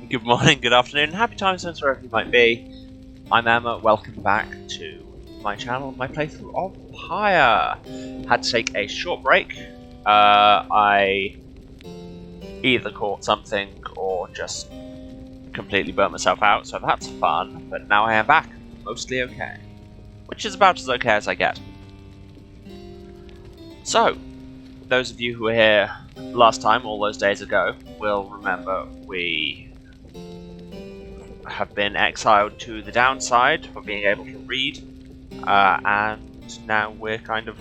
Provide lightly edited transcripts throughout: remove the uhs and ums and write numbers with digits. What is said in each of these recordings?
Good morning, good afternoon, happy times wherever you might be. I'm Emma, welcome back to my channel, my playthrough of Pyre. Had to take a short break. I either caught something or just completely burnt myself out, so that's fun, but now I am back, mostly okay. Which is about as okay as I get. So, those of you who were here last time, all those days ago, will remember we have been exiled to the downside for being able to read, and now we're kind of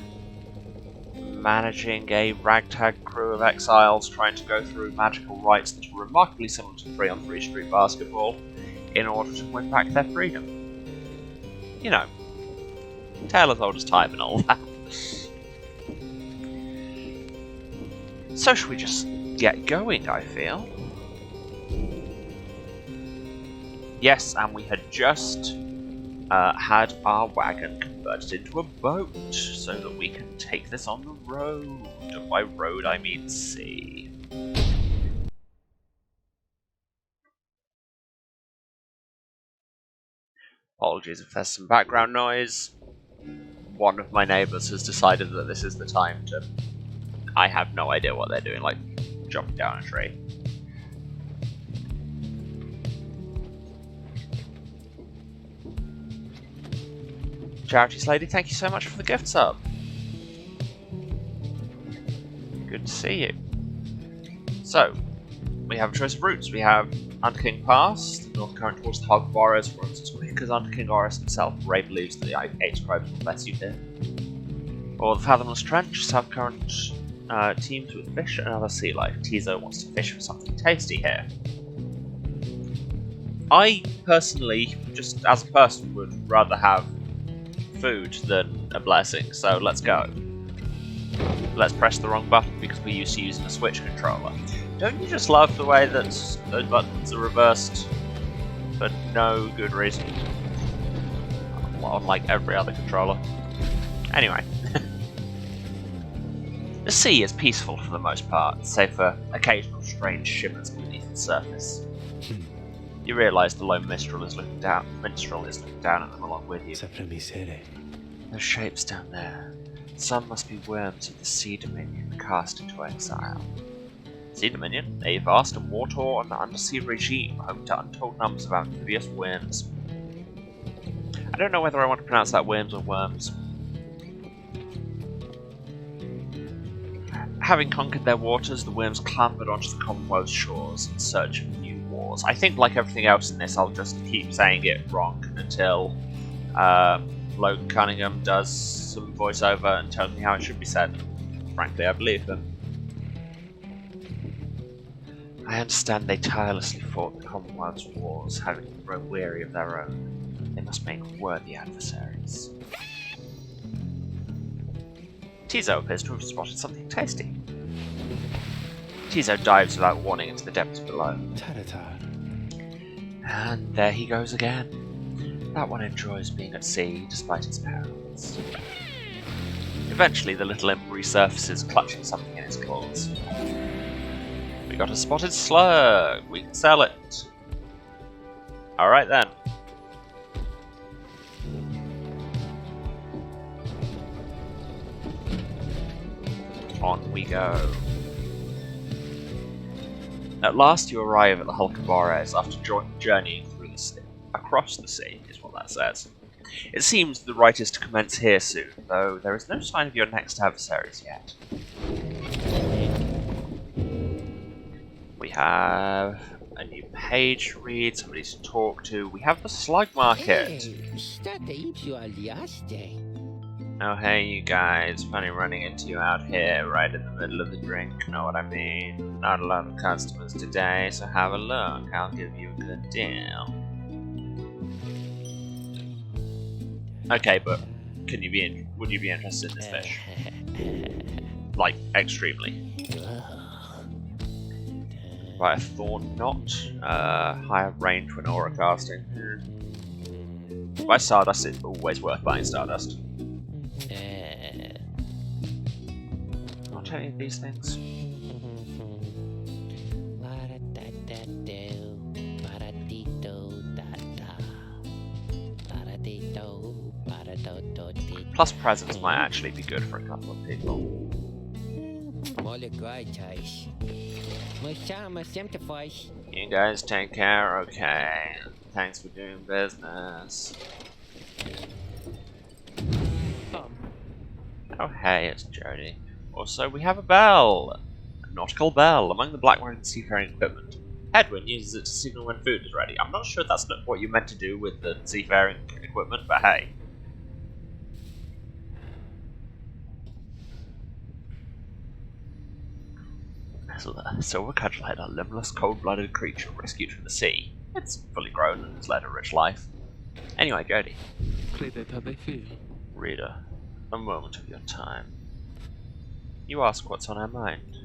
managing a ragtag crew of exiles trying to go through magical rites that are remarkably similar to 3-on-3 street basketball in order to win back their freedom. You know, tale as old as time and all that. So should we just get going, I feel? Yes, and we had just had our wagon converted into a boat so that we can take this on the road. And by road, I mean sea. Apologies if there's some background noise. One of my neighbours has decided that this is the time to... I have no idea what they're doing, like jumping down a tree. Charities Lady, thank you so much for the gift sub. Good to see you. So, we have a choice of routes. We have Underking Pass, the north current towards the Hog of Warriors, runs as quick as Underking Warriors himself. Ray believes that the 8 scribes will bless you here. Or the Fathomless Trench, south current teams with fish and other sea life. Tizo wants to fish for something tasty here. I personally, just as a person, would rather have food than a blessing, so let's go. Let's press the wrong button because we're used to using a Switch controller. Don't you just love the way that those buttons are reversed for no good reason? Well, unlike every other controller. Anyway. The sea is peaceful for the most part, save for occasional strange shimmers beneath the surface. You realise the lone minstrel is looking down at them along with you. Those shapes down there. Some must be worms of the Sea Dominion cast into exile. Sea Dominion, a vast and war-torn undersea regime home to untold numbers of amphibious worms. I don't know whether I want to pronounce that worms or worms. Having conquered their waters, the worms clambered onto the Commonwealth's shores in search of new wars. I think, like everything else in this, I'll just keep saying it wrong until Logan Cunningham does some voiceover and tells me how it should be said. Frankly, I believe them. I understand they tirelessly fought the Commonwealth's wars, having grown weary of their own. They must make worthy adversaries. Tizo appears to have spotted something tasty. Tizo dives without warning into the depths below. And there he goes again. That one enjoys being at sea despite its perils. Eventually the little imp resurfaces, clutching something in its claws. We got a spotted slug! We can sell it! Alright then. On we go. At last you arrive at the Hulk of Warriors after journeying through the sea. Across the sea, is what that says. It seems the right is to commence here soon, though there is no sign of your next adversaries yet. We have a new page to read, somebody to talk to. We have the slug market. Oh hey you guys, funny running into you out here right in the middle of the drink, know what I mean? Not a lot of customers today, so have a look, I'll give you a good deal. Okay, but would you be interested in this fish? Like, extremely. Right, a thorn knot, higher range when aura casting. By Stardust, it's always worth buying Stardust. Not any of these things. Plus presents might actually be good for a couple of people. You guys take care, okay. Thanks for doing business. Oh hey, it's Jody. Also, we have a bell! A nautical bell among the Blackwagon seafaring equipment. Hedwyn uses it to signal when food is ready. I'm not sure that's not what you meant to do with the seafaring equipment, but hey. Silver Cudgelhead, a limbless, cold-blooded creature rescued from the sea. It's fully grown and has led a rich life. Anyway, Jody. Reader, a moment of your time. You ask what's on her mind.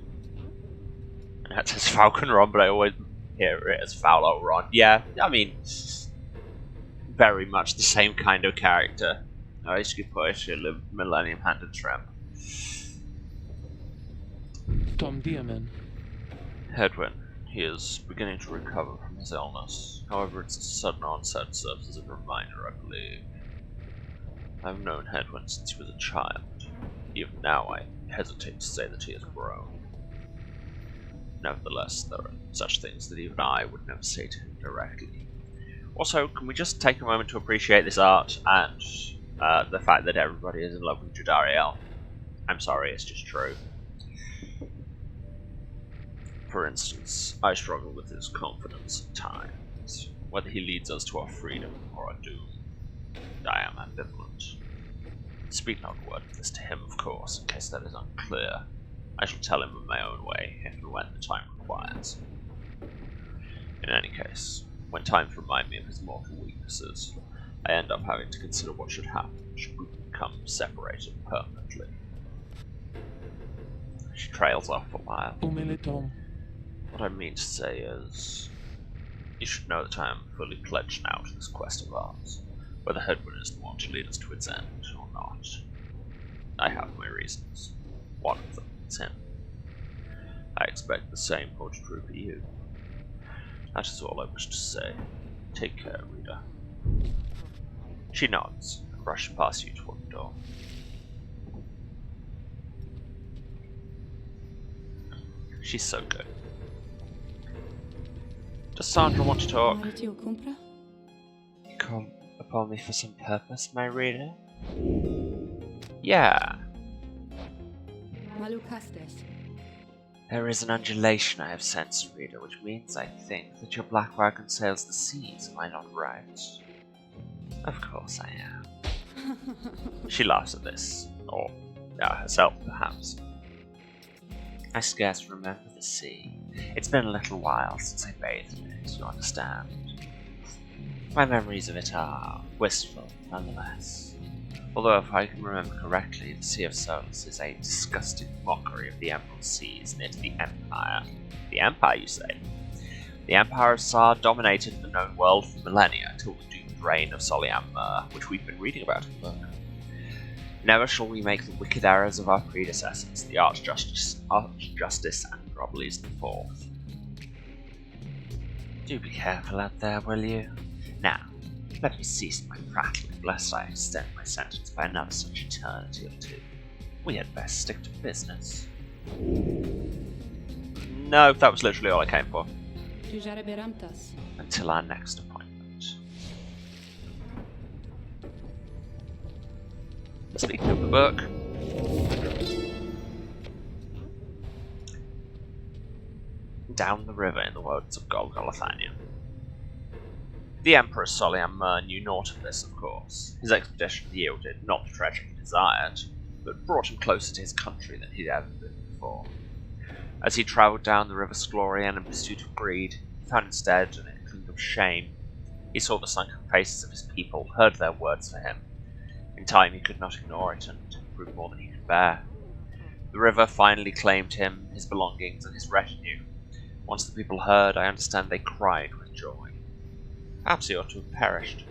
And that says Falcon Ron, but I always hear it as Foul Ron. Yeah, I mean, very much the same kind of character. Ice push, Millennium Handed Shrimp. Tom Diamond. Hedwyn. He is beginning to recover from his illness. However, its sudden onset serves as a reminder, I believe. I've known Hedwyn since he was a child. Even now, I hesitate to say that he has grown. Nevertheless, there are such things that even I would never say to him directly. Also, can we just take a moment to appreciate this art and the fact that everybody is in love with Jodariel? I'm sorry, it's just true. For instance, I struggle with his confidence at times, whether he leads us to our freedom or our doom. I am ambivalent. Speak not a word of this to him, of course, in case that is unclear. I shall tell him in my own way, if and when the time requires. In any case, when times remind me of his mortal weaknesses, I end up having to consider what should happen should we become separated permanently. She trails off a while. What I mean to say is, you should know that I am fully pledged now to this quest of ours, whether Hedwyn is the one to lead us to its end or not. I have my reasons. One of them is him. I expect the same holds true for you. That is all I wish to say. Take care, reader. She nods and brushes past you toward the door. She's so good. Does Sandra want to talk? You come upon me for some purpose, my reader? Yeah. There is an undulation I have sensed, reader, which means I think that your black wagon sails the seas, am I not right? Of course I am. She laughs at this, or herself, perhaps. I scarce remember the sea. It's been a little while since I bathed in it, you understand. My memories of it are wistful, nonetheless. Although if I can remember correctly, the Sea of Souls is a disgusting mockery of the Emerald Seas near to the Empire. The Empire, you say? The Empire of Sar dominated the known world for millennia till the doomed reign of Soliammer, which we've been reading about in the book. Never shall we make the wicked errors of our predecessors, the Archjustice and Grobbleys the Fourth. Do be careful out there, will you? Now, let me cease my prattling, lest I extend my sentence by another such eternity or two. We had best stick to business. No, that was literally all I came for. Until our next appointment. Speaking of the book, down the river in the words of Golgolothanian. The Emperor Soliammer knew naught of this, of course. His expedition yielded not the treasure he desired, but brought him closer to his country than he'd ever been before. As he travelled down the river Sglorian in pursuit of greed, he found instead an inkling of shame. He saw the sunken faces of his people, heard their words for him. In time he could not ignore it, and it proved more than he could bear. The river finally claimed him, his belongings, and his retinue. Once the people heard, I understand they cried with joy. Perhaps he ought to have perished,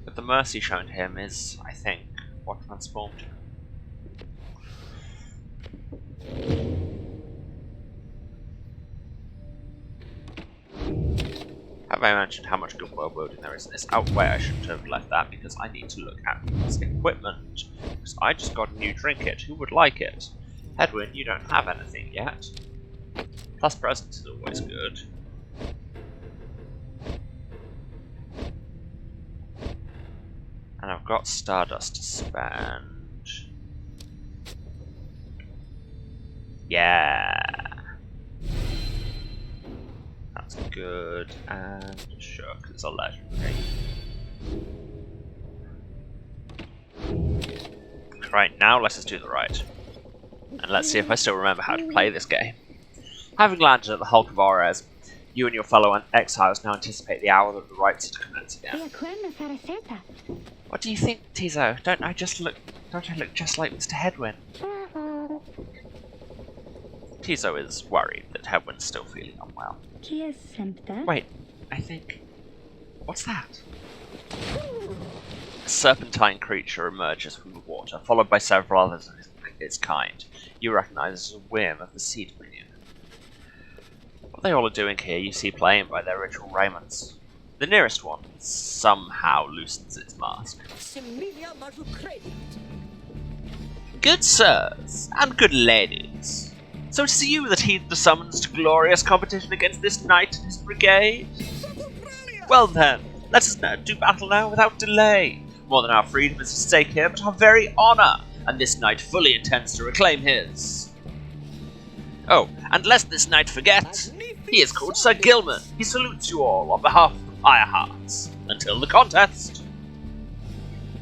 but the mercy shown to him is, I think, what transformed him. Have I mentioned how much good world building there is in this? Oh wait, I shouldn't have left that because I need to look at this equipment. Because I just got a new trinket. Who would like it? Edwin, you don't have anything yet. Plus presents is always good. And I've got Stardust to spend. Yeah. That's good. And sure, because it's a legendary. Right, now let us do the right. And let's see if I still remember how to play this game. Having landed at the Hulk of Ores, you and your fellow exiles now anticipate the hour that the rites are to commence again. What do you think, Tizo? Don't I look just like Mr. Hedwin? Tizo is worried that Hedwin's still feeling unwell. Wait, I think... What's that? A serpentine creature emerges from the water, followed by several others of its kind. You recognize as a whim of the Sea Dominion. What they all are doing here you see plain by their ritual raiments. The nearest one somehow loosens its mask. Good sirs, and good ladies, so it is you that heed the summons to glorious competition against this knight and his brigade? Well then, let us do battle now without delay. More than our freedom is at stake here, but our very honour, and this knight fully intends to reclaim his. Oh, and lest this knight forget, he is called Sir Gilman. He salutes you all on behalf of the Pyre Hearts. Until the contest!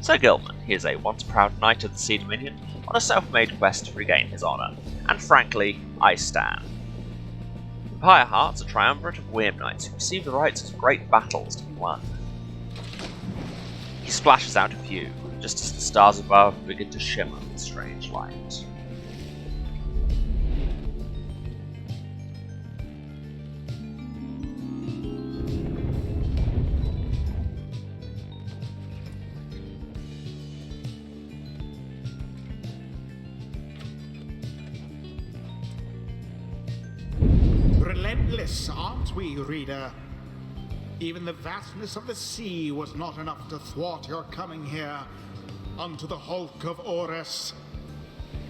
Sir Gilman, he is a once proud knight of the Sea Dominion on a self-made quest to regain his honour, and frankly, I stand. The Pyre Hearts are a triumvirate of Wyrm knights who receive the rights of great battles to be won. He splashes out a few, just as the stars above begin to shimmer with strange light. Relentless, aren't we, reader? Even the vastness of the sea was not enough to thwart your coming here unto the Hulk of Ores.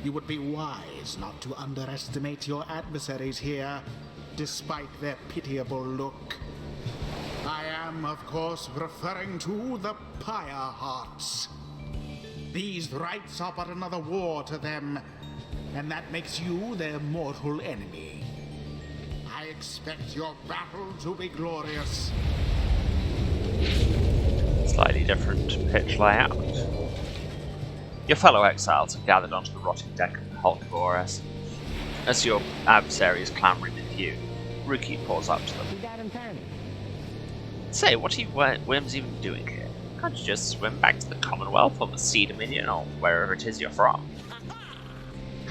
You would be wise not to underestimate your adversaries here, despite their pitiable look. I am, of course, referring to the Pyre Hearts. These rites are but another war to them, and that makes you their mortal enemy. I expect your battle to be glorious. Slightly different pitch layout. Your fellow exiles have gathered onto the rotting deck of the Hulk of Ores. As your adversary is clambering in view, Ruki pulls up to them. Say, what are you Wyrms even doing here? Can't you just swim back to the Commonwealth or the Sea Dominion or wherever it is you're from?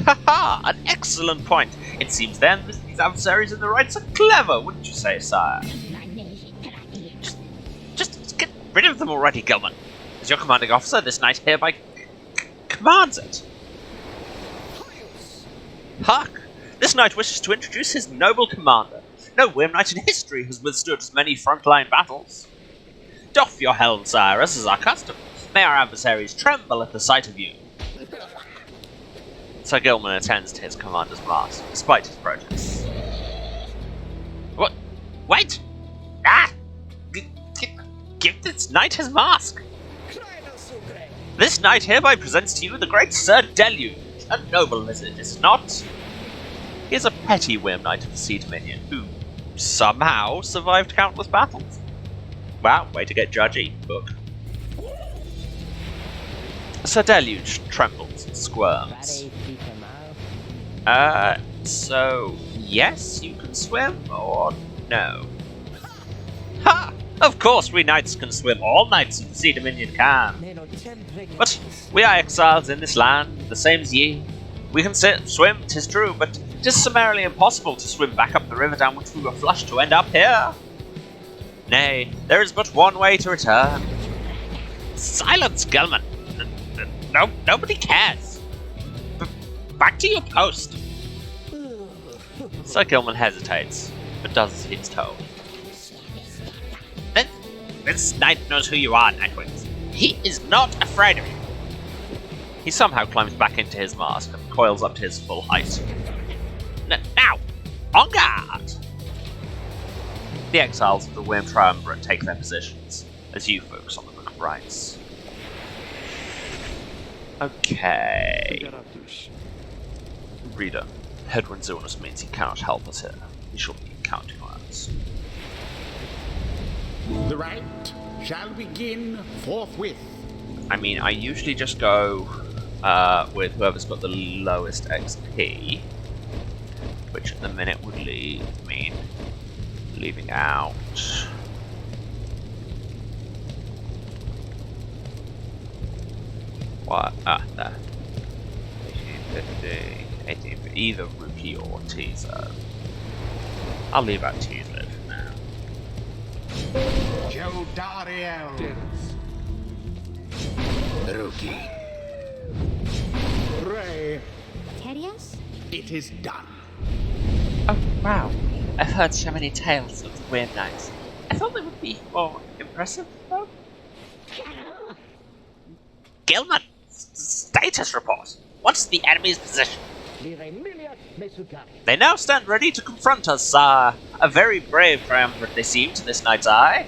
Haha! An excellent point! It seems then that these adversaries in the rights are clever, wouldn't you say, sire? Just get rid of them already, Gilman. As your commanding officer, this knight hereby commands it. Hark! This knight wishes to introduce his noble commander. No Wyrm knight in history has withstood as many frontline battles. Doff your helm, sire, as is our custom. May our adversaries tremble at the sight of you. Sir Gilman attends to his commander's mask, despite his protests. What? Wait! Ah! Give this knight his mask! This knight hereby presents to you the great Sir Deluge, a noble visit, is it not? He is a petty Wyrm knight of the Sea Dominion, who somehow survived countless battles. Wow, way to get judgy, book. Sir Deluge trembles and squirms. So, yes, you can swim, or no? Ha! Of course we knights can swim, all knights of the Sea Dominion can. But we are exiles in this land, the same as ye. We can swim, 'tis true, but 'tis summarily impossible to swim back up the river down which we were flushed to end up here. Nay, there is but one way to return. Silence, Gilman! No, nobody cares. Back to your post. Sir Gilman hesitates, but does as he is told. This knight knows who you are, Nightwings. He is not afraid of you. He somehow climbs back into his mask and coils up to his full height. Now, on guard! The exiles of the Worm Triumvirate take their positions, as you focus on the Book of Rites. Okay. Reader, Hedwin's illness means he cannot help us here. He shall be counting on us. The rite shall begin forthwith. I mean, I usually just go with whoever's got the lowest XP, which at the minute would mean leaving out. What? Ah, there. 1850, 1850, either Rookie or Teaser. I'll leave out Teaser for now. Joe Dariel. Rookie. Ray. Terias? It is done. Oh, wow. I've heard so many tales of the Weird Knights. I thought they would be more impressive, though. Gilman! Status report! What's the enemy's position? They now stand ready to confront us, sire. A very brave triumvirate they seem to this night's eye.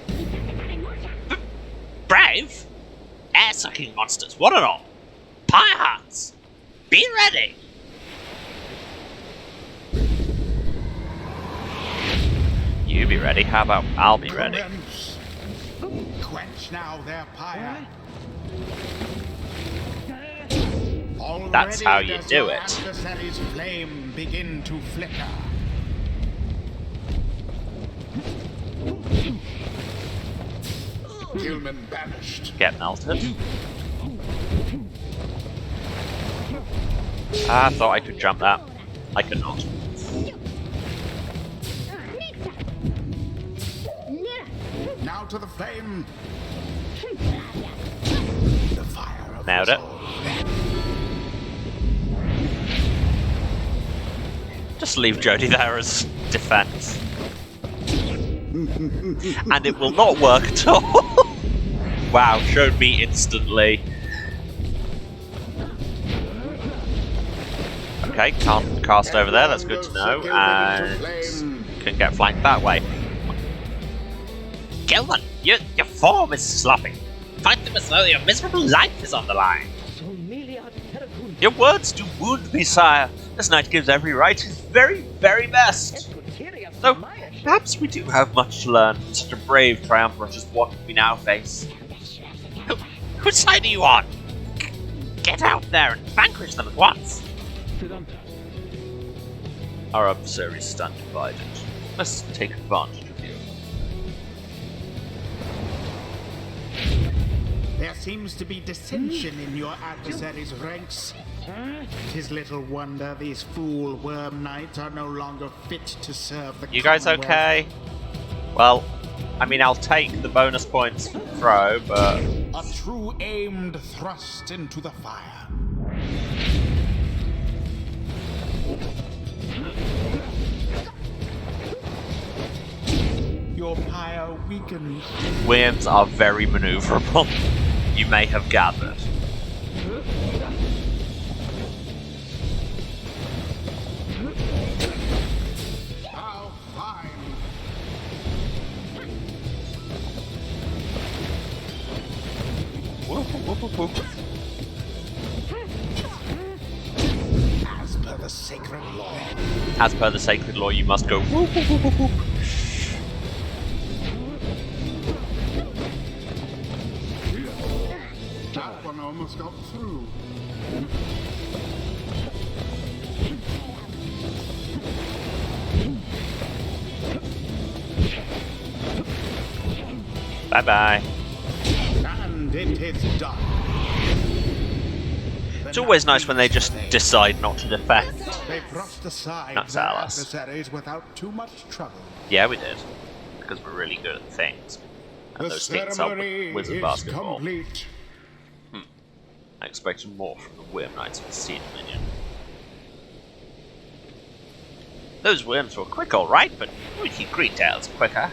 Brave? Air-sucking monsters, one and all. Pyre hearts! Be ready! You be ready, how about I'll be ready? Quench now their pyre. That's how you do it. Adversary's flame begin to flicker. Gilman banished. Get melted. I thought I could jump that. I could not. Now to the flame. The fire of Nailed it. Just leave Jody there as defense. And it will not work at all. Wow, showed me instantly. Okay, can't cast over there, that's good to know. And can get flanked that way. Gilman, your form is sloppy. Fight them as though your miserable life is on the line. Your words do wound me, sire. This knight gives every right his very, very best. Though, perhaps we do have much to learn from such a brave triumvirate as what we now face. Which side are you on? Get out there and vanquish them at once. Our adversaries stand divided. Let's take advantage of you. There seems to be dissension in your adversary's ranks. 'Tis little wonder these fool worm knights are no longer fit to serve the You guys Commonwealth. okay? Well, I mean, I'll take the bonus points from throw, but... A true aimed thrust into the fire. Your pyre weakens. Worms are very maneuverable. You may have gathered. How fine. Whoop, whoop, whoop, whoop. As per the sacred law. As per the sacred law, you must go whoop, whoop, whoop, whoop, whoop. That one almost got through. Bye-bye. And it is done. It's always nice when they just decide not to defend. They brushed aside That's their Alice. adversaries without too much trouble. Yeah, we did. Because we're really good at things. And The those things help ceremony with Wizard is Basketball. complete. I expected more from the Worm Knights of the Sea Dominion. Those worms were quick, alright, but we can greet tales quicker.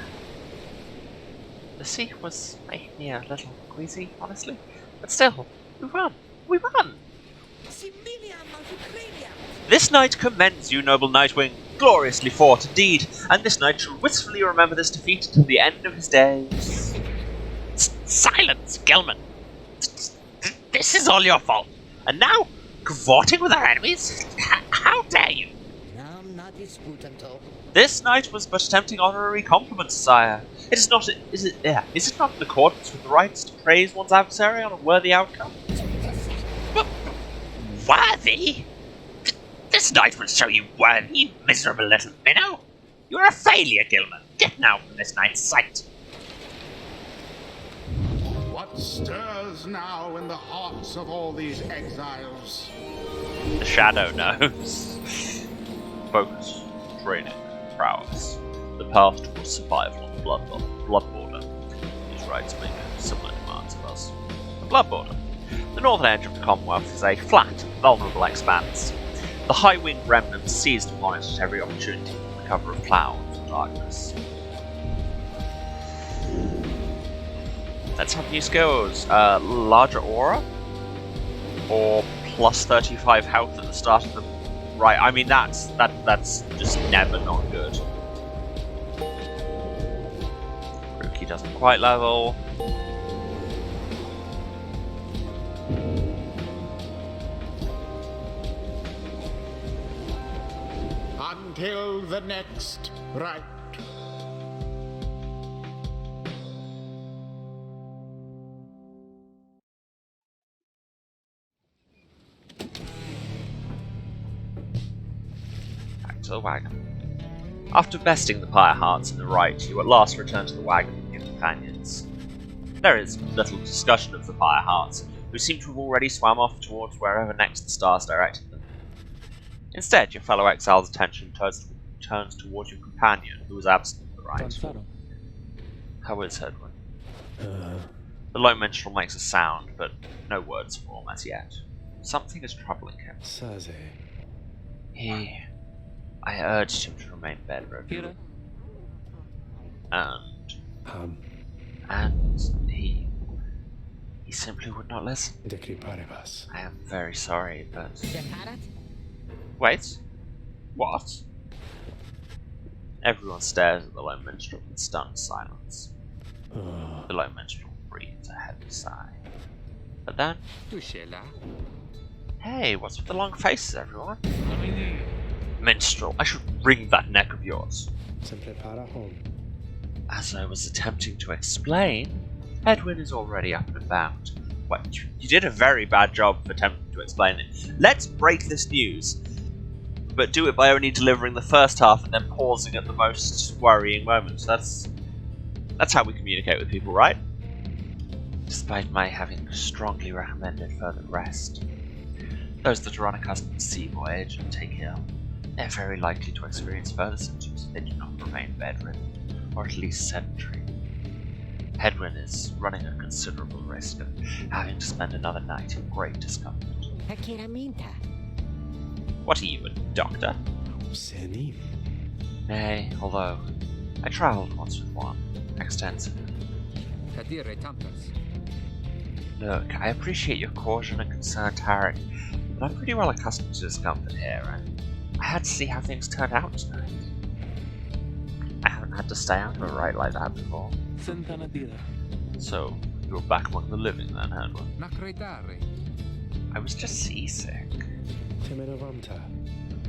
The sea was making me a little queasy, honestly. But still, we won! We won! This night commends you, noble Nightwing. Gloriously fought indeed, and this knight shall wistfully remember this defeat till the end of his days. Silence, Gilman! This is all your fault. And now, cavorting with our enemies? How dare you? This knight was but attempting honorary compliments, sire. It is not. Is it not in accordance with the rights to praise one's adversary on a worthy outcome? But worthy? This knight will show you worthy, you miserable little minnow. You are a failure, Gilman. Get now from this knight's sight. What stirs now in the hearts of all these exiles? The shadow knows. Focus, training, prowess. The path towards survival on the blood border. These rights make similar demands of us. The blood border. The northern edge of the Commonwealth is a flat, vulnerable expanse. The high-winged remnants seized upon it at every opportunity under the cover of clouds and darkness. Let's have new skills. Larger aura? Or plus 35 health at the start of the... Right, I mean that's just never not good. Rookie doesn't quite level. Until the next right. Back to the wagon. After besting the Pyre hearts in the right, you at last return to the wagon with your companions. There is little discussion of the Pyre hearts, who seem to have already swam off towards wherever next the stars directed them. Instead, your fellow exile's attention turns towards your companion, who was absent to the right. How is Hedwin? The lone minstrel makes a sound, but no words form as yet. Something is troubling him. I urged him to remain bedridden. And he simply would not listen. I am very sorry, but... Wait? What? Everyone stares at the lone minstrel in stunned silence. The lone minstrel breathes a heavy sigh. But then... Hey, what's with the long faces, everyone? Minstrel, I should wring that neck of yours. As I was attempting to explain, Edwin is already up and about. Well, you did a very bad job of attempting to explain it. Let's break this news, but do it by only delivering the first half and then pausing at the most worrying moments. That's how we communicate with people, right? Despite my having strongly recommended further rest, those that are unaccustomed to sea voyage and take ill, they're very likely to experience further symptoms if they do not remain bedridden, or at least sedentary. Hedwin is running a considerable risk of having to spend another night in great discomfort. What are you, a doctor? Nay, although I travelled once with one, extensively. Look, I appreciate your caution and concern, Tarek, but I'm pretty well accustomed to discomfort here, and I had to see how things turned out tonight. I haven't had to stay out of a ride like that before. So, you were back among the living then, Hedwin? I was just seasick.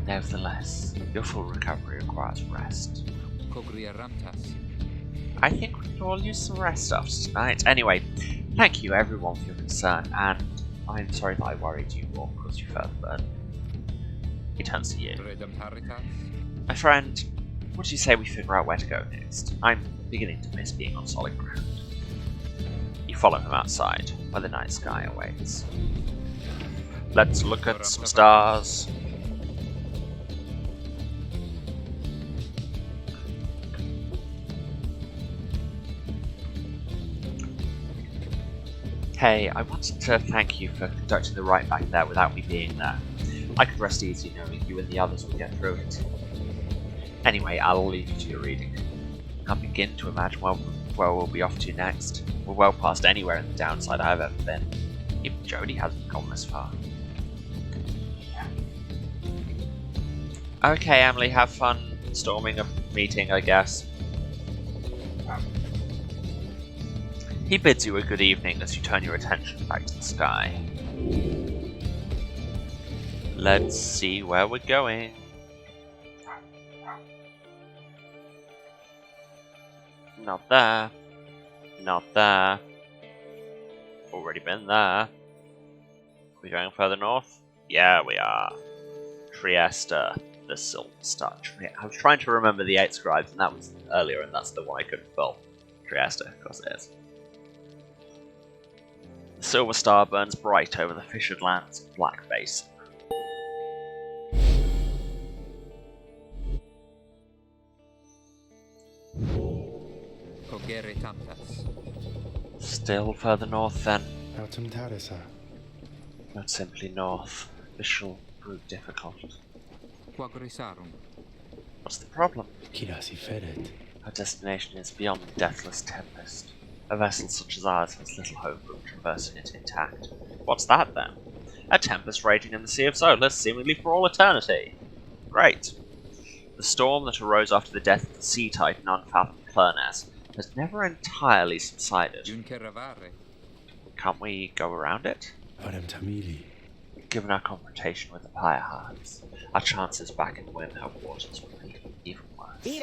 Nevertheless, your full recovery requires rest. I think we could all use some rest after tonight. Anyway, thank you everyone for your concern, and I'm sorry that I worried you or caused you further burden. He turns to you. My friend, what do you say we figure out where to go next? I'm beginning to miss being on solid ground. You follow him outside, where the night sky awaits. Let's look at some stars. Hey, I wanted to thank you for conducting the rite back there without me being there. I could rest easy knowing you and the others would get through it. Anyway, I'll leave you to your reading. I'll begin to imagine where we'll be off to next. We're well past anywhere in the downside I've ever been. Even Jody hasn't gone this far. Okay, Emily, have fun storming a meeting, I guess. He bids you a good evening as you turn your attention back to the sky. Let's see where we're going. Not there. Not there. Already been there. We going further north? Yeah, we are. Trieste, the Silver Star. I was trying to remember the 8 scribes, and that was earlier, and that's the one I couldn't fill. Trieste, of course it is. The Silver Star burns bright over the fissured lands of Black Basin. Still further north then. Not simply north. This shall prove difficult. What's the problem? Our destination is beyond the Deathless Tempest. A vessel such as ours has little hope of traversing it intact. What's that then? A tempest raging in the Sea of Solus, seemingly for all eternity. Great. The storm that arose after the death of the sea titan Unfathomed Clernaz has never entirely subsided. Can't we go around it? Given our confrontation with the Pyre Hearts, our chances back in the Windhelm waters will be even worse.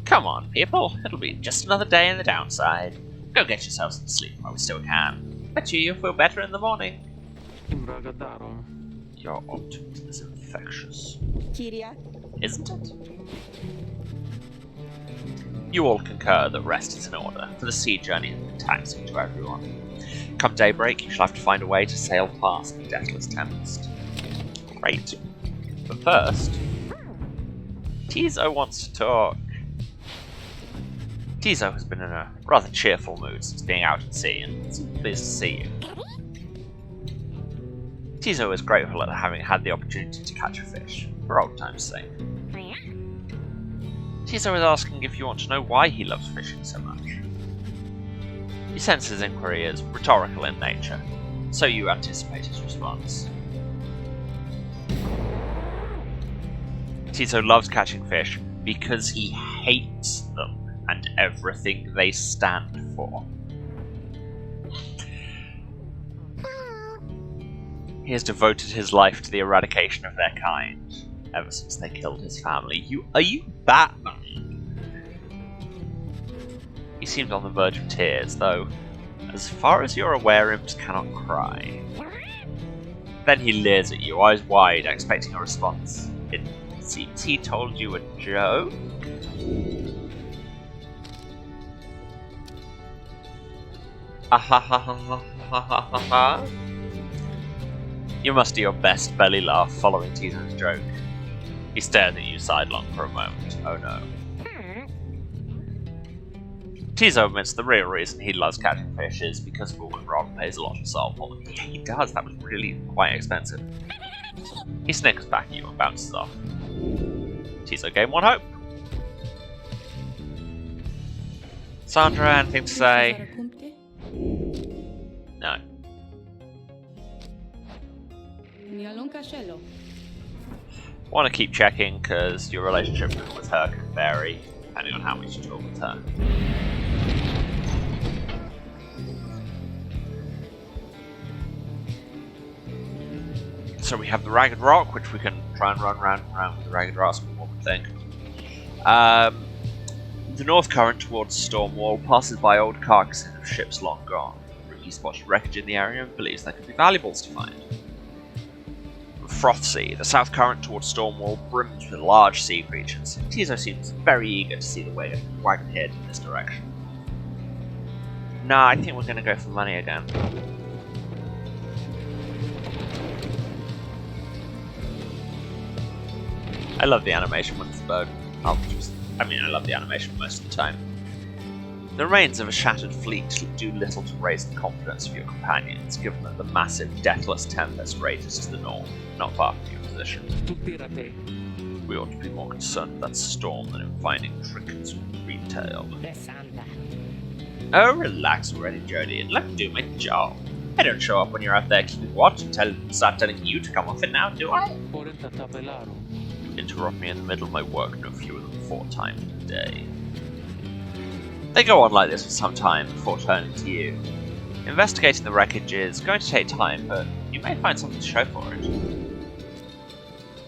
Come on, people. It'll be just another day in the downside. Go get yourselves some sleep while we still can. Bet you'll feel better in the morning. Your optimism is infectious. Isn't it? You all concur that rest is in order, for the sea journey has been taxing to everyone. Come daybreak, you shall have to find a way to sail past the Deathless Tempest. Great. But first, Tizo wants to talk. Tizo has been in a rather cheerful mood since being out at sea, and it's pleased to see you. Tizo is grateful at having had the opportunity to catch a fish, for old time's sake. Tizo is asking if you want to know why he loves fishing so much. You sense his inquiry is rhetorical in nature, so you anticipate his response. Tizo loves catching fish because he hates them and everything they stand for. He has devoted his life to the eradication of their kind, ever since they killed his family. Are you Batman? He seems on the verge of tears, though, as far as you're aware, imps cannot cry. Then he leers at you, eyes wide, expecting a response. It seems he told you a joke? Ahahahahahaha. You must do your best belly laugh following Tizo's joke. He stared at you sidelong for a moment. Oh no. Tizo admits the real reason he loves catching fish is because Vulcan Rock pays a lot of salt for them. Yeah, he does. That was really quite expensive. He snickers back at you and bounces off. Tizo gave one hope. Sandra, anything to say? No. Want to keep checking because your relationship with her can vary depending on how much you talk with her. So we have the Ragged Rock, which we can try and run round and round with the Ragged Rock, what we think. The north current towards Stormwall passes by old carcasses of ships long gone. Ricky spotted wreckage in the area and believes there could be valuables to find. Frothsea, the south current towards Stormwall brims with large sea creatures. Tizo seems very eager to see the wagon head in this direction. Nah, I think we're going to go for money again. I love the animation with this boat. I love the animation most of the time. The remains of a shattered fleet do little to raise the confidence of your companions, given that the massive Deathless Tempest rages to the north, not far from your position. We ought to be more concerned with that storm than in finding trinkets from retail. Oh, relax already, Jody, and let me do my job. I don't show up when you're out there keeping watch and start telling you to come off it now, do I? You interrupt me in the middle of my work no fewer than 4 times a day. They go on like this for some time before turning to you. Investigating the wreckage is going to take time, but you may find something to show for it.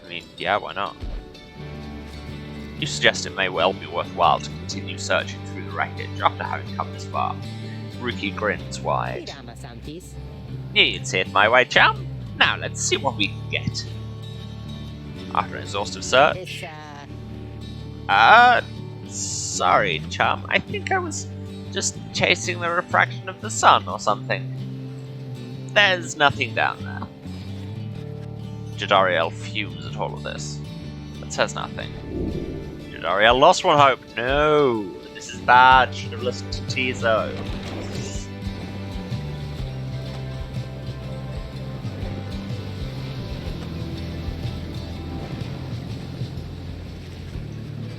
I mean, yeah, why not? You suggest it may well be worthwhile to continue searching through the wreckage after having come this far. Rookie grins wide. You'd see it my way, chum. Now let's see what we can get. After an exhaustive search... sorry, chum. I think I was just chasing the refraction of the sun or something. There's nothing down there. Jadariel fumes at all of this, but says nothing. Jadariel lost one hope. No, this is bad. Should have listened to Tizo.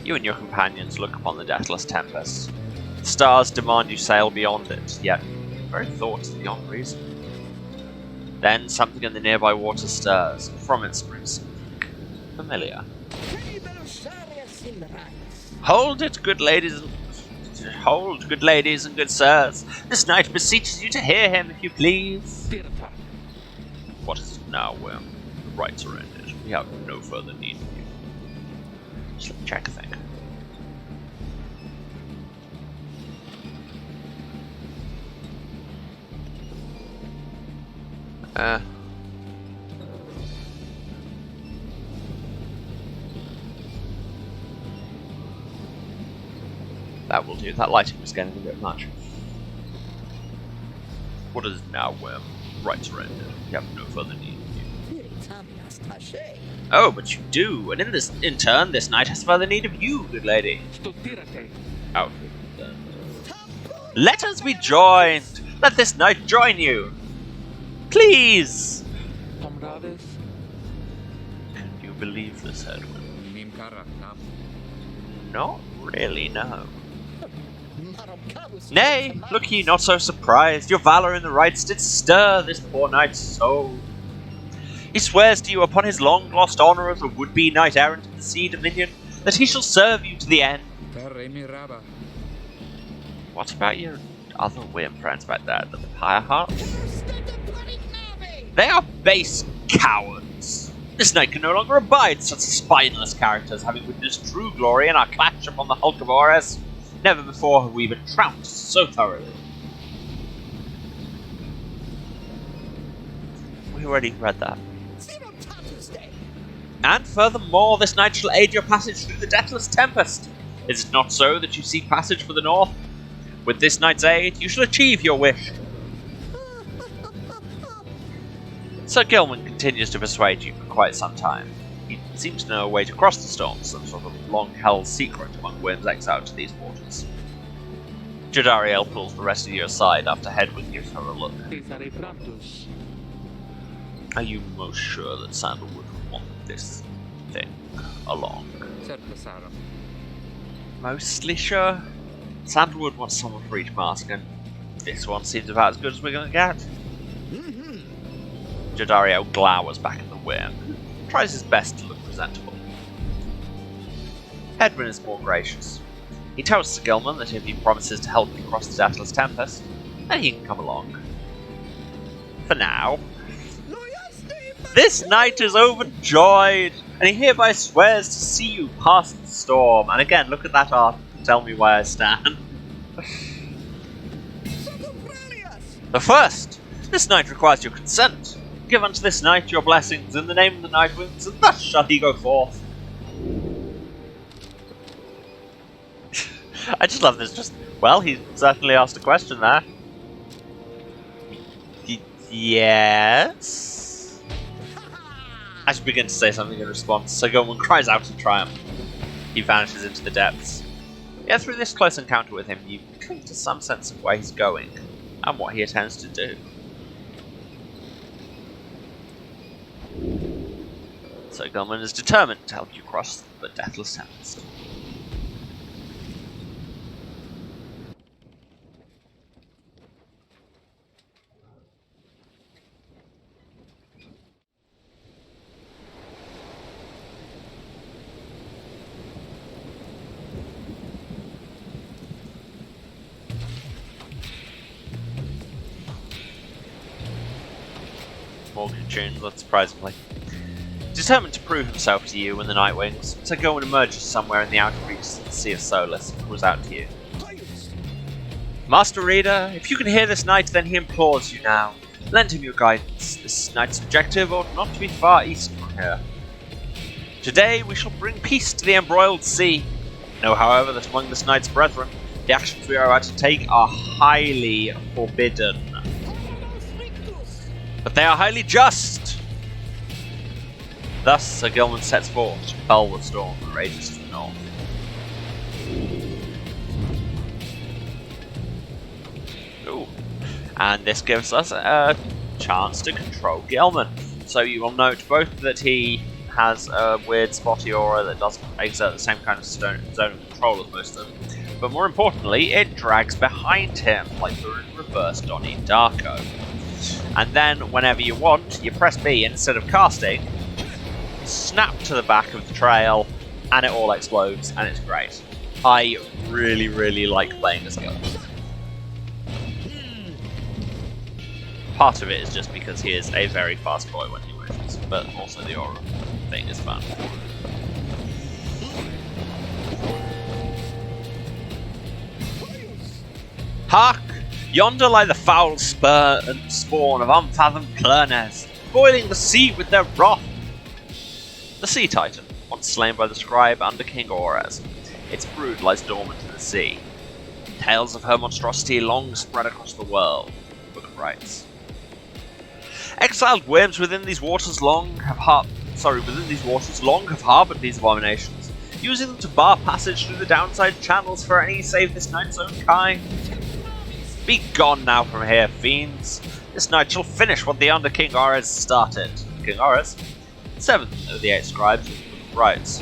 You and your companions look upon the Deathless Tempest. The stars demand you sail beyond it, yet the very thought is beyond reason. Then something in the nearby water stirs, and from it springs something familiar. Hold, good ladies and good sirs. This knight beseeches you to hear him, if you please. What is it now, Worm? The rites are ended. We have no further need of you. Just let me check a thing. That will do. That lighting was getting a bit much. What is now, Worm? Rights are ended. We have no further need of you. Oh, but you do, and in turn, this knight has further need of you, good lady. Out with it, then. Let us be joined! Let this knight join you! Please! Can you believe this, Edwin? Not really, no. Nay, look ye not so surprised. Your valour in the rights did stir this poor knight's soul. He swears to you upon his long-lost honour as a would-be knight-errant of the Sea Dominion that he shall serve you to the end. What about your other weird friends back there, the Pyre Hearts? They are base cowards. This knight can no longer abide such spineless characters, having witnessed true glory in our clash upon the hulk of Ores. Never before have we been trounced so thoroughly. We already read that. And furthermore, this knight shall aid your passage through the Deathless Tempest. Is it not so that you seek passage for the north? With this knight's aid, you shall achieve your wish. Sir Gilman continues to persuade you for quite some time. He seems to know a way to cross the storm, some sort of long-held secret among Wyrm's exiled to these waters. Jadariel pulls the rest of you aside after Hedwig gives her a look. Are you most sure that Sandalwood would want this thing along? Mostly sure. Sandalwood wants someone for each mask, and this one seems about as good as we're going to get. Jadariel glowers back at the Wyrm, who tries his best to look presentable. Edwin is more gracious. He tells Sir Gilman that if he promises to help him cross the Deathless Tempest, then he can come along. For now. This knight is overjoyed, and he hereby swears to see you past the storm. And again, look at that art and tell me where I stand. The first, this knight requires your consent. Give unto this knight your blessings in the name of the Nightwings, and thus shall he go forth. I just love this. Well, he certainly asked a question there. Yes? As you begin to say something in response, Sir Gilman cries out in triumph. He vanishes into the depths. Yet through this close encounter with him, you cling to some sense of where he's going, and what he intends to do. So Gilman is determined to help you cross the Deathless Tempest. Morgan tunes, unsurprisingly. Determined to prove himself to you and the Nightwings, so Gilman emerges somewhere in the outer reaches of the Sea of Solace and calls out to you. Master Reader, if you can hear this knight, then he implores you now. Lend him your guidance. This knight's objective ought not to be far east from here. Today we shall bring peace to the embroiled sea. Know, however, that among this knight's brethren, the actions we are about to take are highly forbidden. But they are highly just! Thus, Sir Gilman sets forth to quell the storm that rages to the north. Ooh. And this gives us a chance to control Gilman. So you will note both that he has a weird spotty aura that doesn't exert the same kind of zone of control as most of them. But more importantly, it drags behind him, like we're in reverse Donnie Darko. And then, whenever you want, you press B, and instead of casting, snap to the back of the trail, and it all explodes, and it's great. I really, really like playing this Gilman. Part of it is just because he is a very fast boy when he wishes, but also the aura thing is fun. Hark! Yonder lie the foul spur and spawn of unfathomed Plurnes, boiling the sea with their wrath. The Sea Titan, once slain by the scribe under King Ores, its brood lies dormant in the sea. Tales of her monstrosity long spread across the world, the book writes. Exiled worms within these waters long have harbored these abominations, using them to bar passage through the downside channels for any save this knight's own kind. Be gone now from here, fiends. This night shall finish what the under King Ores started. King Ores, 7th of the 8 scribes of the Book of Rites,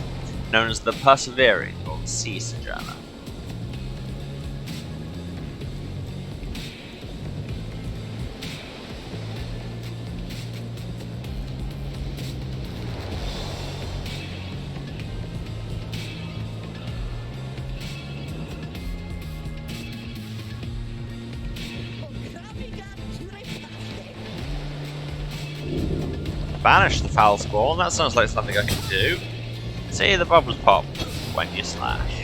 known as the Persevering or the Sea Sojourner. Banish the foul spawn, that sounds like something I can do. See the bubbles pop when you slash.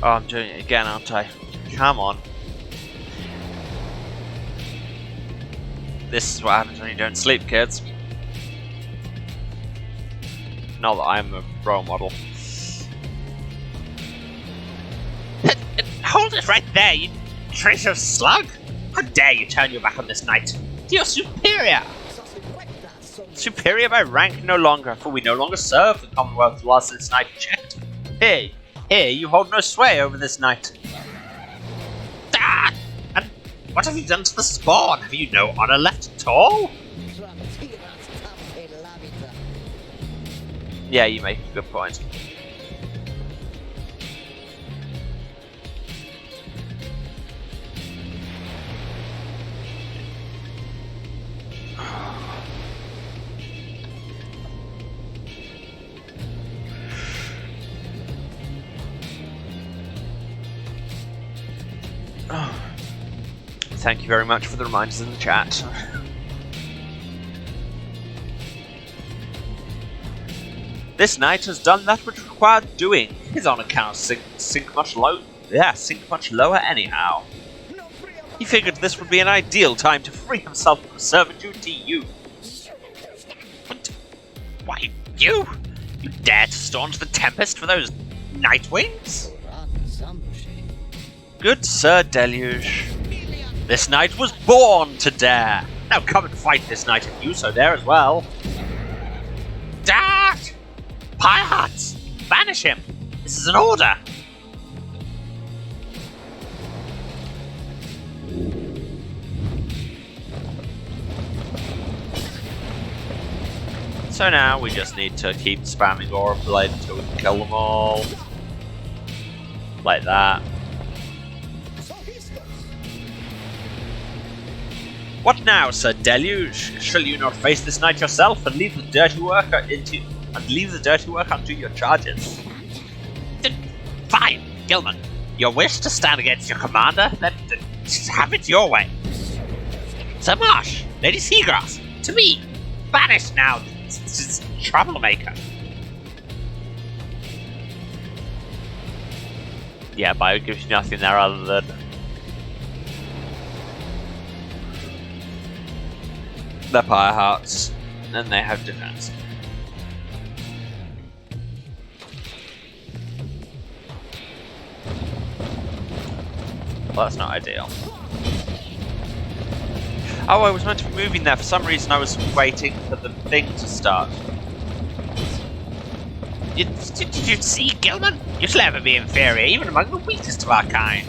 Oh, I'm doing it again, aren't I? Come on. This is what happens when you don't sleep, kids. Not that I'm a role model. Hold it right there, you traitor slug! How dare you turn your back on this knight? You're superior! Superior by rank no longer, for we no longer serve the Commonwealth's laws this knight checked. Here, you hold no sway over this knight. Ah! And what have you done to the spawn? Have you no honor left at all? Yeah, you make a good point. thank you very much for the reminders in the chat. This knight has done that which required doing. His honor cannot sink much lower anyhow. He figured this would be an ideal time to free himself from servitude to you. What? Why, you? You dare to staunch the Tempest for those Nightwings? Good Sir Deluge. This knight was born to dare. Now come and fight this knight if you so dare as well. Dart! Pyre! Banish him! This is an order! So now we just need to keep spamming Aura Blade until we can kill them all. Like that. What now, Sir Deluge? Shall you not face this knight yourself and leave the dirty work unto your charges? Fine, Gilman. Your wish to stand against your commander? Then have it your way. Sir Marsh, Lady Seagrass, to me. Banish now, this troublemaker. Yeah, Bio gives you nothing there other than the Pyre Hearts, and they have defense. Well, that's not ideal. Oh, I was meant to be moving there. For some reason, I was waiting for the thing to start. Did you see, Gilman? You shall ever be inferior, even among the weakest of our kind.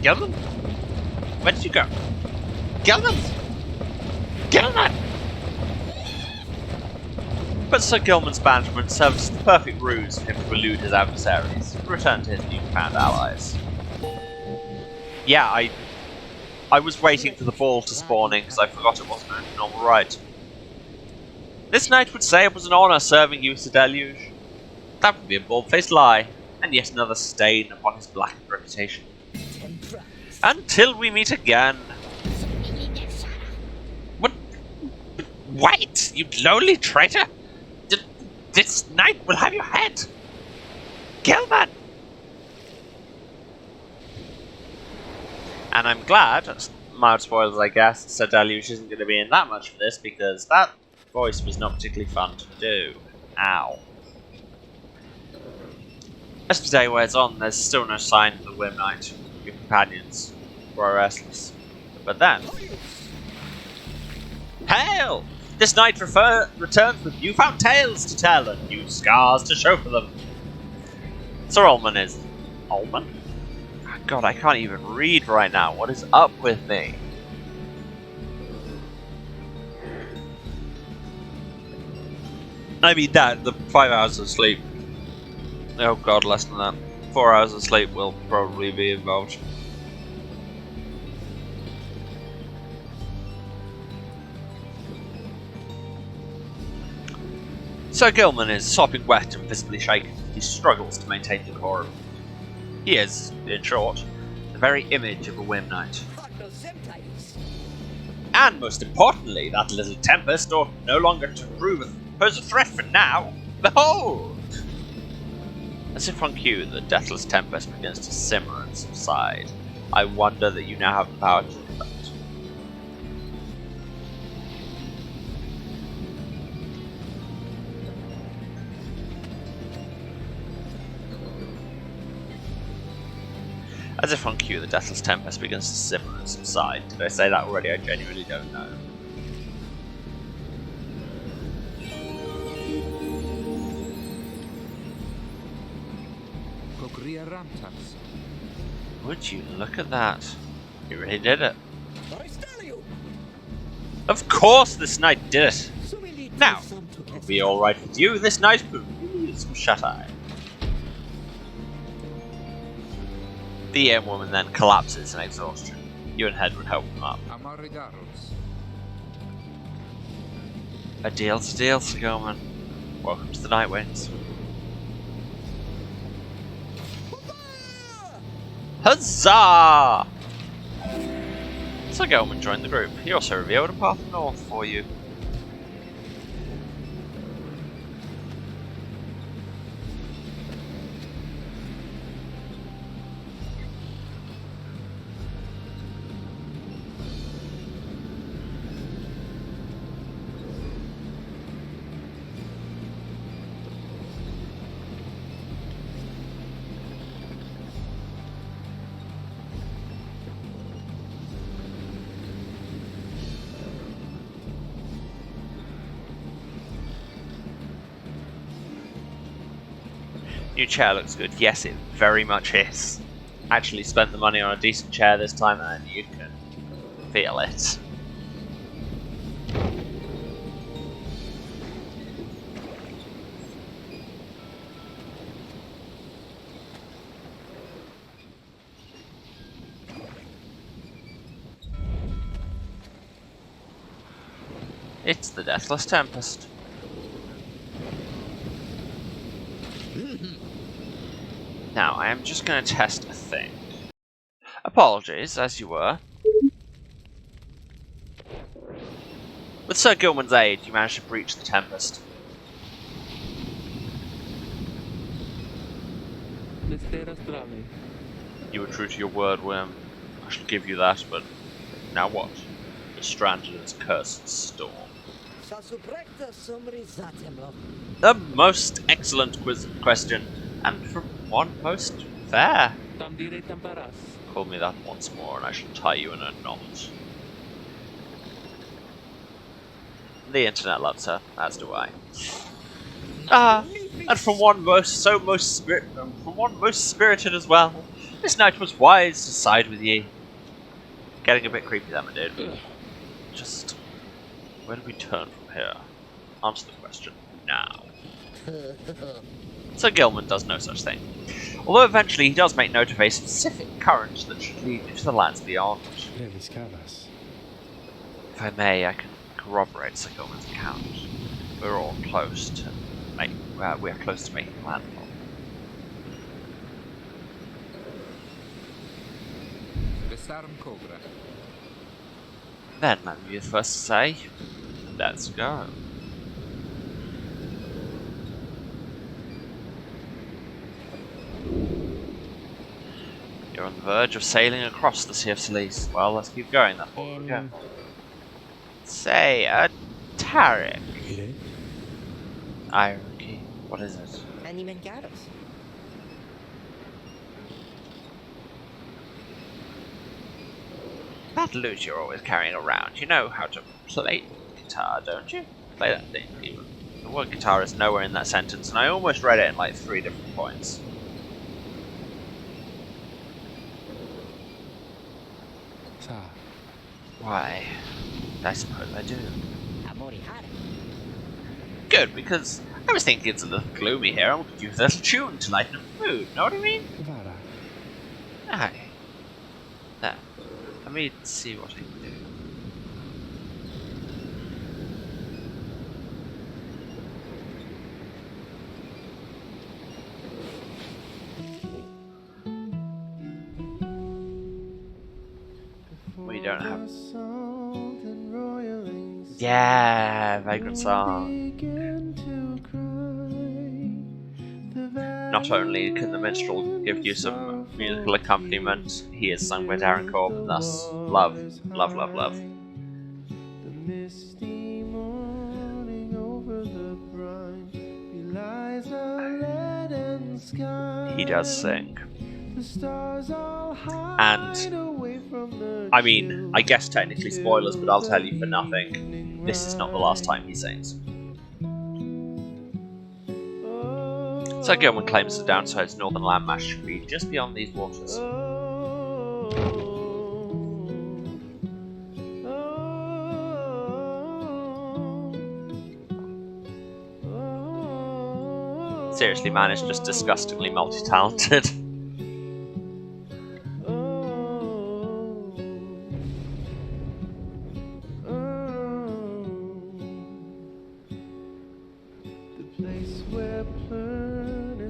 Gilman? Where did you go? Gilman? Gilman! But Sir Gilman's banishment served as the perfect ruse for him to elude his adversaries and return to his newfound allies. Yeah, I was waiting for the ball to spawn in because I forgot it wasn't a normal right. This knight would say it was an honour serving you, Sir Deluge. That would be a bald-faced lie, and yet another stain upon his blackened reputation. Until we meet again. What? Wait, you lowly traitor! This knight will have your head! Gilman! And I'm glad, mild spoilers I guess, Sir Deluge isn't going to be in that much for this because that voice was not particularly fun to do. Ow. As the day wears on, there's still no sign of the Whim Knight. Your companions grow restless. But then... Hail! This knight returns with newfound tales to tell and new scars to show for them. Sir Ullman is... Ullman? God, I can't even read right now. What is up with me? I mean that, the 5 hours of sleep. Oh god, less than that. 4 hours of sleep will probably be involved. Sir Gilman is sopping wet and visibly shaken. He struggles to maintain decorum. He is, in short, the very image of a Whim Knight. And most importantly, that little Tempest ought no longer to pose a threat for now. Behold! As if on cue, the Deathless Tempest begins to simmer and subside. I wonder that you now have the power to do that. As if on cue, the Deathless Tempest begins to simmer and subside. Did I say that already? I genuinely don't know. Would you look at that? He really did it. Of course this knight did it! Now, it'll be alright with you, this knight who needs some shut-eye. The EM woman then collapses in exhaustion. You and Head would help them up. A deal's a deal, Sir Gilman. Welcome to the Nightwings. Huzzah! So Gilman joined the group. He also revealed a path north for you. New chair looks good. Yes, it very much is. Actually spent the money on a decent chair this time and you can feel it. It's the Deathless Tempest. Now, I am just going to test a thing. Apologies, as you were. With Sir Gilman's aid, you managed to breach the Tempest. You were true to your word, Worm. I shall give you that, but now what? You're stranded in this cursed storm. A most excellent question, and from one most fair. Call me that once more, and I shall tie you in a knot. The internet loves her, as do I. And from one most spirited as well. This knight was wise to side with ye. Getting a bit creepy, that my dude. Just where do we turn from here? Answer the question now. So Gilman does no such thing. Although eventually he does make note of a specific current that should lead you to the lands beyond. If I may, I can corroborate Sir Gilman's account. We're all close to we're close to making landfall. Then let me be the first to say, let's go. You're on the verge of sailing across the Sea of Salice. Well, let's keep going, that's what we go. Say, Tarek. Irony. What is it? That lute you're always carrying around. You know how to play the guitar, don't you? Play that thing, even. The word guitar is nowhere in that sentence, and I almost read it in like 3 different points. Why? I suppose I do. Good, because I was thinking it's a little gloomy here. I could use a little tune to lighten up the mood. Know what I mean? Aye. There. Let me see what I can do. We don't have. Yeah, vagrant song. Not only can the minstrel give you some musical accompaniment, he is sung by Darren Corbin, thus love, love, love, love. He does sing. And, I mean, I guess technically spoilers, but I'll tell you for nothing, this is not the last time he sings. So Gilman claims the downside's northern landmass should be just beyond these waters. Seriously, man, is just disgustingly multi-talented.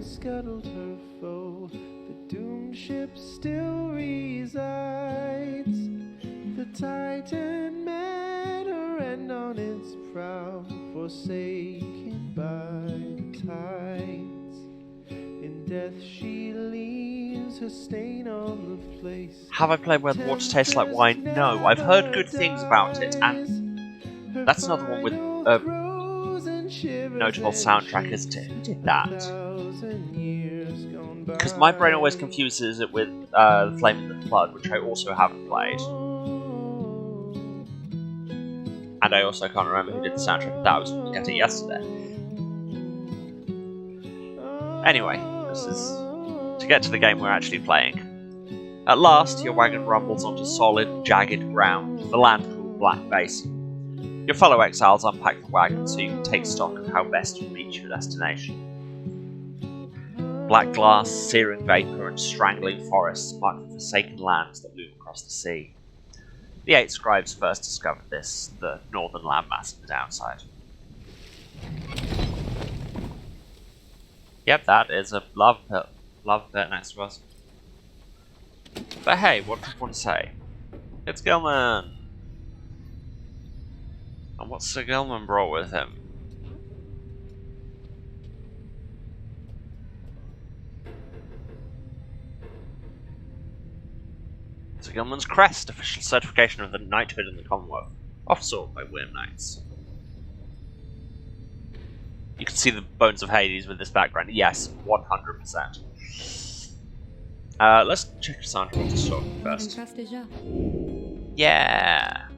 Scuttled her foe, the doomed ship still resides. The Titan met her, and on its prow, forsaken by the tides. In death she leaves her stain on the place. Have I played Where the Water Tastes Like Wine? No, I've heard good things about it, and that's another one with a notable soundtrack, isn't it? Who did that? Because my brain always confuses it with Flame in the Flood, which I also haven't played. And I also can't remember who did the soundtrack of that. I was looking at it yesterday. Anyway, this is to get to the game we're actually playing. At last, your wagon rumbles onto solid, jagged ground, the land called Black Basin. Your fellow exiles unpack the wagon so you can take stock of how best to reach your destination. Black glass, searing vapour, and strangling forests mark the forsaken lands that loom across the sea. The 8 scribes first discovered this, the northern landmass on the downside. Yep, that is a lava pit next to us. But hey, what do you want to say? It's Gilman! And what's Sir Gilman brought with him? Sir Gilman's crest, official certification of the knighthood in the Commonwealth, off-sought by Wyrm Knights. You can see the bones of Hades with this background. Yes, 100%. Let's check Sandra to talk first. Yeah.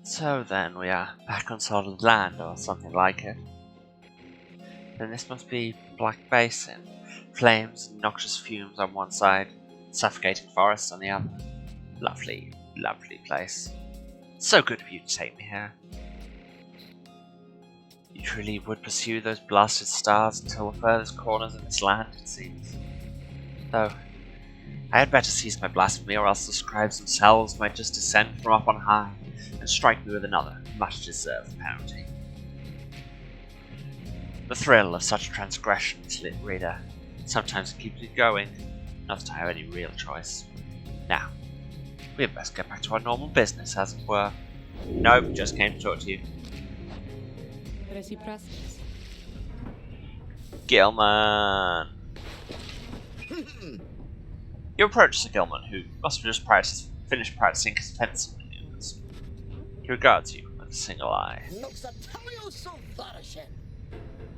So then we are back on solid land, or something like it. Then this must be Black Basin. Flames and noxious fumes on one side, suffocating forests on the other. Lovely, lovely place. So good of you to take me here. You truly would pursue those blasted stars until the furthest corners of this land, it seems. Though, I had better cease my blasphemy, or else the scribes themselves might just descend from up on high and strike me with another much-deserved penalty. The thrill of such transgressions, lit reader, sometimes keeps me going, not that I have any real choice. Now, we had best get back to our normal business, as it were. Nope, just came to talk to you. Gilman! You approach Sir Gilman, who must have just finished practicing his fencing maneuvers. He regards you with a single eye.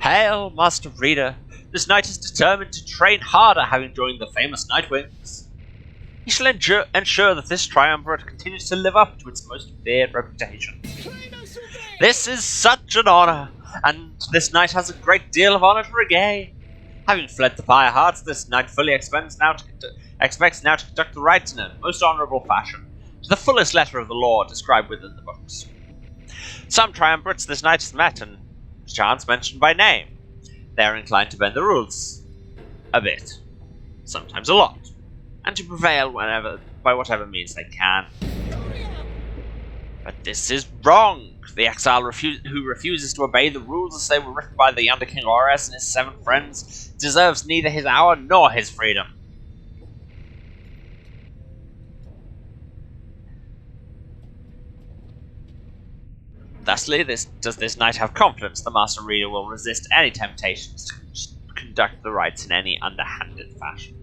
Hail, Master Reader! This knight is determined to train harder, having joined the famous Nightwings. He shall ensure that this triumvirate continues to live up to its most feared reputation. This is such an honour, and this knight has a great deal of honour to regain. Having fled the Pyre hearts, this knight fully expects now to conduct the rites in a most honourable fashion, to the fullest letter of the law described within the books. Some triumvirates this knight has met, and chance mentioned by name. They are inclined to bend the rules a bit, sometimes a lot, and to prevail by whatever means they can. But this is wrong. The exile who refuses to obey the rules as they were written by the Under King Ores and his 7 friends deserves neither his hour nor his freedom. Thusly, does this knight have confidence the Master Reader will resist any temptations to conduct the rites in any underhanded fashion.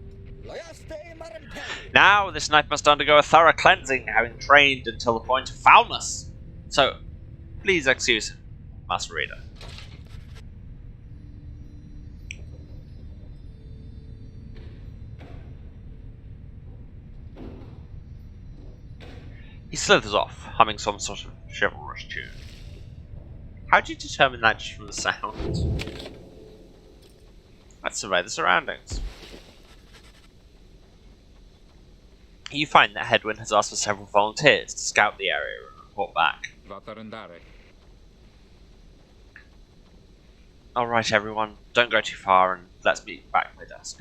Now, this knight must undergo a thorough cleansing, having trained until the point of foulness. So, please excuse him, Master Reader. He slithers off, humming some sort of chivalrous tune. How do you determine that just from the sound? Let's survey the surroundings. You find that Hedwyn has asked for several volunteers to scout the area and report back. Alright everyone, don't go too far and let's meet back at my desk.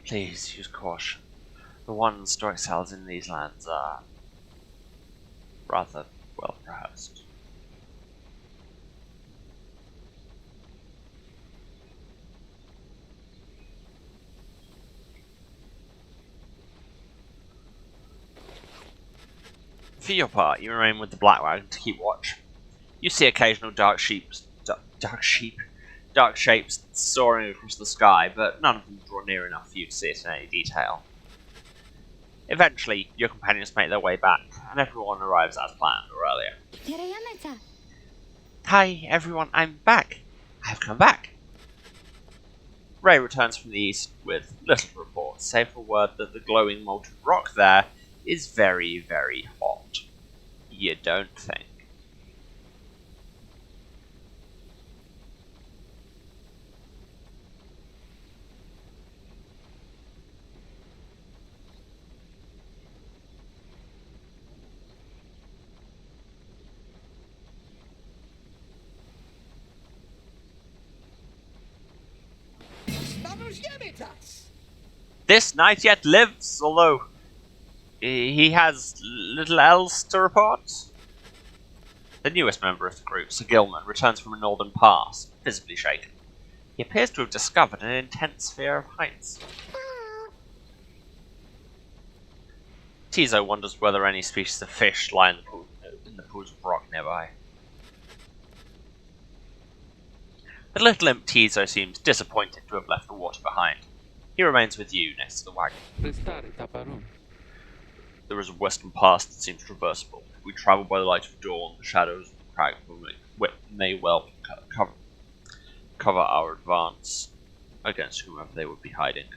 Please use caution. The ones dork cells in these lands are rather well rehearsed. For your part, you remain with the Black Wagon to keep watch. You see occasional dark shapes soaring across the sky, but none of them draw near enough for you to see it in any detail. Eventually, your companions make their way back, and everyone arrives as planned or earlier. Hi, everyone, I'm back. I have come back. Ray returns from the east with little to report, save for word that the glowing molten rock there is very, very hot. You don't think? This knight yet lives, although he has little else to report. The newest member of the group, Sir Gilman, returns from a northern pass, visibly shaken. He appears to have discovered an intense fear of heights. Tizo wonders whether any species of fish lie in the pools of rock nearby. The little imp Tizo seems disappointed to have left the water behind. He remains with you next to the wagon. There is a western pass that seems traversable. If we travel by the light of dawn, the shadows of the crag may well cover our advance against whomever they would be hiding.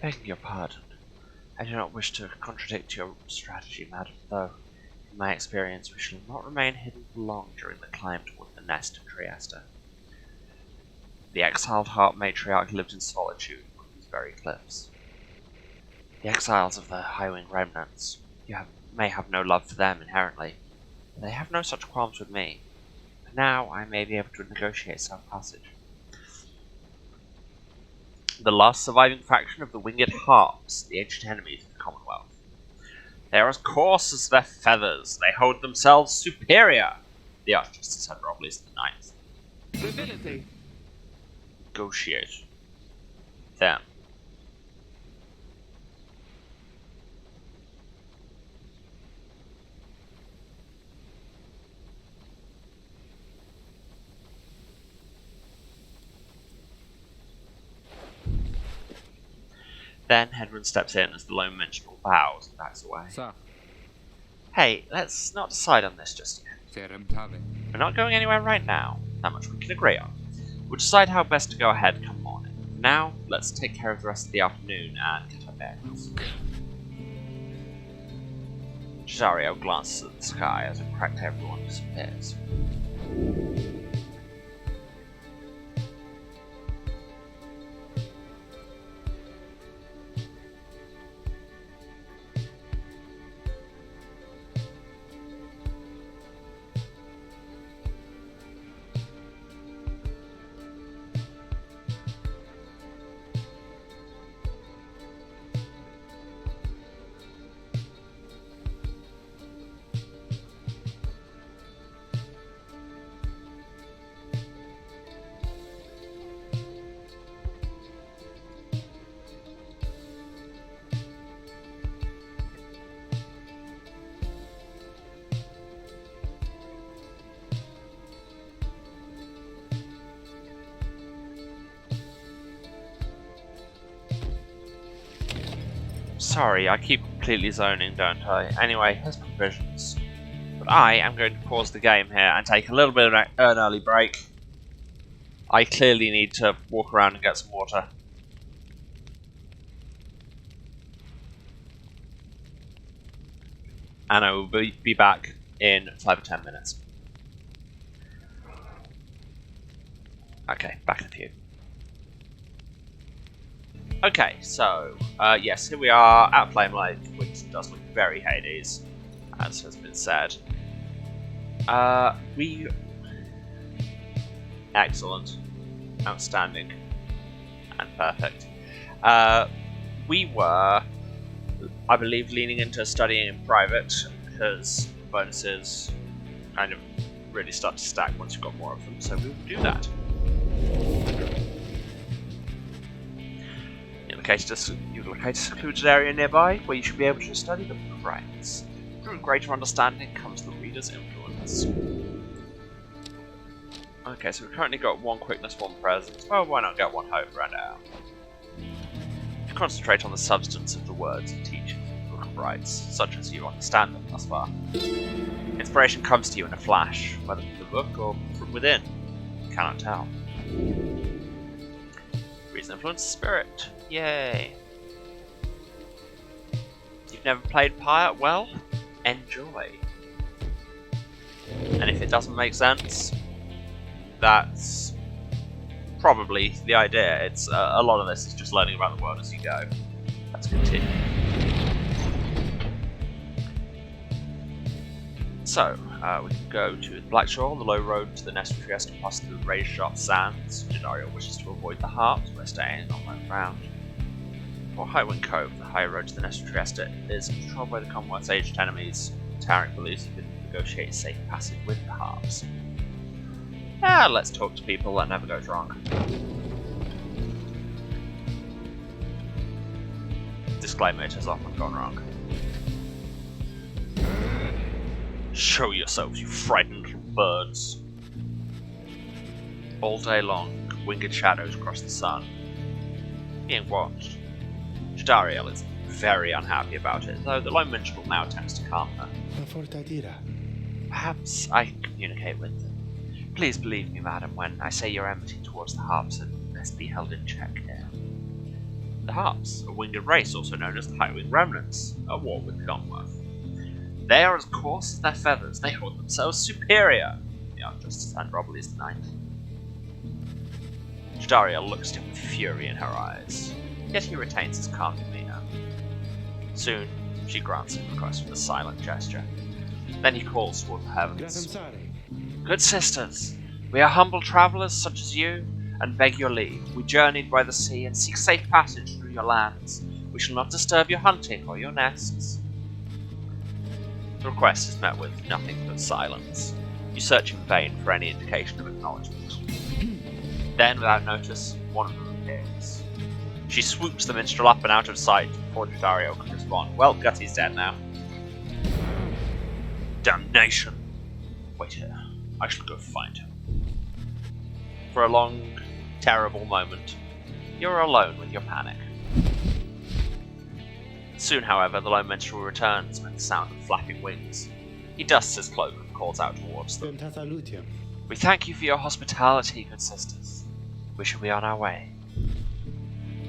Begging your pardon, I do not wish to contradict your strategy, madam, though, in my experience, we shall not remain hidden for long during the climb toward the nest of Trieste. The exiled Heart Matriarch lived in solitude on these very cliffs. The exiles of the Highwing remnants, may have no love for them inherently, but they have no such qualms with me. And now I may be able to negotiate some passage. The last surviving faction of the Winged Harps, the ancient enemies of the Commonwealth. They are as coarse as their feathers. They hold themselves superior. The Archjustice had released the Knights. Negotiate. Them. Then Hedron steps in as the lone minstrel bows and backs away. Hey, let's not decide on this just yet. We're not going anywhere right now. That much we can agree on. We'll decide how best to go ahead come morning. Now, let's take care of the rest of the afternoon and get our bearings. Cesario glances at the sky as a cracked everyone disappears. Sorry, I keep completely zoning, don't I? Anyway, here's provisions. But I am going to pause the game here and take a little bit of an early break. I clearly need to walk around and get some water. And I will be back in 5 or 10 minutes. Okay, back in a few. Okay, so, yes, here we are at Flame Lake, which does look very Hades, as has been said. Excellent. Outstanding. And perfect. We were, I believe, leaning into studying in private, because bonuses kind of really start to stack once you've got more of them, so we will do that. You locate a secluded area nearby where you should be able to study the rites. Through greater understanding comes the reader's influence. Okay, so we've currently got 1 quickness, 1 presence. Well, why not get 1 hope right now? If you concentrate on the substance of the words and teachings of the Book of Rites, such as you understand them thus far, inspiration comes to you in a flash, whether from the book or from within. You cannot tell. Reason influence spirit. Yay. You've never played Pyre? Well, enjoy. And if it doesn't make sense, that's probably the idea. It's a lot of this is just learning about the world as you go. Let's continue. So, we can go to the Blackshore, the low road to the Nest of Trieste, past through the raised sharp sands. Jadario wishes to avoid the harps by staying on low ground. For Highwind Cove, the high road to the Nest of Trieste is controlled by the Commonwealth's aged enemies. Tarek believes he can negotiate a safe passage with the harps. Let's talk to people, that never goes wrong. Disclaimer, it has often gone wrong. Show yourselves, you frightened little birds. All day long, winged shadows cross the sun, being watched. Jadariel is very unhappy about it, though the lone minstrel now tends to calm her. Perhaps I can communicate with them. Please believe me, madam, when I say your enmity towards the harps and best be held in check here. The harps, a winged race also known as the Highwing Remnants, are war with the Commonwealth. They are as coarse as their feathers, they hold themselves superior. They are just as unrobly as the ninth. Jadariel looks at him with fury in her eyes, yet he retains his calm demeanor. Soon, she grants his request with a silent gesture. Then he calls toward the heavens. Good sisters, we are humble travellers such as you, and beg your leave. We journeyed by the sea and seek safe passage through your lands. We shall not disturb your hunting or your nests. The request is met with nothing but silence. You search in vain for any indication of acknowledgement. Then, without notice, one of them appears. She swoops the minstrel up and out of sight before Jadario can respond. Well, Gutty's dead now. Damnation! Wait here. I shall go find him. For a long, terrible moment, you're alone with your panic. Soon, however, the lone minstrel returns with the sound of flapping wings. He dusts his cloak and calls out towards them. We thank you for your hospitality, good sisters. We shall be on our way.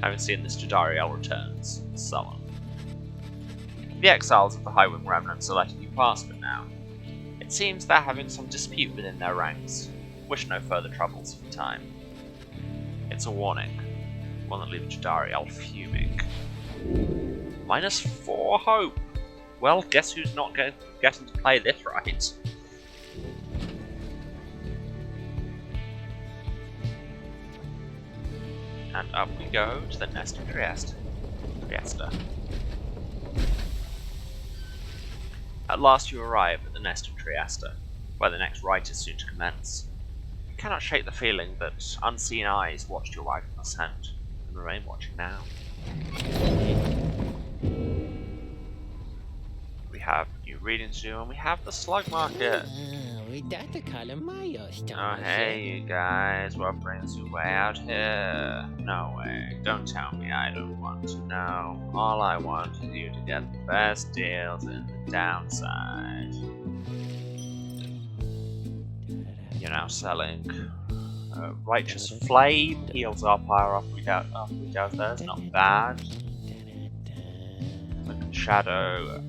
Having seen this, Jadariel returns, sullen. The exiles of the Highwing Remnants are letting you pass for now. It seems they're having some dispute within their ranks. Wish no further troubles for the time. It's a warning, one that leaves Jadariel fuming. -4 hope! Well, guess who's not getting to play this right? And up we go to the Nest of Trieste. At last you arrive at the Nest of Trieste, where the next rite is soon to commence. You cannot shake the feeling that unseen eyes watched your wagon ascent, and remain watching now. We have new readings to do, and we have the slug market. Oh hey you guys, what brings you way out here? No way, don't tell me I don't want to know. All I want is you to get the best deals in the downside. You're now selling Righteous Flame, heals our Pyre up we go there, it's not bad. Shadow,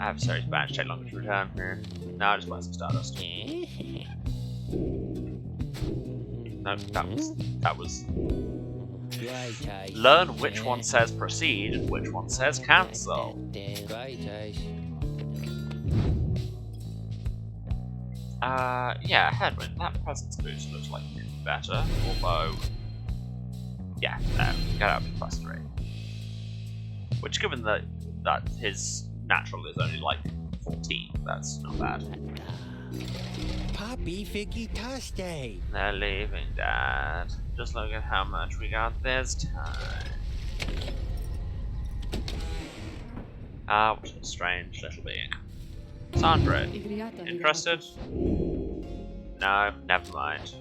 Adversary's Badge, take longer to return here. No, I just want some Stardust. No, that was Learn which one says proceed and which one says cancel. Yeah, Headwind, that presence boost looks like it could be better, although... Yeah, no, get out of +3. Which, given that his natural is only like 14, that's not bad. Poppy Figgy Toste. They're leaving, Dad. Just look at how much we got this time. Ah, what a strange little being. Sandra, interested? No, never mind.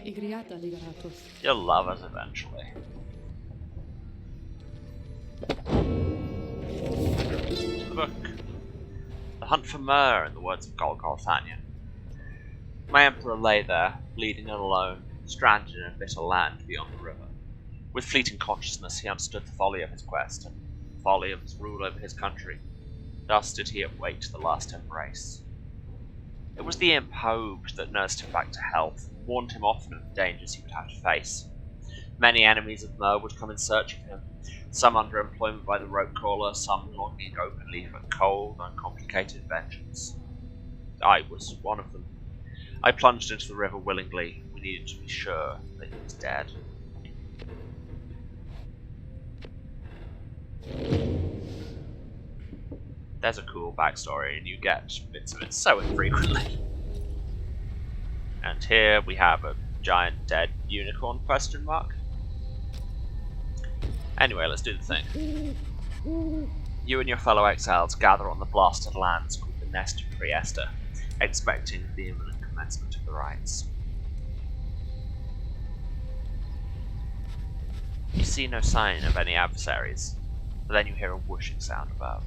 You'll love us eventually. To the book. The hunt for myrrh, in the words of Golgothanyan. My emperor lay there, bleeding and alone, stranded in a bitter land beyond the river. With fleeting consciousness, he understood the folly of his quest, and the folly of his rule over his country. Thus did he await the last embrace. It was the imp hoped that nursed him back to health, warned him often of the dangers he would have to face. Many enemies of Myr would come in search of him, some under employment by the rope caller, some longing openly for cold, uncomplicated vengeance. I was one of them. I plunged into the river willingly. We needed to be sure that he was dead. There's a cool backstory, and you get bits of it so infrequently. And here we have a giant dead unicorn question mark. Anyway, let's do the thing. You and your fellow exiles gather on the blasted lands called the Nest of Trieste, expecting the imminent commencement of the rites. You see no sign of any adversaries, but then you hear a whooshing sound above.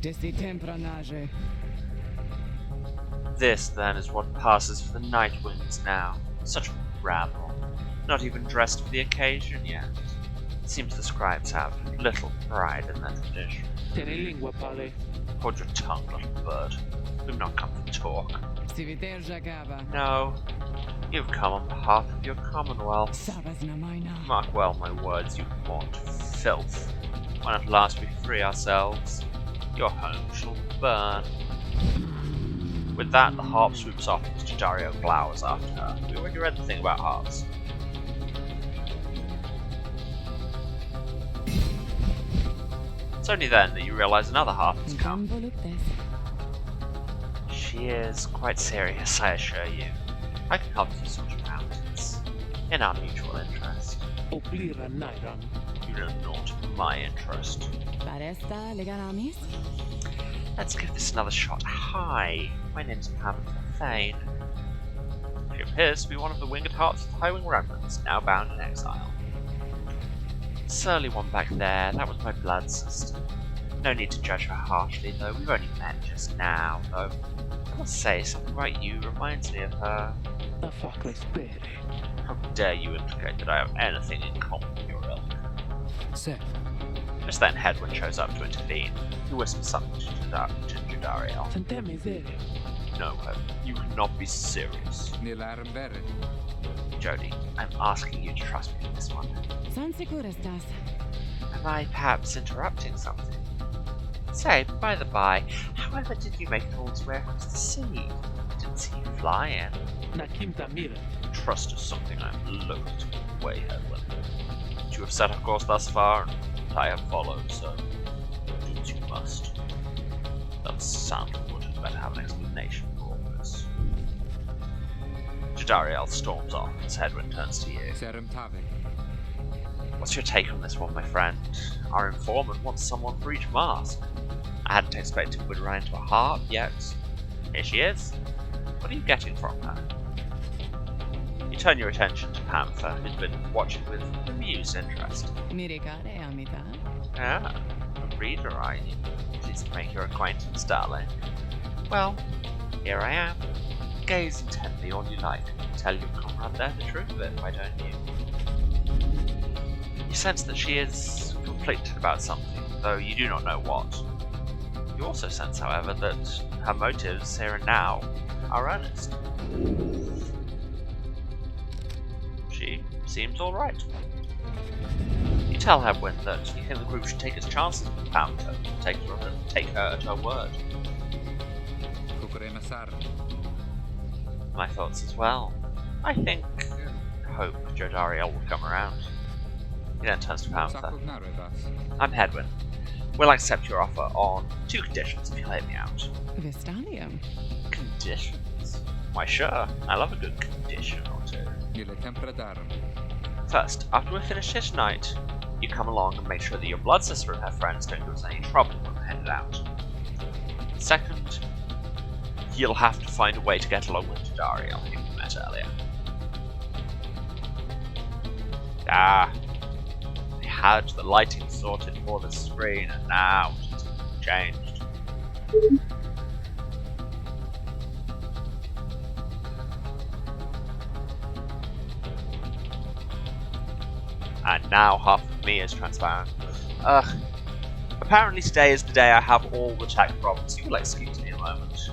This, then, is what passes for the night winds now. Such a rabble. Not even dressed for the occasion yet. It seems the scribes have little pride in their tradition. Hold your tongue, little bird. We've not come to talk. No, you've come on behalf of your commonwealth. Mark well my words, you want filth. When at last we free ourselves, your home shall burn. With that, the harp swoops off as Dario glowers after her. We already read the thing about harps. It's only then that you realise another harp has come. She is quite serious, I assure you. I can help you sort your mountains. In our mutual interest. You know not my interest. Let's give this another shot. Hi, my name's Pamela Thane. She appears to be one of the winged hearts of the Highwing Remnants, now bound in exile. The surly one back there, that was my blood sister. No need to judge her harshly, though. We've only met just now, though. I must say, something about you reminds me of her. The fuckless bitch. How dare you implicate that I have anything in common with your ilk? Seth. Just then, Headwind shows up to intervene. He whispers something to Jadariel. No, you cannot be serious. Jody, I'm asking you to trust me with this one. Am I perhaps interrupting something? Say, by the by, however did you make it all its way across the sea? I didn't see you fly in. Trust is something I'm loath to weigh, Headwind. But you have set a course thus far, and I have followed, so do as you must. That Sandalwood had better have an explanation for all this. Jadariel storms off as Headwind turns to you. What's your take on this one, my friend? Our informant wants someone for each mask. I hadn't expected we'd run into a harp, yet here she is. What are you getting from her? You turn your attention to Panther, who's been watching with amused interest. Ah, a reader, are you? Pleased to make your acquaintance, darling. Well, here I am. Gaze intently all you like. Tell your comrade there the truth of it, why don't you? You sense that she is conflicted about something, though you do not know what. You also sense, however, that her motives here and now are earnest. She seems alright. You tell Hedwyn that you think the group should take its chances with Panther, take her at her word. My thoughts as well. I hope Jodariel will come around. He then turns to Panther. I'm Hedwyn. We'll accept your offer on 2 conditions if you'll hear me out. Vistalium. Conditions? Why sure, I love a good condition or 2. First, after we're finished here tonight, you come along and make sure that your blood sister and her friends don't give us any trouble when we're headed out. Second, you'll have to find a way to get along with Jodariel, who we met earlier. I had the lighting sorted for the screen, and now it's changed. And now half of me is transparent. Apparently today is the day I have all the tech problems. You will excuse me a moment.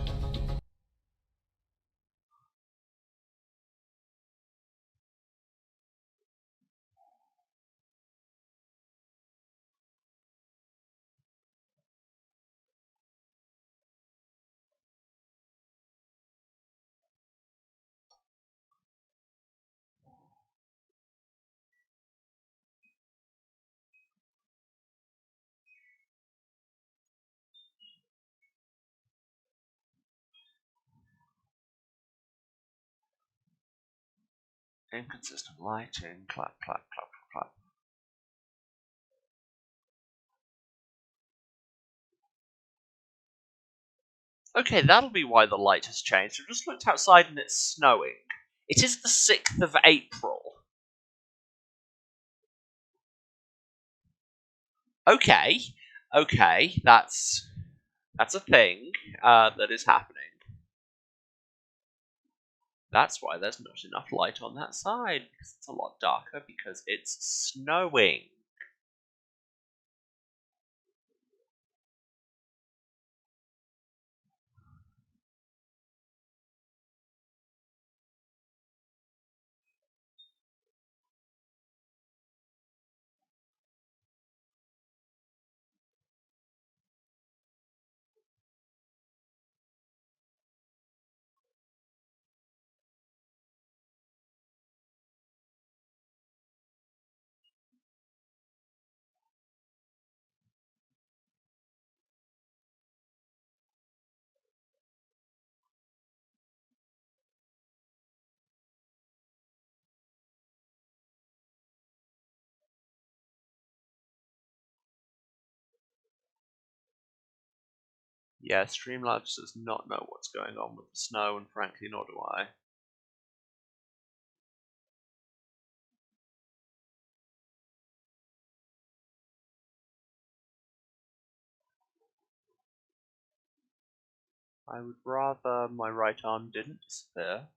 Inconsistent lighting, clap, clap, clap, clap. Okay, that'll be why the light has changed. I just looked outside and it's snowing. It is the 6th of April. Okay, that's a thing that is happening. That's why there's not enough light on that side, because it's a lot darker because it's snowing. Yeah, Streamlabs does not know what's going on with the snow, and frankly, nor do I. I would rather my right arm didn't disappear.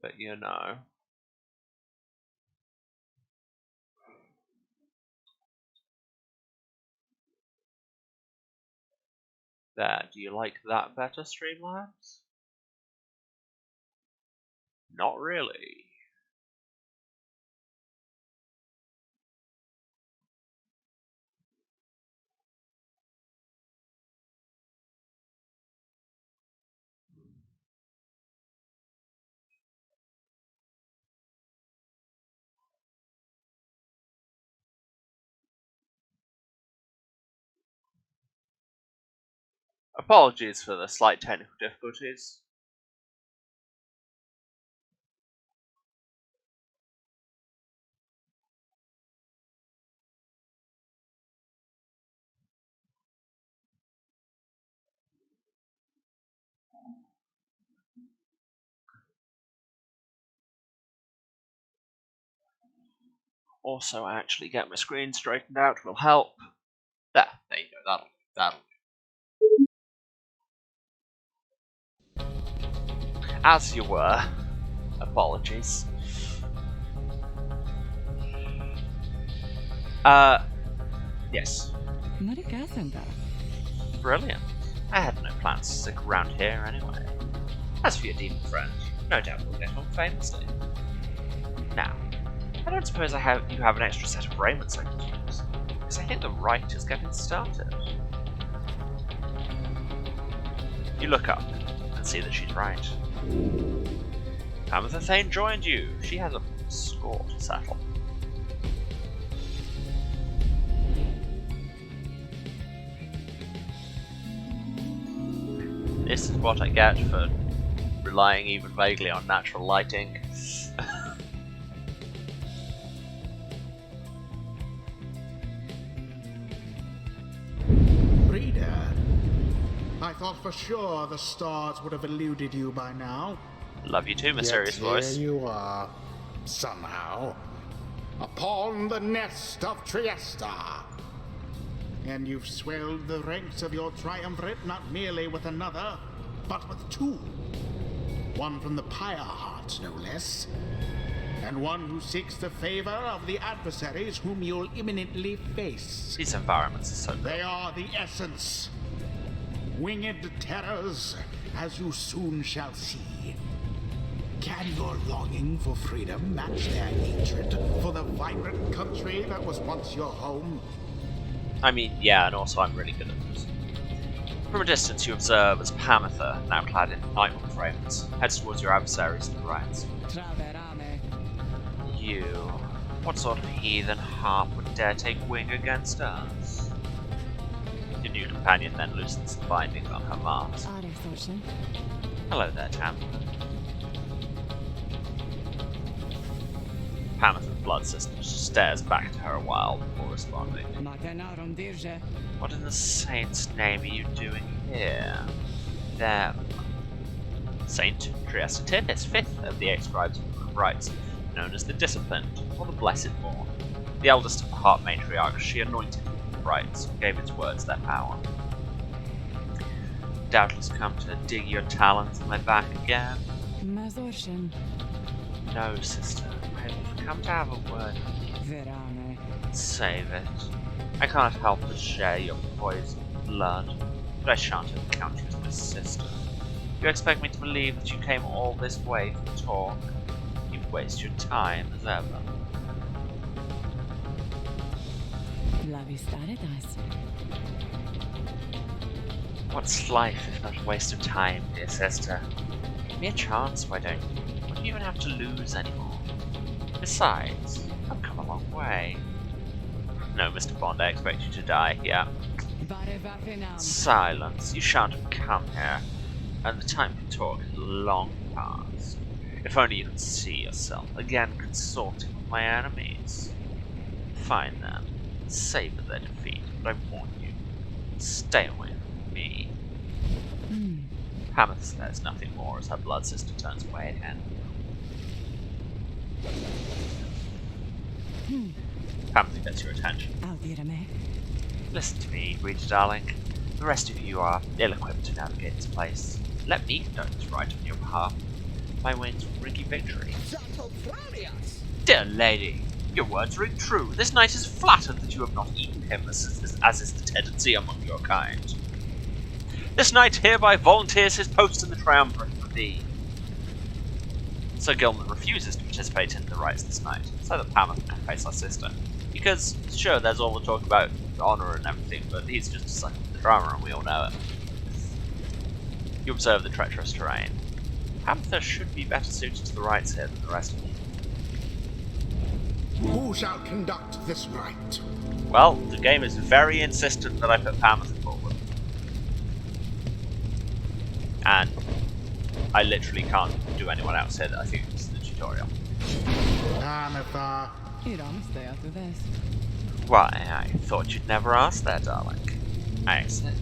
But you know. There, do you like that better, Streamlabs? Not really. Apologies for the slight technical difficulties. Also, actually get my screen straightened out will help. There you go, that'll do. As you were. Apologies. Yes. Brilliant. I had no plans to stick around here anyway. As for your demon friend, no doubt we'll get on famously. Now, I don't suppose you have an extra set of raiments I could use, because I think the rite is getting started. You look up and see that she's right. Amethyst Thane joined you. She has a score to settle. This is what I get for relying even vaguely on natural lighting. Reader, I thought for sure the stars would have eluded you by now. Love you too, mysterious Yet voice. Here you are, somehow, upon the nest of Trieste. And you've swelled the ranks of your triumvirate not merely with another, but with two. One from the Pyre hearts, no less. And one who seeks the favor of the adversaries whom you'll imminently face. These environments are so good. They are the essence. Winged terrors, as you soon shall see. Can your longing for freedom match their hatred for the vibrant country that was once your home? I mean, yeah, and also I'm really good at this. From a distance, you observe as Pamitha, now clad in Nightwolf raiments, heads towards your adversaries to the right. You. What sort of heathen harp would dare take wing against us? Your new companion then loosens the bindings on her mask. Hello there, Tam. Pamitha's blood system stares back at her a while before responding. What in the saint's name are you doing here? There. Saint Deathless Tempest, fifth of the 8 scribes of rites, known as the Disciplined, or the Blessed Born. The eldest of the Heart Matriarchs, she anointed with rites and gave its words their power. Doubtless come to dig your talons in my back again. No, sister. I've come to have a word with you. Save it. I can't help but share your poisoned blood, but I shan't count you as my sister. You expect me to believe that you came all this way for talk? You'd waste your time as ever. What's life if not a waste of time, dear sister? Give me a chance, why don't you? You wouldn't even have to lose anymore. Besides, I've come a long way. No, Mr. Bond, I expect you to die, yeah. Silence, you shan't have come here, and the time to talk is long past. If only you could see yourself again consorting with my enemies. Fine then, savor their defeat, but I warn you, stay away from me. Hammer says nothing more as her blood sister turns away again. Pamela gets your attention. Listen to me, reader darling. The rest of you are ill-equipped to navigate this place. Let me conduct this rite on your behalf. My wings will bring you victory. Dear lady, your words ring true. This knight is flattered that you have not eaten him, as is the tendency among your kind. This knight hereby volunteers his post in the triumvirate for thee. Sir Gilman refuses to participate in the rites this night, so that Pamela can face our sister. Because, sure, there's all the talk about honour and everything, but he's just a sucker for the drama and we all know it. You observe the treacherous terrain. Pamela should be better suited to the rites here than the rest of you. Who shall conduct this rite? Well, the game is very insistent that I put Pamela forward. And I literally can't do anyone else here. I think this is the tutorial. Pamitha. Why, I thought you'd never ask that, darling. I said.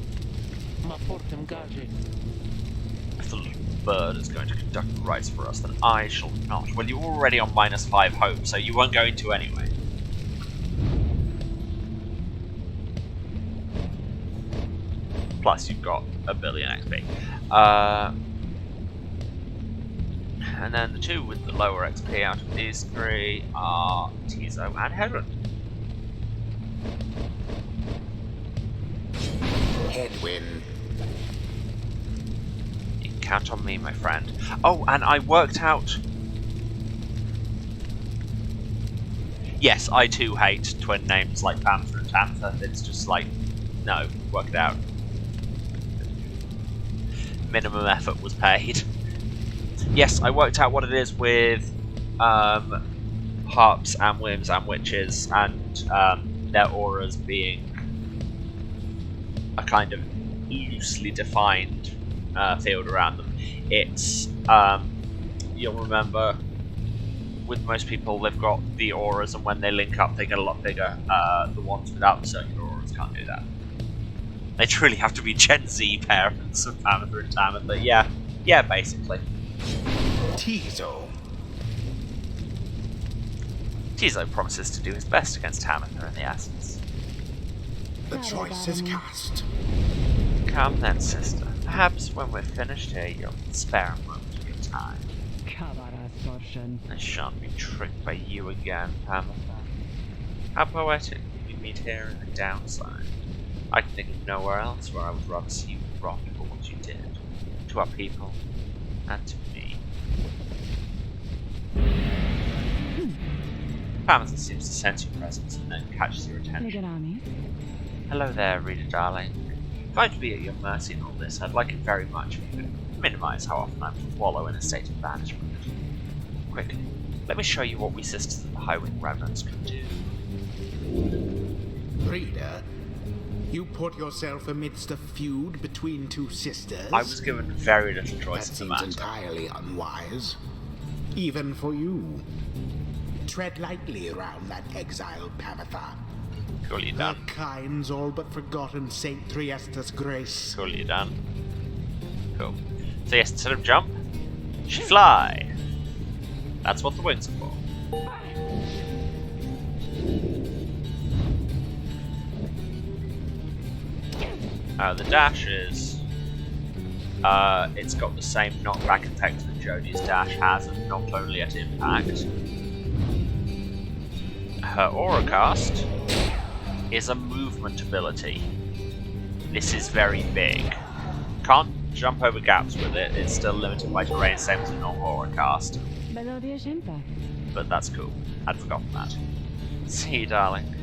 If the little bird is going to conduct the rites for us, then I shall not. Well, you're already on -5 hope, so you weren't going to anyway. Plus, you've got a billion XP. And then the two with the lower XP out of these three are Tizo and Hedron. Headwind. You can count on me, my friend. Oh, and I worked out Yes, I too hate twin names like Panther and Tantha. It's just like, no, work it out. Minimum effort was paid. Yes, I worked out what it is with harps and whims and witches and their auras being a kind of loosely defined field around them. It's, you'll remember, with most people they've got the auras, and when they link up they get a lot bigger. The ones without the circular auras can't do that. They truly have to be Gen Z parents of Panther and Tamatha. Yeah, basically. Tizo. Tizo promises to do his best against Tamatha in the essence. The choice is cast. Come then, sister. Perhaps when we're finished here, you'll spare a moment of your time. I shan't be tricked by you again, Tamatha. How poetic we meet here in the downside. I can think of nowhere else where I would rather see you rot for what you did. To our people, and to me. Tamatha seems to sense your presence and then catches your attention. Hello there, reader darling. If I could be at your mercy in all this, I'd like it very much if you could minimize how often I wallow in a state of banishment. Quickly, let me show you what we sisters of the Highwing Remnants can do. Reader, you put yourself amidst a feud between two sisters. I was given very little choice That in the seems matter. entirely unwise. Even for you. Tread lightly around that exiled Pamatha. Cool, you Her done. kind's all but forgotten Saint Triesta's grace. Cool, you done. Cool. So yes, instead of jump, she fly. That's what the wings are for. The dash is, it's got the same knockback effect that Jodie's dash has, and not only at impact. Her aura cast is a movement ability. This is very big. Can't jump over gaps with it, it's still limited by terrain, same as a normal aura cast. But that's cool. I'd forgotten that. See, darling,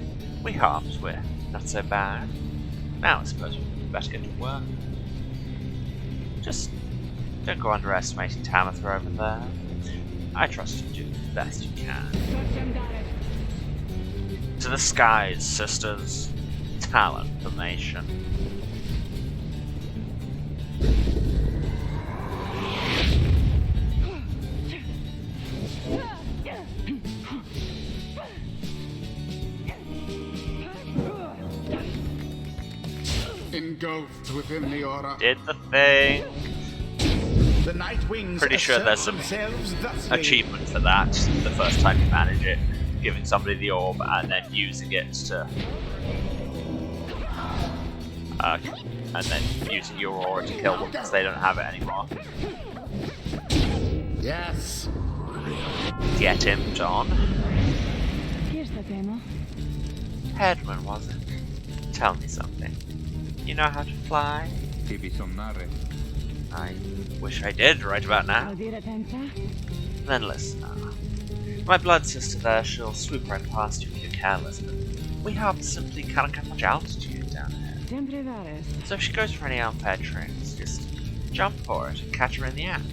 we harps, we're not so bad. Now I suppose we'd better get to work. Just don't go underestimating Tamatha over there. I trust you do the best you can. To the skies, sisters. Talent formation. Engulfed within the aura. Did the thing. The night wings Pretty sure there's some achievement for that. The first time you manage it, giving somebody the orb and then using it to, and then using your aura to kill them because they don't have it anymore. Yes. Get him, Don. Headman, was it? Tell me something. You know how to fly? I wish I did right about now. Then listen now. My blood sister there, she'll swoop right past you if you're careless, but we harps simply can't get much altitude down here. So if she goes for any unfair tricks, just jump for it and catch her in the act.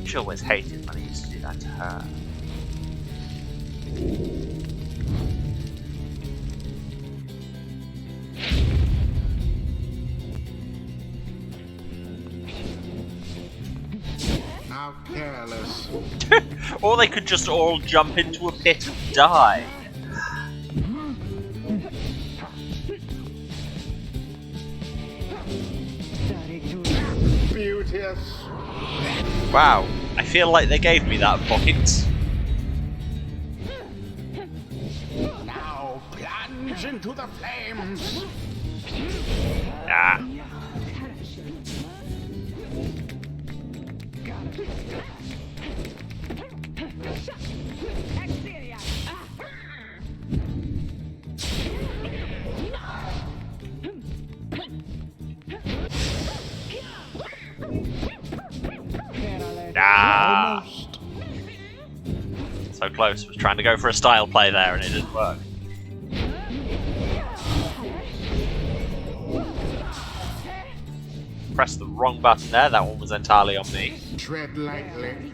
She always hated when I used to do that to her. How careless. Or they could just all jump into a pit and die. Beauteous. Wow, I feel like they gave me that point. Now plunge into the flames. Ah. Ah. Almost. So So close. Was trying to go for a style play there and it didn't work. Pressed the wrong button there. That one was entirely on me. Tread lightly.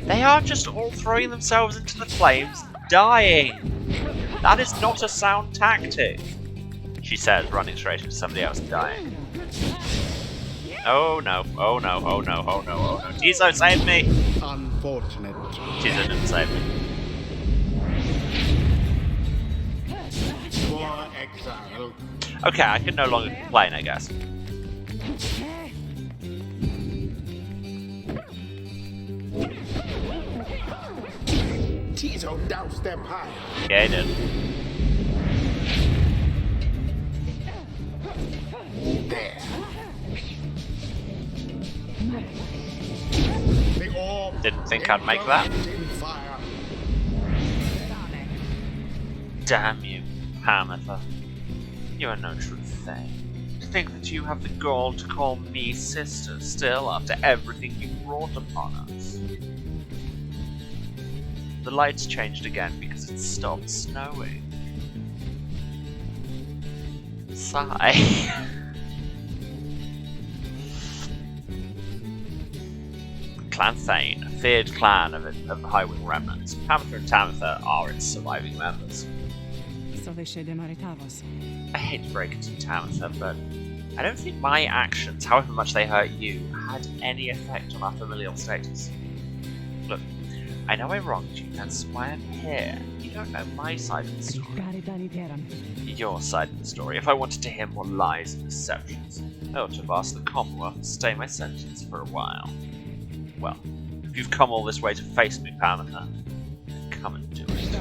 They are just all throwing themselves into the flames, dying. That is not a sound tactic, she says, running straight into somebody else dying. Oh no, oh no, oh no, oh no, oh no. Tizo, save me! Unfortunate. Tizo didn't save me. For exile. Okay, I can no longer complain, I guess. Tizo doused their pyre. Yeah, he did. There. The orb Didn't think I'd make that. in fire. Damn you, Hamatha. You are no true thing. To think that you have the gall to call me sister still after everything you brought upon us. The lights changed again because it stopped snowing. Sigh. Clan Thane, a feared clan of the Highwing remnants. Hamatha and Tamitha are its surviving members. I hate to break it to Tamitha, but I don't think my actions, however much they hurt you, had any effect on our familial status. Look, I know I wronged you, that's why I'm here. You don't know my side of the story. Your side of the story. If I wanted to hear more lies and deceptions, I ought to have asked the Commonwealth to stay my sentence for a while. Well, if you've come all this way to face me, Pamela, then come and do it.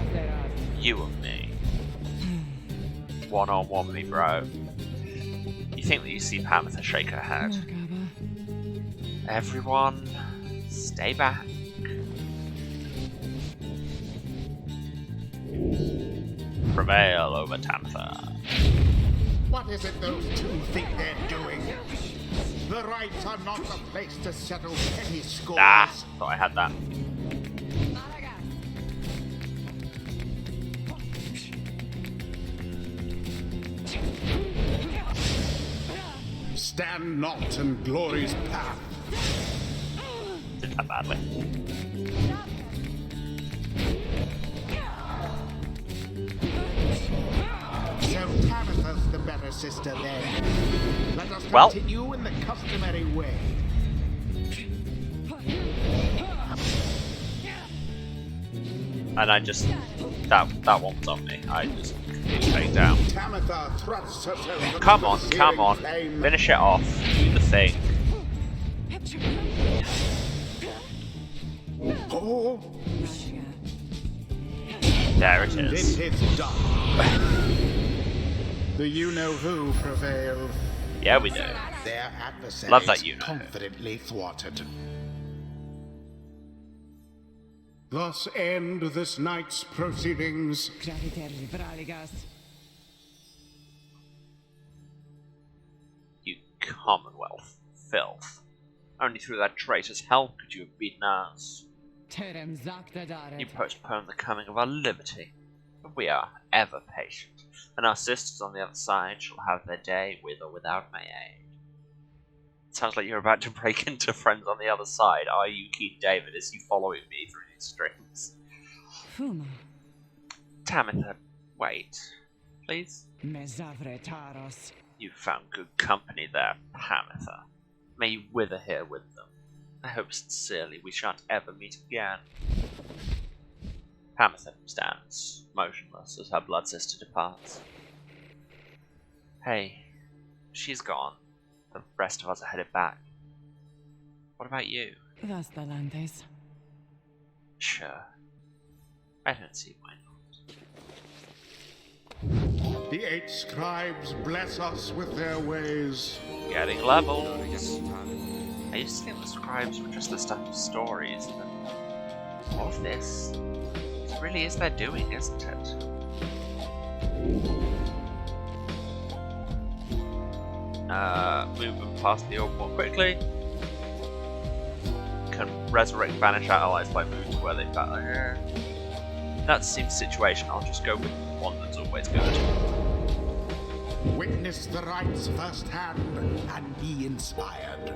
You and me. One-on-one me, bro. You think that you see Pamela shake her head. Everyone, stay back. Prevail over Tamitha. What is it those two think they're doing? The rights are not the place to settle petty scores. Ah, thought I had that. Stand not in glory's path. Did that badly. So Tamitha's the better sister then. Let us Well. continue in the customary way. And I just that one was on me. I just completely take down. Tamitha thrusts herself into Come the on, searing come on. flame. Finish it off. Do the thing. Oh, There it it is. is done. The you-know-who prevailed. Yeah, we do. Their adversaries Love that you-know-who. confidently thwarted. Thus end this night's proceedings. You Commonwealth filth. Only through that traitor's help could you have beaten us. You postponed the coming of our liberty. But we are ever patient, and our sisters on the other side shall have their day with or without my aid. It sounds like you're about to break into friends on the other side. Are you, King David? Is he following me through these strings? Tamitha, wait. Please? You've found good company there, Tamitha. May you wither here with them. I hope sincerely we shan't ever meet again. Tamitha stands, motionless, as her blood sister departs. Hey, she's gone. The rest of us are headed back. What about you? Sure. I don't see why not. The 8 scribes bless us with their ways. Getting levels. I used to think the scribes were just the stuff of stories, but all of this really is their doing, isn't it? Moving past the orb more quickly. Can resurrect, banish allies by moving to where they fell. that seems situation, I'll just go with one that's always good. Witness the rites firsthand and be inspired.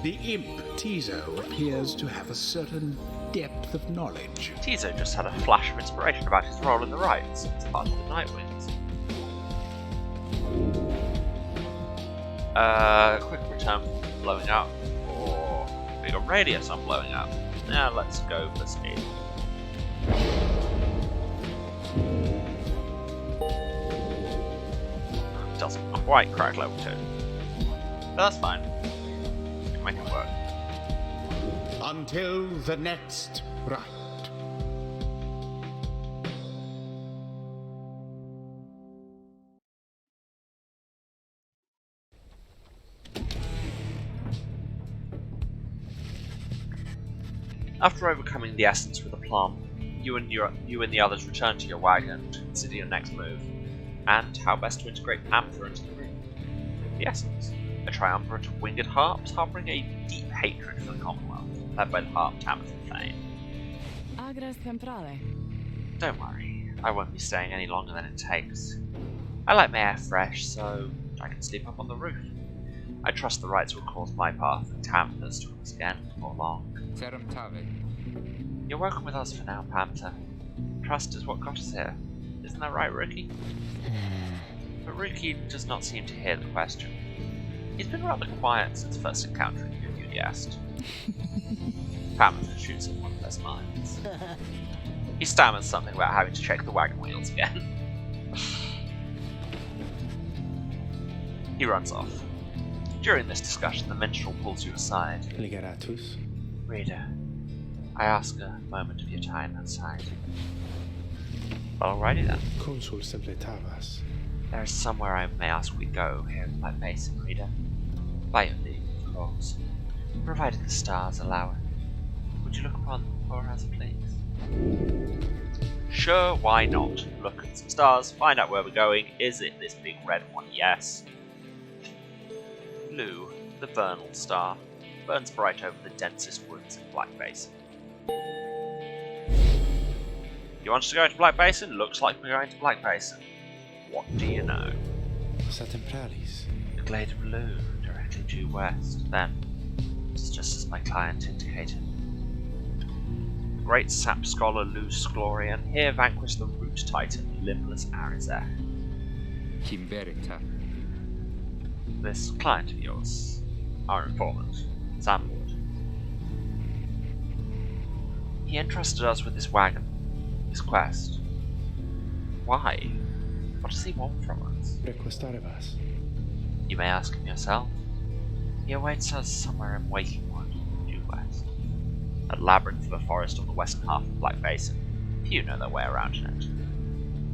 The imp Tizo appears to have a certain depth of knowledge. Tizo just had a flash of inspiration about his role in the rites as part of the Nightwings. Quick return from blowing up, or bigger radius on blowing up. Now let's go for speed. Doesn't quite crack level 2. But that's fine. We can make it work. Until the next rite. After overcoming the essence with aplomb, you and the others return to your wagon to consider your next move, and how best to integrate Panther into the room. The essence, a triumvirate of winged harps harboring a deep hatred for the Commonwealth, led by the harp Tamatha Thane. Agras temporale. Don't worry, I won't be staying any longer than it takes. I like my air fresh, so I can sleep up on the roof. I trust the rites will cause my path and Tamatha's to us again before long. Ferrum tave. You're welcome with us for now, Panther. Trust is what got us here. Isn't that right, Rookie? But Rookie does not seem to hear the question. He's been rather quiet since first encountering you, you guessed. Panther shoots at one of their smiles. He stammers something about having to check the wagon wheels again. He runs off. During this discussion, the minstrel pulls you aside. Ligeratus. Reader, I ask a moment of your time outside. Alrighty then. Consul simpletavas. There is somewhere I may ask we go here in my basin, Reader. By your leave, of course. Provided the stars allow it. Would you look upon them for us, please? Sure, why not? Look at some stars, find out where we're going. Is it this big red one? Yes. Blue, the vernal star, burns bright over the densest woods in Black Basin. You want us to go to Black Basin? Looks like we're going to Black Basin. What do you know? Satempralis. The glade of blue, directly due west. Then, it's just as my client indicated. The great sap scholar Luz Glorian here vanquished the root titan, limbless Arizek. Kimberita. This client of yours, our informant, Sandwood. He entrusted us with this wagon, this quest. Why? What does he want from us? Requestarevas. You may ask him yourself. He awaits us somewhere in Wakingwood, due west. A labyrinth of a forest on the western half of Black Basin. Few know their way around in it.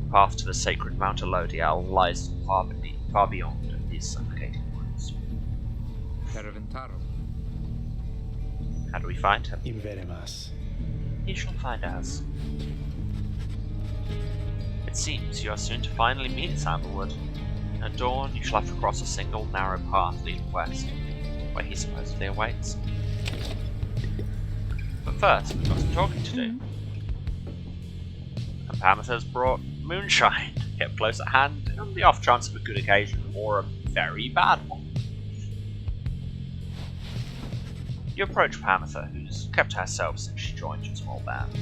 The path to the sacred Mount Elodial lies far beyond these suffocating woods. Perventaro. How do we find him? Inveremas. He shall find us. It seems you are soon to finally meet Sandalwood. At dawn, you shall have to cross a single narrow path leading west, where he supposedly awaits. But first, we've got some talking to do. And Panther's brought moonshine, kept close at hand, on the off chance of a good occasion, or a very bad one. You approach Panther, who's kept herself since she joined your small band.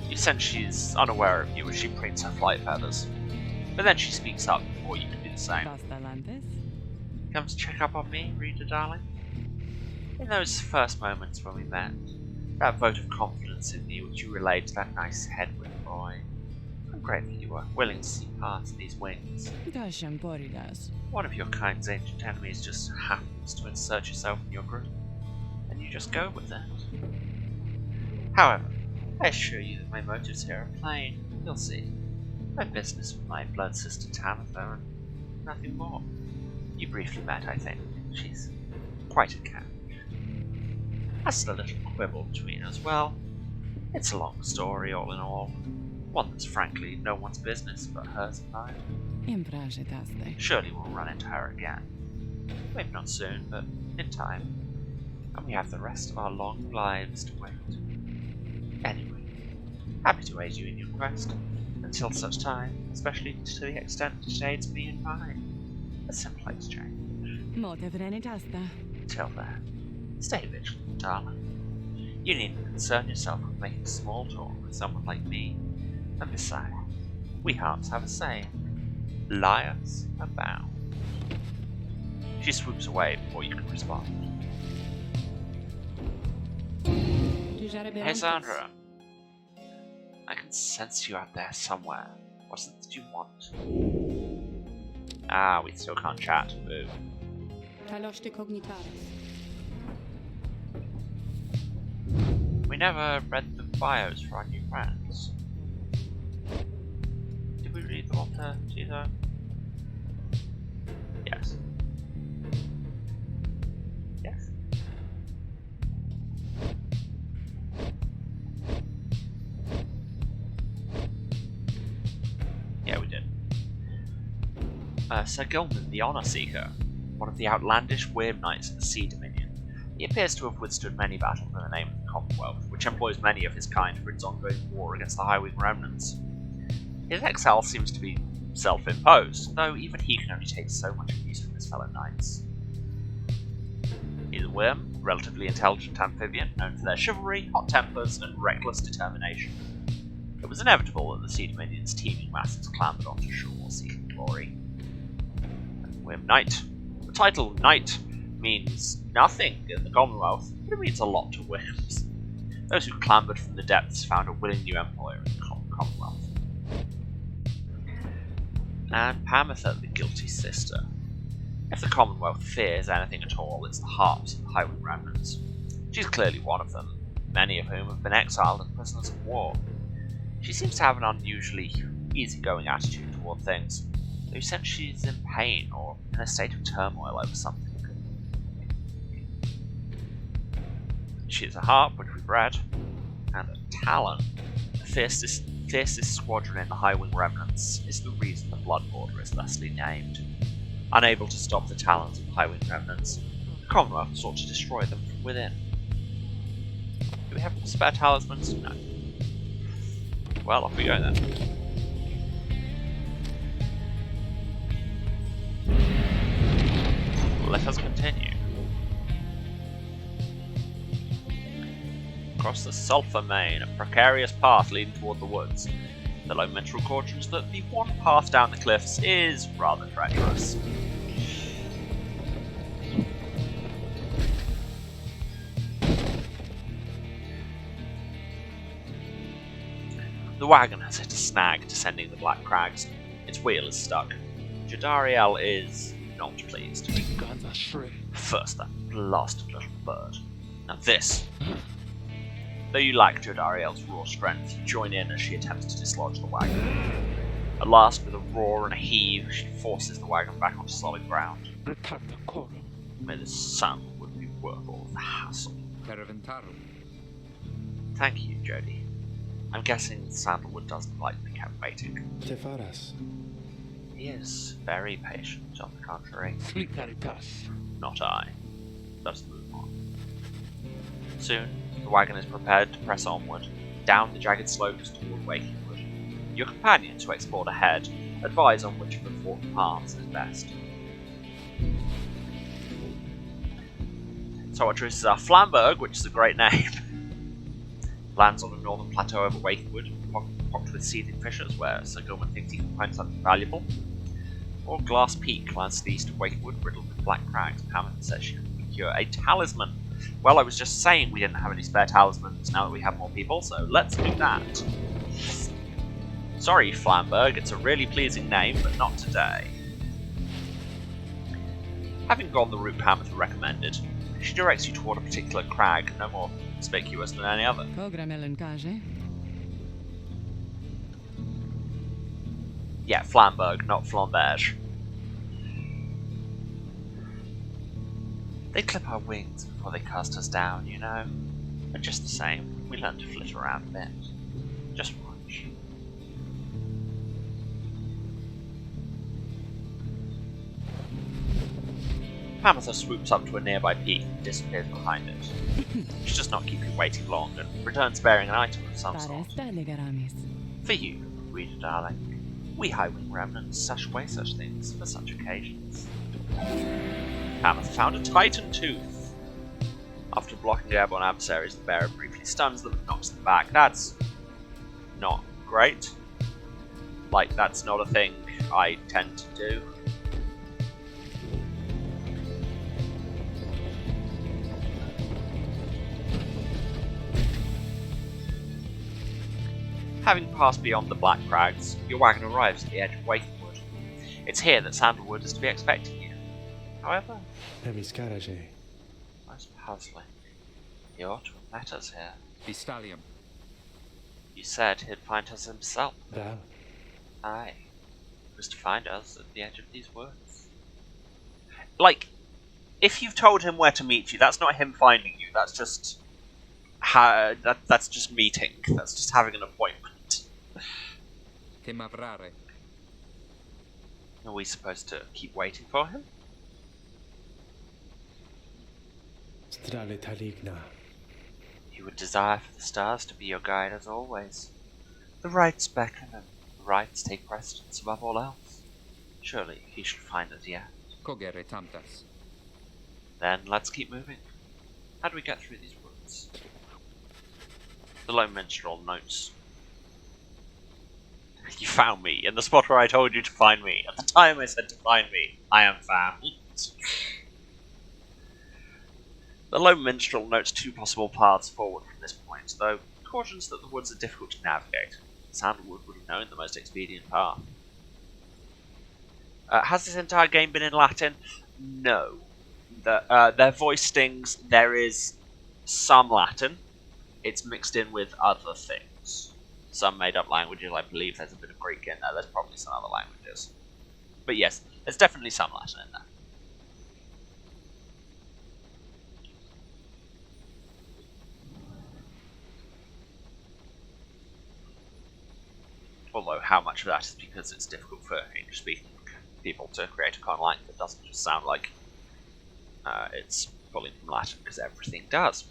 You sense she's unaware of you as she preens her flight feathers, but then she speaks up before you can do the same. Come to check up on me, reader darling? In those first moments when we met, that vote of confidence in me which you relayed to that nice Hedwig boy, I'm grateful you were willing to see past these wings. One of your kind's ancient enemies just happens to insert yourself in your group, and you just go with it. However, I assure you that my motives here are plain. You'll see. My business with my blood sister Tamatha and nothing more. You briefly met, I think. She's quite a catch. That's a little quibble between us. Well, it's a long story all in all. One that's frankly no one's business but hers and mine. Surely we'll run into her again. Maybe not soon, but in time. And we have the rest of our long lives to wait. Anyway, happy to aid you in your quest, until such time, especially to the extent it aids me in mine. A simple exchange. Mote vrenitasta. Till then, stay vigilant, darling. You needn't concern yourself with making small talk with someone like me. And besides, we hearts have a saying, liars are bound. She swoops away before you can respond. Hey Sandra, I can sense you out there somewhere. What is it that you want? Ah, we still can't chat. Boo. We never read the bios for our new friends. Did we read them on the teaser? Yes. Yes. Yeah, we did. Sir Gilman, the Honor Seeker, one of the outlandish weird knights of the Sea Dominion. He appears to have withstood many battles in the name of the Commonwealth, which employs many of his kind for its ongoing war against the Highwing remnants. His exile seems to be self-imposed, though even he can only take so much abuse from his fellow knights. He's a worm, relatively intelligent amphibian, known for their chivalry, hot tempers, and reckless determination. It was inevitable that the Sea Dominion's teeming masses clambered onto shore seeking glory. Worm Knight. The title Knight means nothing in the Commonwealth, but it means a lot to worms. Those who clambered from the depths found a willing new employer in the Commonwealth. And Pamitha, the guilty sister. If the Commonwealth fears anything at all, it's the heart of the Highwing remnants. She's clearly one of them, many of whom have been exiled and prisoners of war. She seems to have an unusually easygoing attitude toward things, though you sense she's in pain or in a state of turmoil over something. She has a harp, which we've read, and a talon. The fiercest squadron in the Highwing remnants is the reason the Blood Border is thusly named. Unable to stop the talons of the Highwing remnants, the Commonwealth sought to destroy them from within. Do we have spare talismans? No. Well, off we go then. Let us continue. Across the Sulphur Main, a precarious path leading toward the woods. The low mental cautions that the one path down the cliffs is rather treacherous. The wagon has hit a snag descending the Black Crags. Its wheel is stuck. Jadariel is not pleased. First, that blasted little bird. Now this. Though you lack Jadariel's raw strength, you join in as she attempts to dislodge the wagon. At last, with a roar and a heave, she forces the wagon back onto solid ground. May the sandalwood be worth all of the hassle. Thank you, Jody. I'm guessing sandalwood doesn't like to be kept waiting. He is very patient, on the contrary. Not I. Let's move on. Soon, the wagon is prepared to press onward, down the jagged slopes toward Wakingwood. Your companions who explored ahead advise on which of the four paths is best. So our choices are Flamberg, which is a great name. Lands on a northern plateau over Wakingwood, pocked with seething fissures where Sir Gilman thinks he can find something valuable. Or Glass Peak lies to the east of Wakingwood, riddled with black crags. Pamitha says she can procure a talisman. Well, I was just saying we didn't have any spare talismans now that we have more people, so let's do that. Sorry, Flamberg, it's a really pleasing name, but not today. Having gone the route Pamitha recommended, she directs you toward a particular crag, no more conspicuous than any other. Yeah, Flamberg, not Flamberge. They clip our wings before they cast us down, you know. But just the same, we learn to flit around a bit. Just watch. Hamatha swoops up to a nearby peak and disappears behind it. She does not keep you waiting long and returns bearing an item of some sort. For you, reader darling, we Highwing remnants stash away such things for such occasions. Hamatha found a Titan tooth. After blocking the airborne adversaries, the bearer briefly stuns them and knocks them back. That's not great. Like, that's not a thing I tend to do. Having passed beyond the Black Crags, your wagon arrives at the edge of Wakingwood. It's here that Sandalwood is to be expecting you. However, most puzzling. He ought to have met us here. Vistalium. You said he'd find us himself. Thou. Aye. He was to find us at the edge of these woods. Like, if you've told him where to meet you, that's not him finding you. That's just that's just meeting. That's just having an appointment. Temavrare. Are we supposed to keep waiting for him? Strale taligna. You would desire for the stars to be your guide as always. The rites beckon and the rites take precedence above all else. Surely he should find us yet. Cogere tamtas. Then let's keep moving. How do we get through these woods? The lone minstrel notes. You found me in the spot where I told you to find me. At the time I said to find me, I am found. The lone minstrel notes two possible paths forward from this point, though cautions that the woods are difficult to navigate. Sandalwood would have known the most expedient path. Has this entire game been in Latin? No. Their voice stings, there is some Latin. It's mixed in with other things. Some made-up languages, I believe there's a bit of Greek in there. There's probably some other languages. But yes, there's definitely some Latin in there. Although, how much of that is because it's difficult for English-speaking people to create a conlang that doesn't just sound like it's pulling from Latin, because everything does.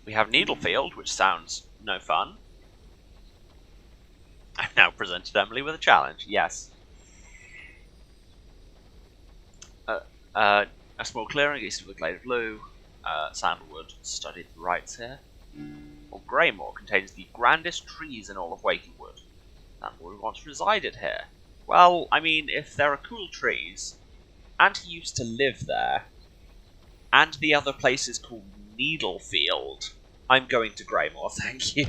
We have Needlefield, which sounds no fun. I've now presented Emily with a challenge, yes. A small clearing east of the Glade of Lou. Sandalwood studied the rites here. Or Greymore contains the grandest trees in all of Wakingwood. Sandalwood once resided here. Well, I mean, if there are cool trees, and he used to live there, and the other place is called Needlefield, I'm going to Greymore, thank you.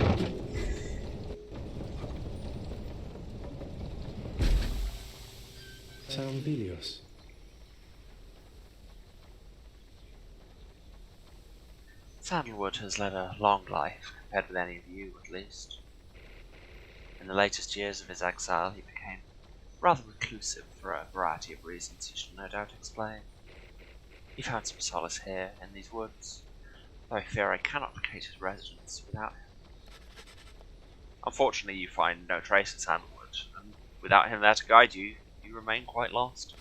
Sambilios. Sandalwood has led a long life, compared with any of you, at least. In the latest years of his exile, he became rather reclusive for a variety of reasons he should no doubt explain. He found some solace here, in these woods, though I fear I cannot locate his residence without him. Unfortunately, you find no trace of Sandalwood, and without him there to guide you, you remain quite lost.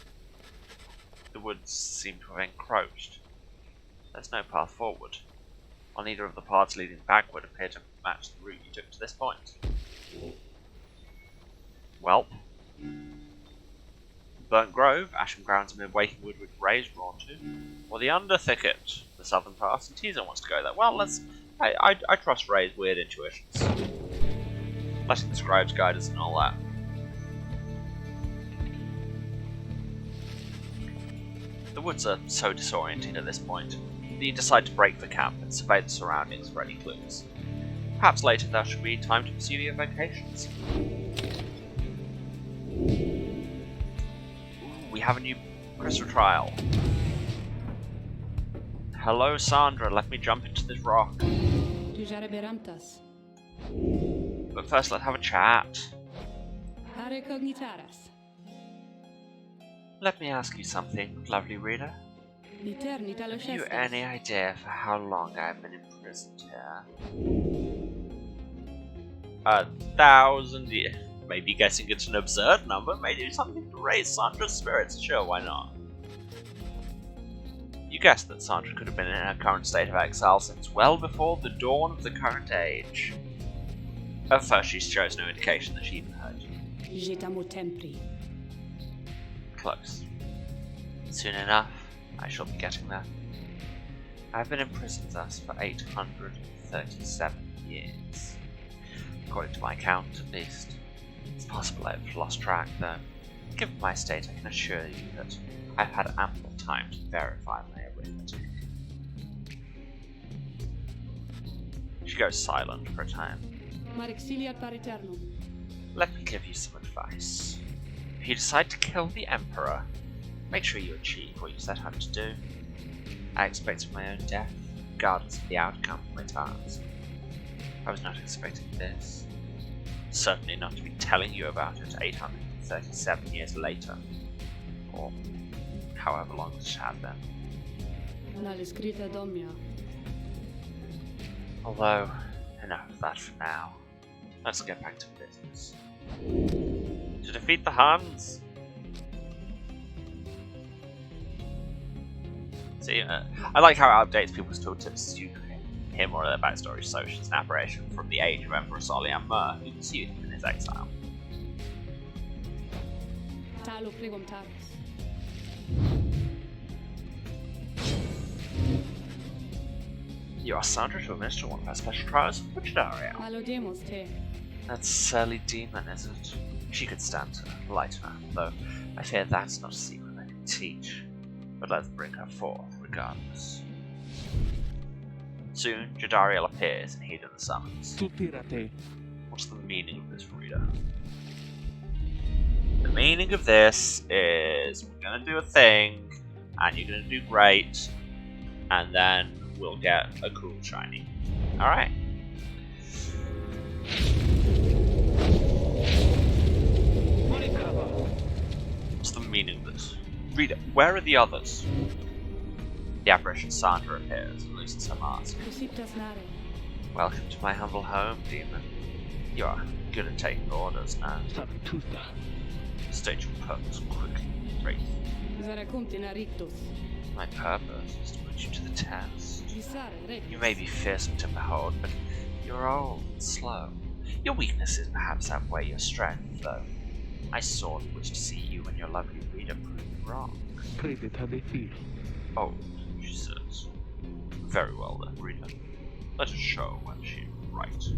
The woods seem to have encroached. There's no path forward, while neither of the paths leading backward appear to match the route you took to this point. Welp. Burnt Grove, Ashen Grounds amid Wakingwood with Ray's drawn to, or the Under Thicket, the southern pass, and Teaser wants to go there. Well, I trust Ray's weird intuitions. Letting the scribes guide us and all that. The woods are so disorienting at this point that you decide to break for camp and survey the surroundings for any clues. Perhaps later there should be time to pursue your vocations. We have a new crystal trial. Hello, Sandra. Let me jump into this rock. But first, let's have a chat. Let me ask you something, lovely reader. Have you any idea for how long I've been imprisoned here? 1,000 years. Maybe getting it an absurd number may do something to raise Sandra's spirits. Sure, why not? You guessed that Sandra could have been in her current state of exile since well before the dawn of the current age. At first, she shows no indication that she even heard you. Jetamo tempri. Close. Soon enough, I shall be getting there. I've been imprisoned thus for 837 years. According to my count, at least. It's possible I've lost track, though. Given my state, I can assure you that I've had ample time to verify my arithmetic. She goes silent for a time. Marexiliat par eternum. Let me give you some advice. If you decide to kill the Emperor, make sure you achieve what you set out to do. I expected my own death, regardless of the outcome of my task. I was not expecting this. Certainly not to be telling you about it 837 years later. Or however long it had been. Naliscrita domnia. Although, enough of that for now. Let's get back to business. To defeat the Huns! See, I like how it updates people's tooltips to him or their backstory, so she's an apparition from the age of Emperor Solian Mur, who pursued him in his exile. Talo pregum taris. You are Sandra to administer one of our special trials of Daria. Malodemos te. That surly demon, is it? She could stand to lighten her, though I fear that's not a secret I can teach. But let's bring her forth, regardless. Soon, Jadariel appears and heeded the summons. What's the meaning of this, reader? The meaning of this is we're gonna do a thing, and you're gonna do great, and then we'll get a cool shiny. Alright. What's the meaning of this? Reader, where are the others? The apparition Sandra appears and loosens her mask. Cruciptas nare. Welcome to my humble home, demon. You are good at taking orders, and state your purpose quickly, Wraith. Zaracuntina rictus. My purpose is to put you to the test. Visare rectus. You may be fearsome to behold, but you're old and slow. Your weaknesses perhaps outweigh your strength, though. I sorely wish to see you and your lovely reader prove wrong. Oh, she says. Very well then, reader. Let us show when she is right.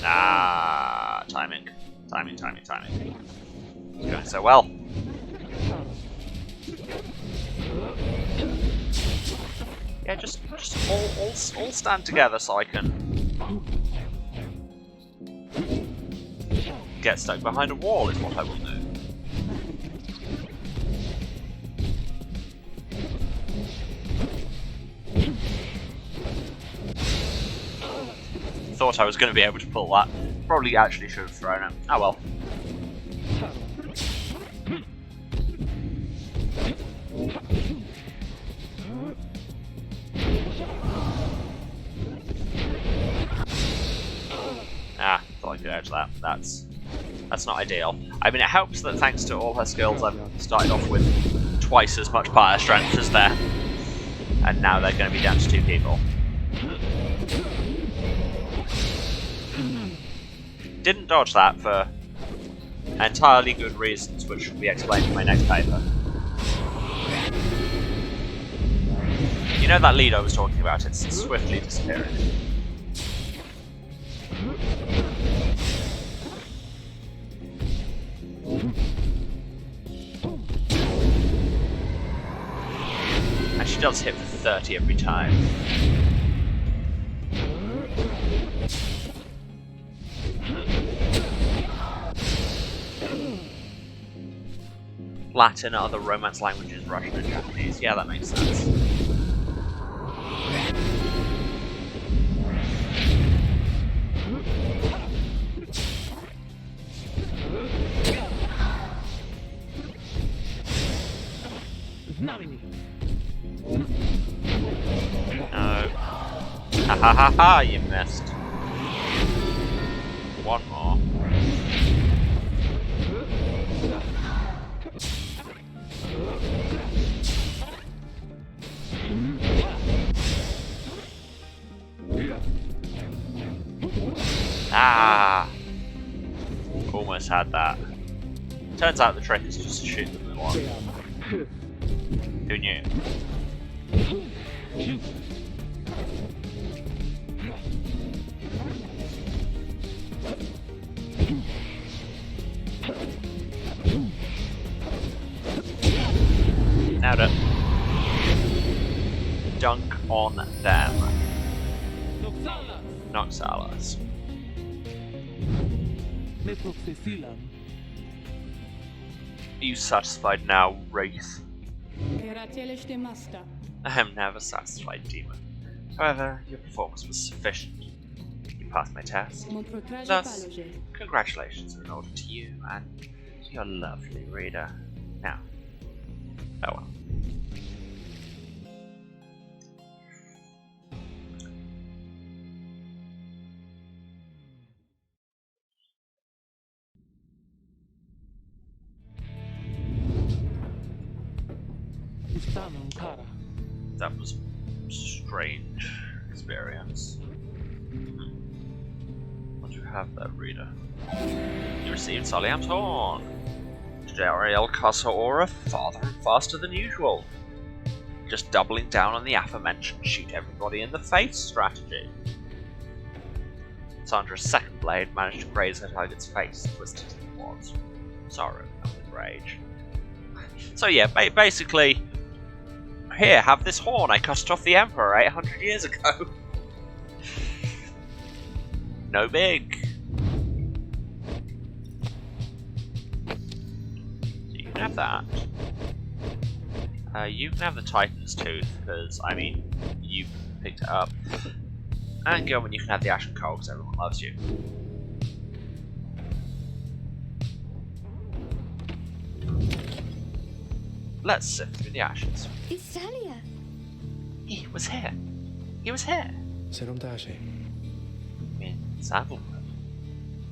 Ah, timing. It's going so well. Yeah, just all stand together so I can get stuck behind a wall is what I will do. Thought I was going to be able to pull that. Probably actually should have thrown it. Oh well. Ah, thought I could edge that. That's not ideal. I mean, it helps that thanks to all her skills, I've started off with twice as much pyre strength as there, and now they're going to be down to 2 people. Didn't dodge that for entirely good reasons, which will be explained in my next paper. You know that lead I was talking about? It's swiftly disappearing. And she does hit for 30 every time. Latin, other Romance languages, Russian and Japanese. Yeah, that makes sense. Ha ha ha ha, you missed. One more. Ah! Almost had that. Turns out the trick is just to shoot them with one. Who knew? Now to dunk on them. Noxalas. Are you satisfied now, Wraith? I am never satisfied, Demon. However, your performance was sufficient. You passed my test. Thus, congratulations are in order to you and to your lovely reader. Now, farewell. That was a strange experience. What do you have there, reader? You received Soliam's horn. Today Ariel casts her aura farther and faster than usual. Just doubling down on the aforementioned shoot everybody in the face strategy. Sandra's second blade managed to graze her target's face, twisted as it was. Sorrow, not with rage. So yeah, basically, here, have this horn I cut off the Emperor 800 years ago. No big. So you can have that. You can have the Titan's Tooth, because, I mean, you picked it up. And Gilman, you can have the Ashen Coal, because everyone loves you. Let's sift through the ashes. Isalia. He was here. He was here. Seromdashi. In Sandalwood.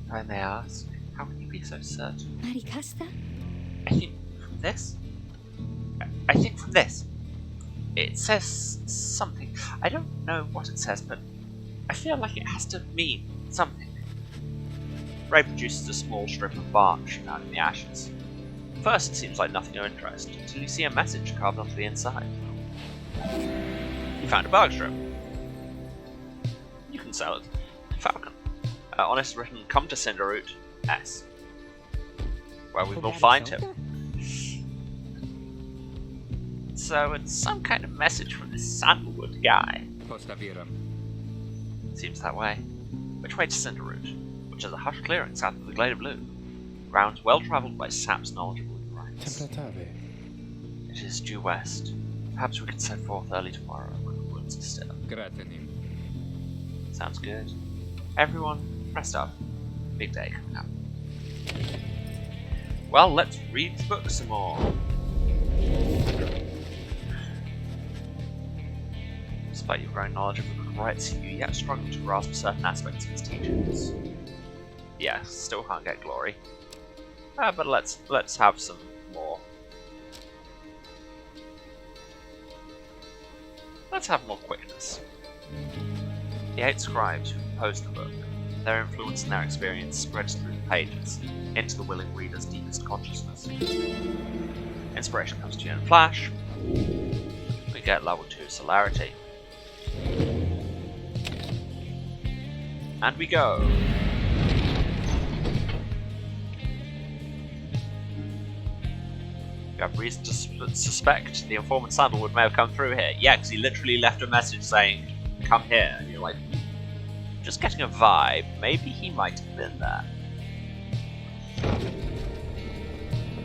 If I may ask, how can you be so certain? Maricasta? I think from this? I think from this. It says something. I don't know what it says, but I feel like it has to mean something. Ray produces a small strip of bark found in the ashes. First, it seems like nothing of interest, until you see a message carved onto the inside. You found a bark strip. You can sell it. Falcon. On it is written, "Come to Cinderroot, S." Where we will find him. So it's some kind of message from this Sandalwood guy. Costa Vira. Seems that way. Which way to Cinderroot? Which is a hushed clearing south of the Glade of Blue. Grounds well travelled by saps knowledgeable in rights. It is due west. Perhaps we can set forth early tomorrow when the woods are still. Gratanim. Sounds good. Everyone, rest up. Big day coming up. Well, let's read the book some more. Despite your growing knowledge of the book of rights, you yet struggle to grasp certain aspects of its teachings. Yeah, still can't get glory. But let's have some more. Let's have more quickness. The 8 scribes who composed the book, their influence and their experience spreads through the pages, into the willing reader's deepest consciousness. Inspiration comes to you in a flash. We get level 2 celerity. And we go. You have reason to suspect the informant Sandalwood may have come through here. Yeah, because he literally left a message saying, "Come here," and you're like, just getting a vibe. Maybe he might have been there.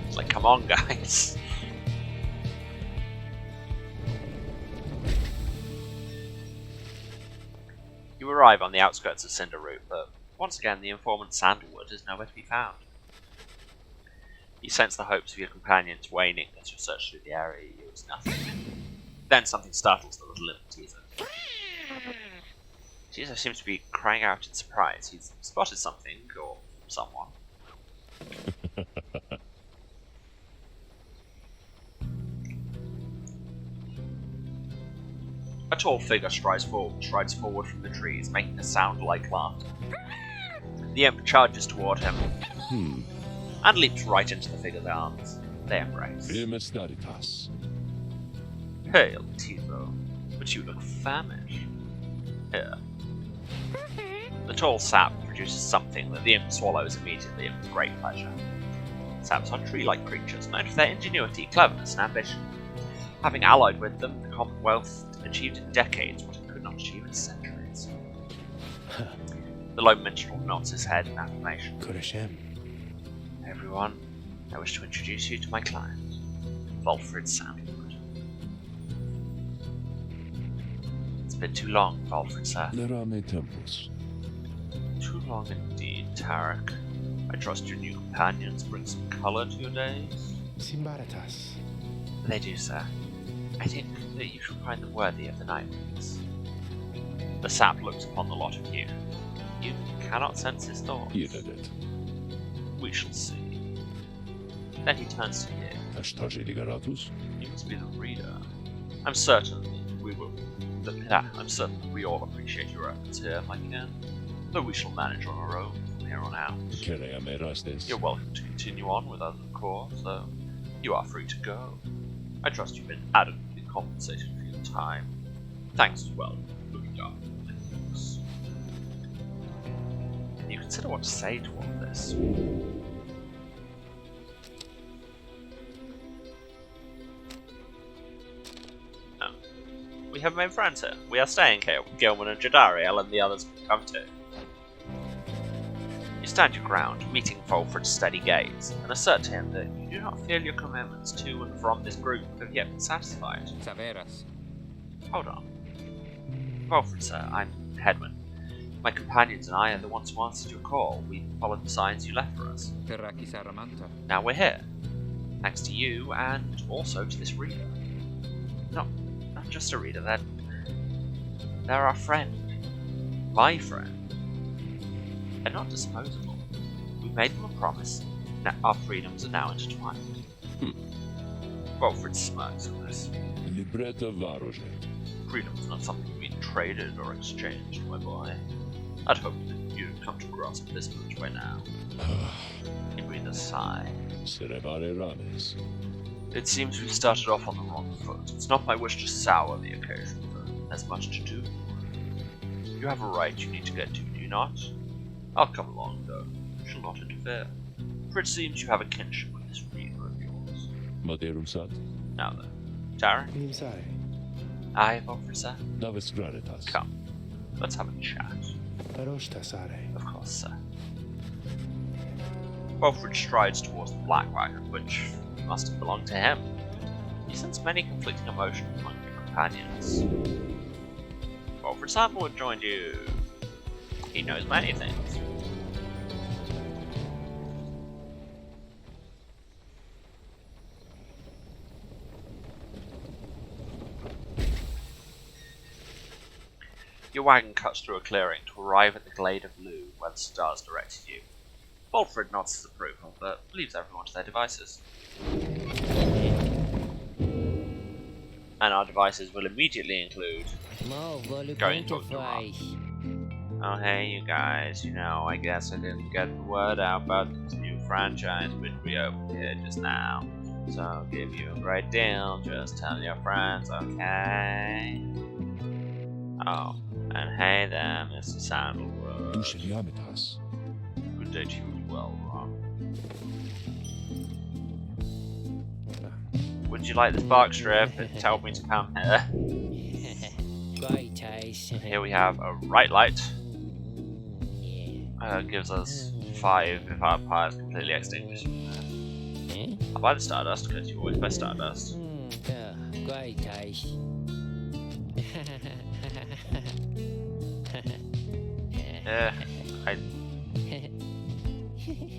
It's like, come on, guys. You arrive on the outskirts of Cinderroot, but once again, the informant Sandalwood is nowhere to be found. You sense the hopes of your companions waning as you search through the area. You use nothing. Then something startles the little teaser. Jesus seems to be crying out in surprise. He's spotted something, or someone. A tall figure strides forward from the trees, making a sound like laughter. The imp charges toward him, and leaps right into the figure's arms. They embrace. Hail, Tivo, but you look famished. Here. The tall sap produces something that the imp swallows immediately and with great pleasure. Saps are tree-like creatures, known for their ingenuity, cleverness, and ambition. Having allied with them, the Commonwealth achieved in decades what it could not achieve in centuries. The lone minstrel nods his head in affirmation. Everyone, I wish to introduce you to my client, Volfred Sandalwood. It's been too long, Volfred, sir. Too long indeed, Tarek. I trust your new companions bring some colour to your days? Simbaratas. They do, sir. I think that you shall find them worthy of the Nightwings. The sap looks upon the lot of you. You cannot sense his thoughts. We shall see. Then he turns to you. You must be the reader. I'm certain that we all appreciate your efforts here, my kin. Though we shall manage on our own from here on out. You're welcome to continue on with us, of course, though you are free to go. I trust you've been adequately compensated for your time. Thanks as well for looking after my things. Can you consider what to say to all this? Oh. We have made friends here. We are staying here with Gilman and Jadariel, and the others can come too. You stand your ground, meeting Volfred's steady gaze, and assert to him that you do not feel your commitments to and from this group have yet been satisfied. Saveras. Hold on. Volfred, sir, I'm Headman. My companions and I are the ones who answered your call. We followed the signs you left for us. Terraki Saramanta. Now we're here. Thanks to you, and also to this reader. Not just a reader, they're our friend. My friend. They're not disposable. We made them a promise. Now our freedoms are now intertwined. Volfred smirks at this. Freedom's not something to be traded or exchanged, my boy. I'd hoped that you'd come to grasp this much by now. He breathed a sigh. It seems we started off on the wrong foot. It's not my wish to sour the occasion, but there's much to do. You have a right you need to get to, do you not? I'll come along, though. Shall not interfere. For it seems you have a kinship with this reader of yours. Now then, Tarek? Aye, Volfred, sir? Come, let's have a chat. Of course, sir. Volfred strides towards the black wagon, which must have belonged to him. You sense many conflicting emotions among your companions. Volfred Sandalwood joined you. He knows many things. Your wagon cuts through a clearing to arrive at the glade of Lou, where the stars directed you. Volfred nods his approval, but leaves everyone to their devices. And our devices will immediately include going to talk to Rob. Oh hey you guys, I guess I didn't get the word out about this new franchise which we opened here just now. So I'll give you a great deal, just tell your friends, okay? Oh, and hey there, Mr. Sandalwood. Good day to you as well, Rob. Would you like this bark strip? It told me to come here. Here we have a right light. Gives us 5 if our pyre is completely extinguished. I'll buy the Stardust because you always buy Stardust.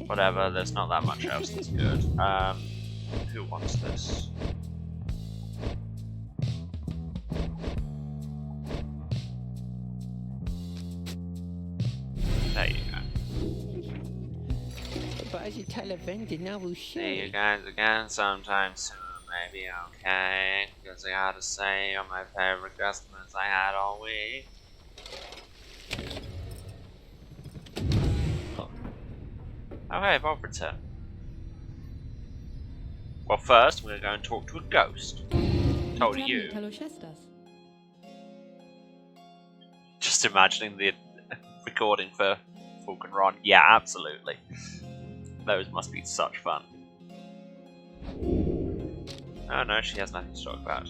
Whatever, there's not that much else that's good. Who wants this? There you go. But as you tell a vendor, now we'll See you guys again sometime soon, maybe, okay? Because I gotta say, you're my favorite customers I had all week. Huh. Oh hey, Bob returned. Well, first we're going to talk to a ghost. Told you. Just imagining the recording for Falcon Ron. Yeah, absolutely. Those must be such fun. Oh no, she has nothing to talk about.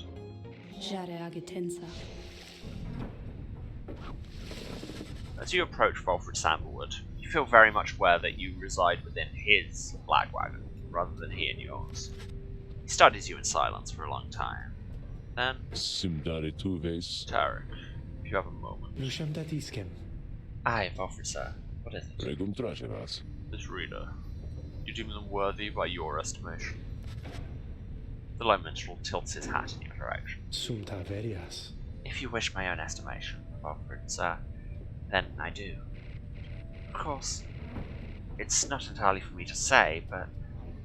As you approach Volfred Sandalwood, you feel very much aware that you reside within his black wagon, rather than he in yours. He studies you in silence for a long time. Then, Tarek, if you have a moment. Aye, Volfred, sir. What is it? This reader. You deem them worthy by your estimation? The low minstrel tilts his hat in your direction. If you wish my own estimation, Volfred, sir, then I do. Of course, it's not entirely for me to say, but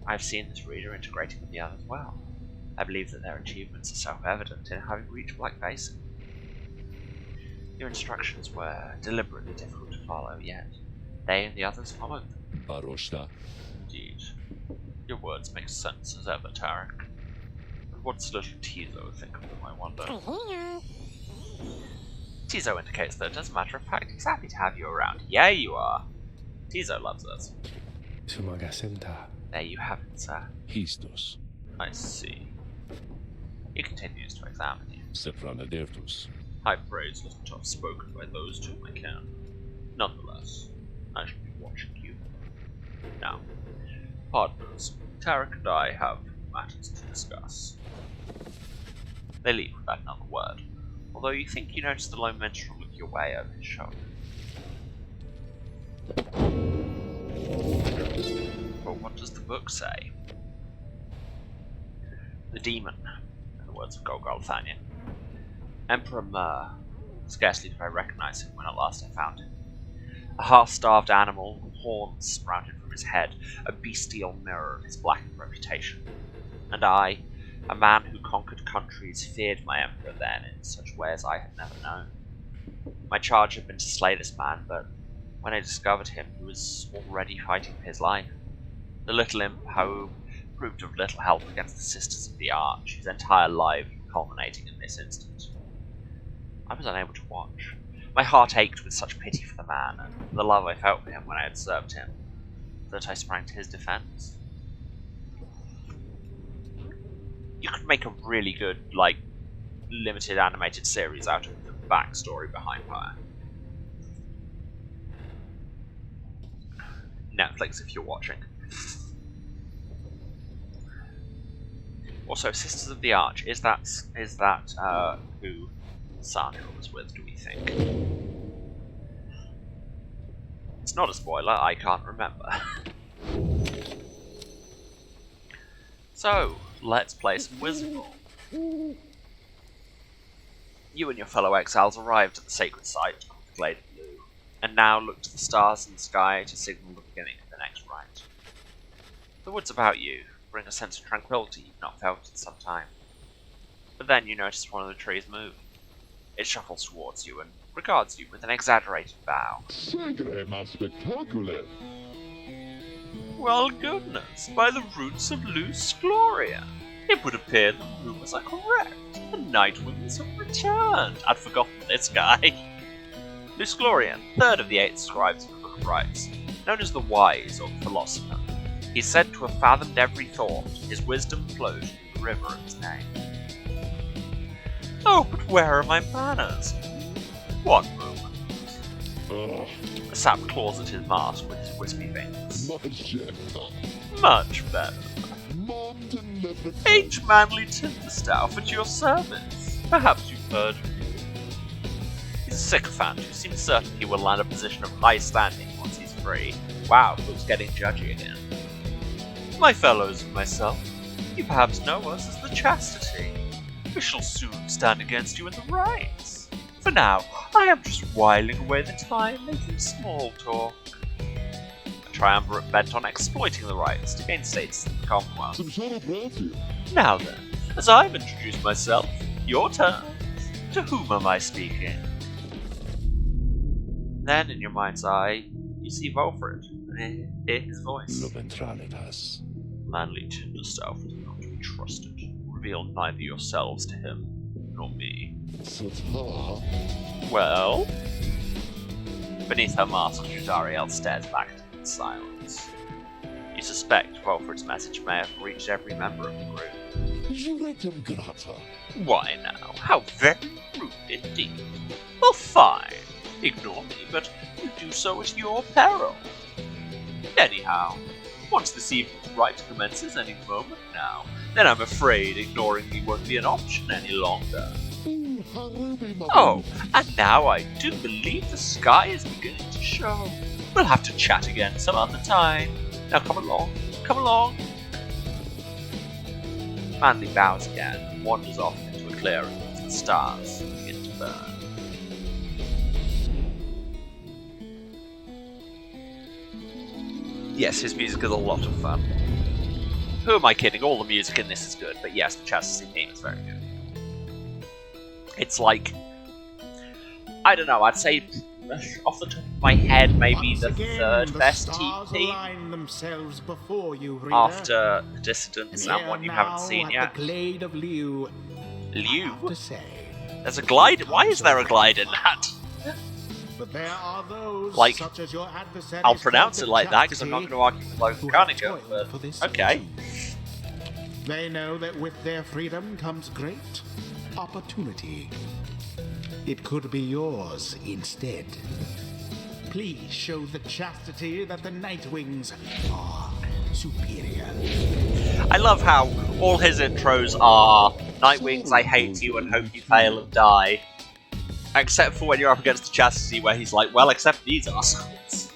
I've seen this reader integrating with the others well. I believe that their achievements are self-evident in having reached Black Basin. Your instructions were deliberately difficult to follow, yet they and the others followed them. Indeed. Your words make sense as ever, Tarek. But what's little Tizo think of them, I wonder? Tizo indicates that, as a matter of fact, he's happy to have you around. Yeah, you are. Tizo loves us. There you have it, sir. I see. He continues to examine you. High praise isn't tough spoken by those to whom I can. Nonetheless, I shall be watching you. Now, partners, Tarek and I have matters to discuss. They leave without another word, although you think you notice the lone minstrel look your way over his shoulder. But what does the book say? The demon, in the words of Golgolthanian. Emperor Mur. Scarcely did I recognize him when at last I found him. A half-starved animal with horns sprouted from his head, a bestial mirror of his blackened reputation. And I, a man who conquered countries, feared my emperor then in such ways I had never known. My charge had been to slay this man, but when I discovered him, he was already fighting for his life. The little imp, who proved of little help against the Sisters of the Arch, whose entire life culminating in this instant. I was unable to watch. My heart ached with such pity for the man, and the love I felt for him when I had served him, that I sprang to his defense. You could make a really good, limited animated series out of the backstory behind Pyre. Netflix, if you're watching. Also, Sisters of the Arch, is that who Sandra was with, do we think? It's not a spoiler, I can't remember. So, let's play some Wizardball. You and your fellow exiles arrived at the sacred site called the Glade of Blue, and now look to the stars in the sky to signal the beginning of the next rite. The woods about you bring a sense of tranquility you've not felt in some time. But then you notice one of the trees move. It shuffles towards you and regards you with an exaggerated bow. Segre ma spectacule! Well, goodness, by the roots of Luce Gloria, it would appear the rumors are correct. The Nightwings have returned. I'd forgotten this guy. Luce Glorian, third of the 8 scribes of the Book of Rites, known as the Wise or the Philosopher. He's said to have fathomed every thought. His wisdom flows through the river of his name. Oh, but where are my manners? One moment. The sap claws at his mask with his wispy fingers. Much better. H. Manly Tinterstaff at your service. Perhaps you've heard of him. He's a sycophant who seems certain he will land a position of high standing once he's free. Wow, looks getting judgy again. My fellows and myself, you perhaps know us as the Chastity. We shall soon stand against you in the rites. For now, I am just whiling away the time making small talk. A triumvirate bent on exploiting the rights to gain status in the Commonwealth. Some sort of party. Now then, as I've introduced myself, your turn. To whom am I speaking? Then, in your mind's eye, you see Volfred, and hear his voice. Manly Tinderstaff is not to be trusted. Reveal neither yourselves to him, nor me. Satar. Well? Beneath her mask, Jadariel stares back at him in silence. You suspect Volfred's message may have reached every member of the group. You let him grata. Why now? How very rude indeed. Well, fine. Ignore me, but you do so at your peril. Anyhow, once this evening's rite commences any moment now, then I'm afraid ignoring me won't be an option any longer. Oh, and now I do believe the sky is beginning to show. We'll have to chat again some other time. Now come along, come along. Manly bows again and wanders off into a clearing as the stars begin to burn. Yes, his music is a lot of fun. Who am I kidding? All the music in this is good, but yes, the chassis theme is very good. It's like, I don't know, I'd say off the top of my head, maybe Once the again, third the best stars team align themselves before you, reader. after The Distance and Here one you now haven't seen at yet. The glade of Liu. I Liu? have to say, There's a glide? Why is there a glide in that? but there are those Like, such as your adversaries I'll pronounce it called the like that because I'm not Chastity, going to argue with Logan who have Carnico, toiled for but this okay. too. They know that with their freedom comes great opportunity. It could be yours instead. Please show the Chastity that the Nightwings are superior. I love how all his intros are Nightwings, I hate you and hope you fail and die. Except for when you're up against the Chastity where he's like, well, except these assholes.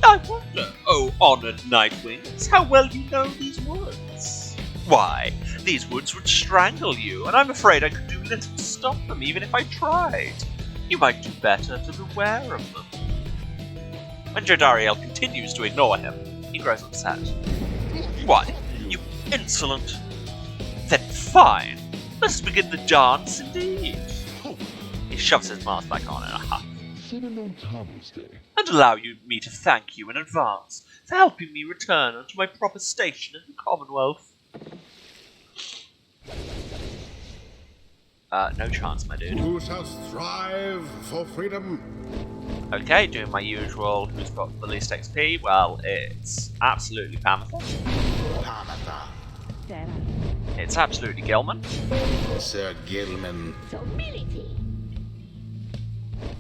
I wonder, oh honoured Nightwings, how well you know these woods. Why, these woods would strangle you, and I'm afraid I could do little to stop them even if I tried. You might do better to beware of them. When Jodariel continues to ignore him, he grows upset. Why, you insolent... Then fine, let's begin the dance indeed. He shoves his mask back on in a huff. And allow me to thank you in advance for helping me return unto my proper station in the Commonwealth. No chance, my dude. Who shall strive for freedom? Okay, doing my usual, who's got the least XP? Well, it's absolutely Panther. Panther. It's absolutely Gilman. Sir Gilman.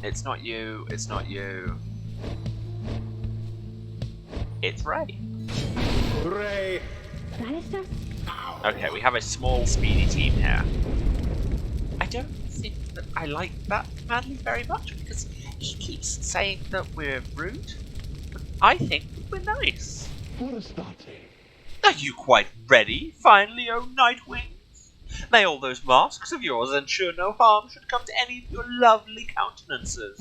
It's not you, it's not you. It's Ray. Ray. Okay, we have a small, speedy team here. I don't think that I like that Manly very much because he keeps saying that we're rude. But I think we're nice. Are you quite ready, finally, oh Nightwings? May all those masks of yours ensure no harm should come to any of your lovely countenances.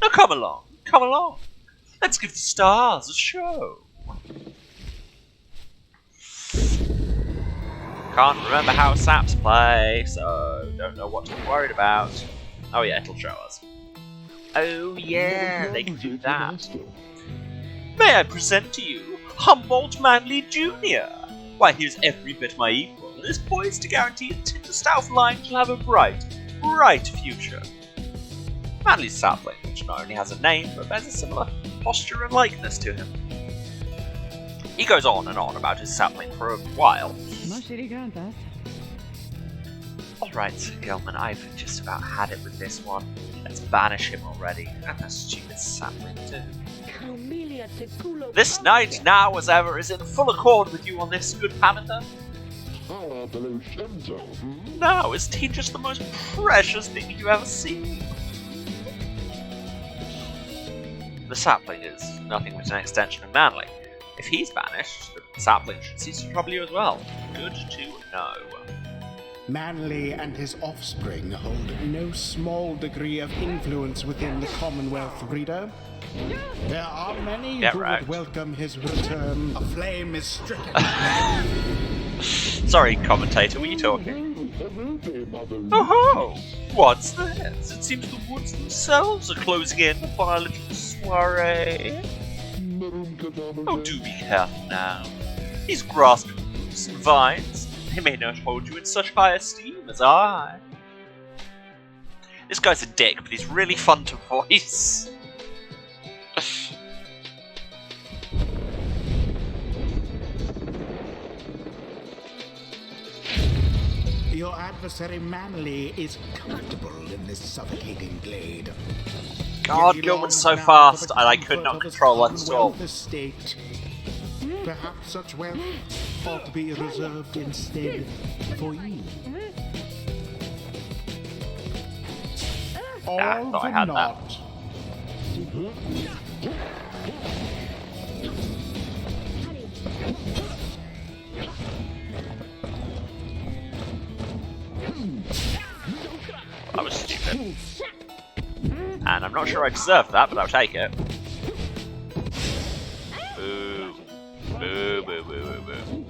Now come along, come along. Let's give the stars a show. Can't remember how saps play, so don't know what to be worried about. Oh yeah, it'll show us. Oh yeah, they can do that. May I present to you Humboldt Manley Jr.? Why, he's every bit my equal, and is poised to guarantee a Tinderstaff line shall have a bright, bright future. Manley's sapling, which not only has a name, but bears a similar posture and likeness to him. He goes on and on about his sapling for a while. Alright, Gilman, I've just about had it with this one. Let's banish him already, and that stupid sapling too. This night, now as ever, is in full accord with you on this, good Panther. Now, isn't he just the most precious thing you've ever seen? The sapling is nothing but an extension of Manly. If he's banished, the sapling should cease to trouble you as well. Good to know. Manly and his offspring hold no small degree of influence within the Commonwealth, reader. There are many Get who wrecked. would welcome his return. A flame is stricken. Sorry, commentator, were you talking? Oh, what's this? It seems the woods themselves are closing in upon a little soiree. Oh, do be careful now. These grasping roots and vines, they may not hold you in such high esteem as I. This guy's a dick, but he's really fun to voice. Your adversary Manly is comfortable in this suffocating glade. God, He Gilman's longs so now for fast, the and I could comfort not of his control that storm. Commonwealth estate. Perhaps such wealth ought to be reserved instead for you. All I thought I for had that. naught. That was stupid. And I'm not sure I deserved that, but I'll take it. Boo. Boo, boo, boo, boo, boo.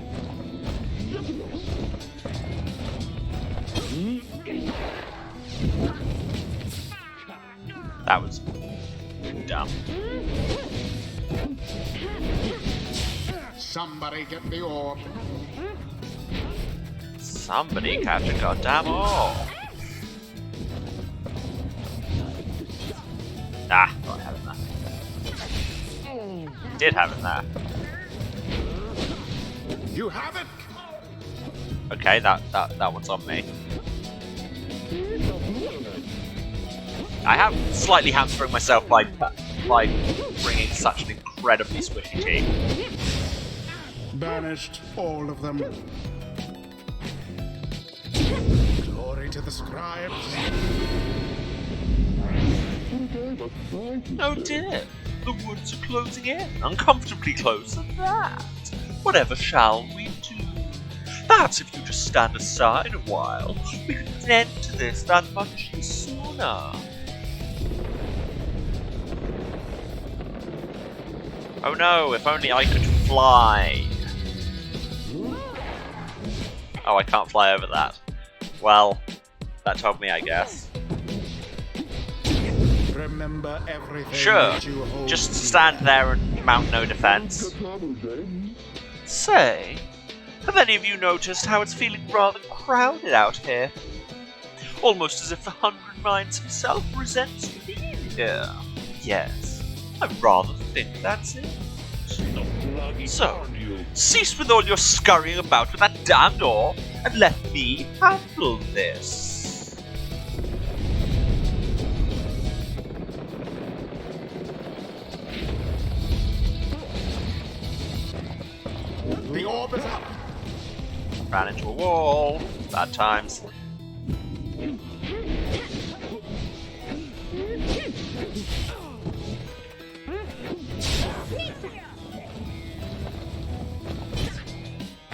That was dumb. Somebody get the orb. Somebody catch a goddamn orb. Ah, thought I had it there. Did have it there. You have it! Okay, that one's on me. I have slightly hamstrung myself by bringing such an incredibly squishy team. Banished all of them. Glory to the scribes. Oh dear, the woods are closing in, uncomfortably close at that. Whatever shall we do? Perhaps if you just stand aside a while, we could put an end to this that much sooner. Oh no, if only I could fly. Oh, I can't fly over that. Well, that told me, I guess. Remember everything Sure, that you hold just dear. stand there and mount no defense. Say, have any of you noticed how it's feeling rather crowded out here? Almost as if the Hundred Minds himself resents being here. Yes, I rather think that's it. So, cease with all your scurrying about with that damned orb, and let me handle this. The orb is up. Ran into a wall. Bad times.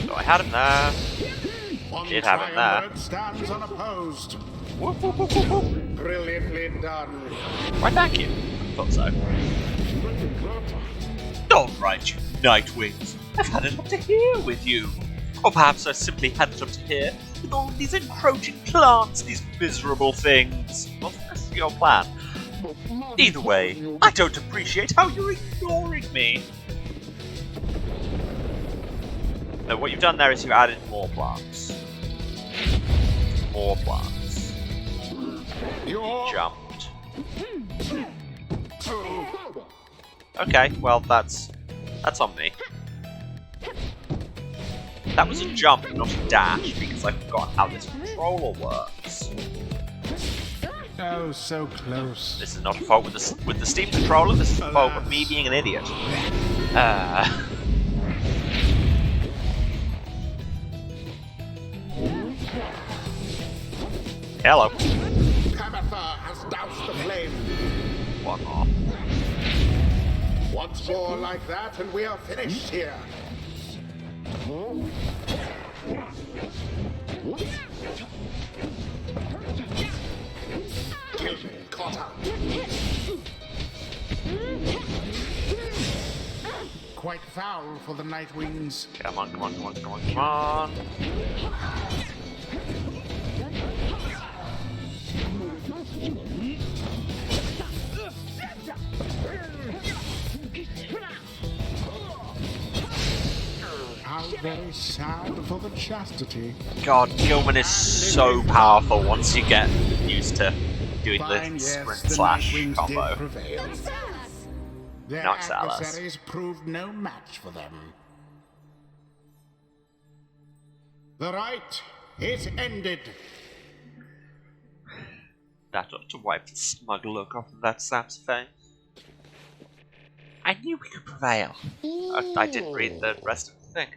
So I had him there. One Did have it there. triumvirate stands unopposed. Whoop, whoop, whoop, whoop, whoop. Brilliantly done. Why, thank you. Thought so. Alright, you Nightwings. I've had enough to hear with you. Or perhaps I simply had enough to hear with all these encroaching plants, these miserable things. Wasn't this your plan? Either way, I don't appreciate how you're ignoring me. No, what you've done there is you added more plants. More plants. Your Jumped. Okay, well that's on me. That was a jump, not a dash, because I forgot how this controller works. oh, so close. This is not a fault with the Steam controller. This is a fault of me being an idiot. Hello. Tabitha has doused the flame. One more. Once more like that, and we are finished here. Gilman caught up. Quite foul for the Nightwings. Come on, come on, come on, come on, come on. How very sad for the chastity. God, Gilman is so powerful once you get used to doing Fine, the yes, sprint the slash Nightwings combo. did prevail. Their Knocks Alice. adversaries proved no match for them. The right is ended. That ought to wipe the smug look off of that sap's face. I knew we could prevail. I didn't read the rest of the thing.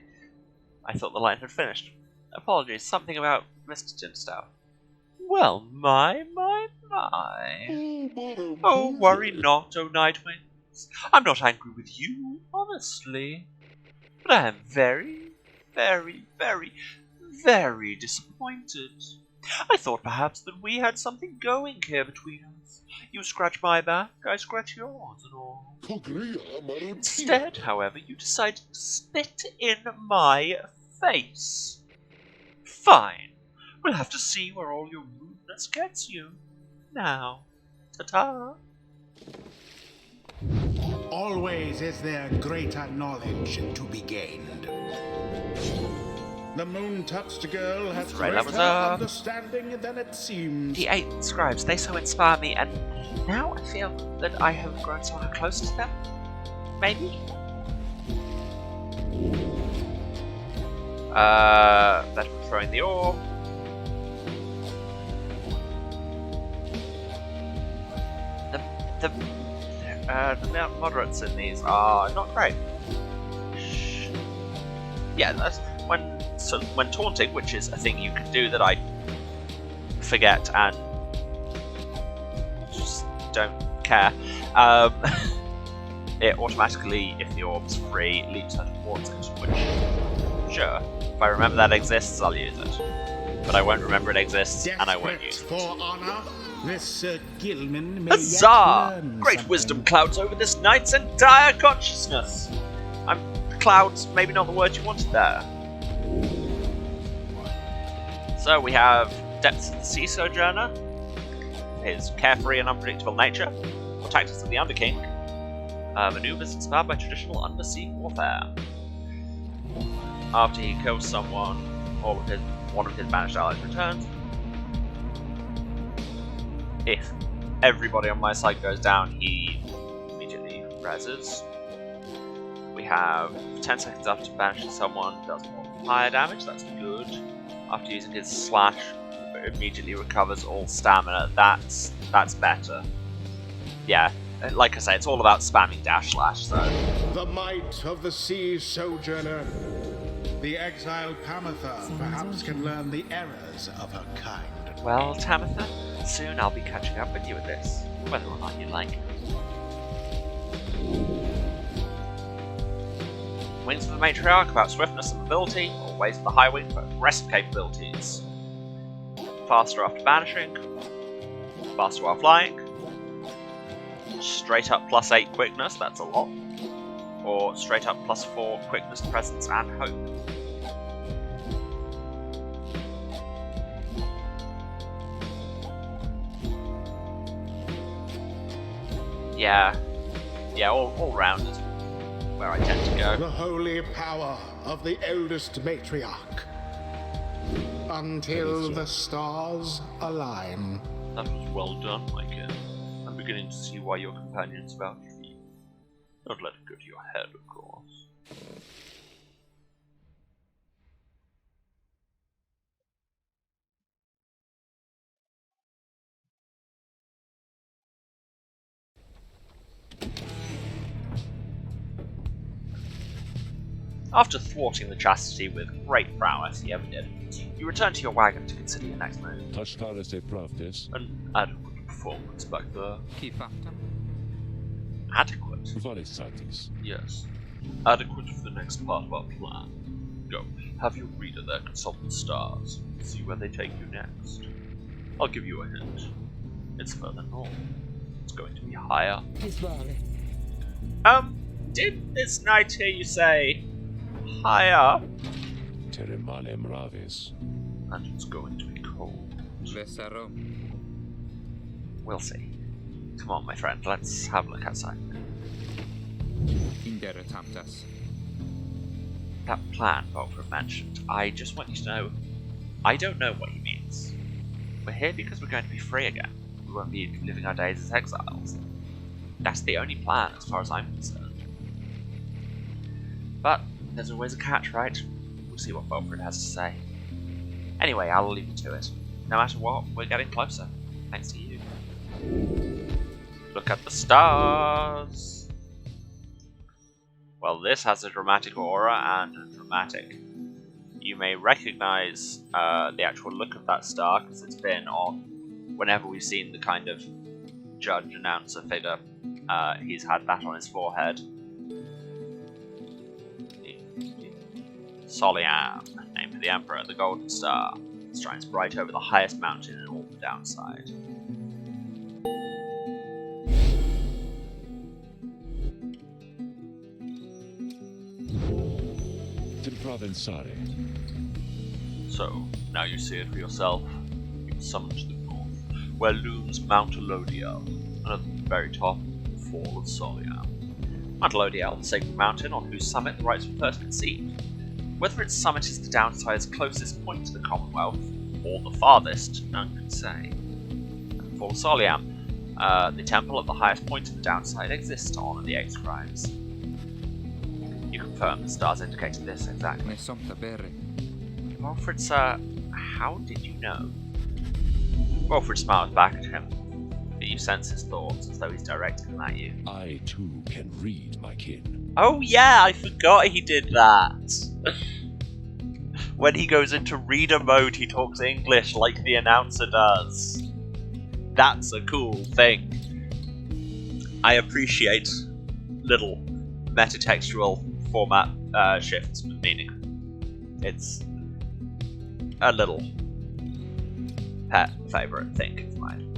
I thought the line had finished. Apologies, something about Mr. Timstow. Well, my. Oh, worry not, O Nightwings. I'm not angry with you, honestly. But I am very, very, very, very disappointed. I thought perhaps that we had something going here between us. You scratch my back, I scratch yours and all. Instead, however, you decided to spit in my face. Fine. We'll have to see where all your rudeness gets you. Now, ta-ta. Always is there greater knowledge to be gained. The moon-touched girl has Right, that was, greater understanding than it seems. The 8 scribes, they so inspire me, and now I feel that I have grown somehow close to them. Maybe? Better than throwing the orb. The moderates in these are not great. Yeah, that's when taunting, which is a thing you can do that I forget and just don't care. It automatically, if the orb's free, leaps her towards it, which, sure, if I remember that exists, I'll use it. But I won't remember it exists, and I won't use it. For honor, this Gilman may yet Huzzah! learn Great something. wisdom clouds over this knight's entire consciousness. Clouds, maybe not the word you wanted there. So we have Depths of the Sea Sojourner, his carefree and unpredictable nature, or tactics of the Underking, maneuvers inspired by traditional undersea warfare. After he kills someone, or one of his banished allies returns, if everybody on my side goes down, he immediately reses. We have 10 seconds after banishing someone, does more fire damage, that's good. After using his slash, it immediately recovers all stamina, that's better. Yeah, like I say, it's all about spamming dash slash, so. The might of the sea sojourner. The exiled Pamatha perhaps can learn the errors of her kind. Well, Tamitha, soon I'll be catching up with you with this, whether or not you like it. Wings of the Matriarch about swiftness and mobility, or Ways of the High Wing for aggressive capabilities. Faster after banishing, faster while flying, straight up +8 quickness, that's a lot, or straight up +4 quickness, presence, and hope. Yeah, all round is where I tend to go. The holy power of the eldest matriarch. Until the stars align. That was well done, my kid. I'm beginning to see why your companions vouch for you. Don't let it go to your head, of course. After thwarting the chastity with great prowess he ever did, you return to your wagon to consider your next move. An adequate performance back there. Chi fatta? Adequate? Yes. Adequate for the next part of our plan. Go. Have your reader there consult the stars. See where they take you next. I'll give you a hint. It's further north. It's going to be higher. Did this knight hear you say higher? Teremanem ravis. And it's going to be cold. Vesaro. We'll see. Come on, my friend, let's have a look outside. Indere Tamtas. That plan Volfred mentioned, I just want you to know, I don't know what he means. We're here because we're going to be free again. We won't be living our days as exiles. That's the only plan as far as I'm concerned. But there's always a catch, right? We'll see what Volfred has to say. Anyway, I'll leave you to it. No matter what, we're getting closer, thanks to you. Look at the stars! Well, this has a dramatic aura and a dramatic. You may recognize the actual look of that star because it's been on whenever we've seen the kind of judge announcer figure. He's had that on his forehead. Soliam, name of the Emperor, the Golden Star, shines bright over the highest mountain in all the downside. Temprovensare. So, now you see it for yourself. You summoned to the north, where looms Mount Elodiel, and at the very top, the Fall of Soliam. Mount Elodiel, the sacred mountain on whose summit the rites were first conceived. Whether its summit is the downside's closest point to the Commonwealth, or the farthest, none can say. At the Fall of Soliam, the temple at the highest point of the downside exists to honour the 8 scribes. You confirm the stars indicated this exactly. Ne somta bere. Volfred, sir, how did you know? Volfred smiles back at him, but you sense his thoughts as though he's directing them at you. I too can read, my kin. Oh yeah, I forgot he did that! When he goes into reader mode, he talks English like the announcer does. That's a cool thing. I appreciate little metatextual format shifts with meaning. It's a little pet favourite thing of mine.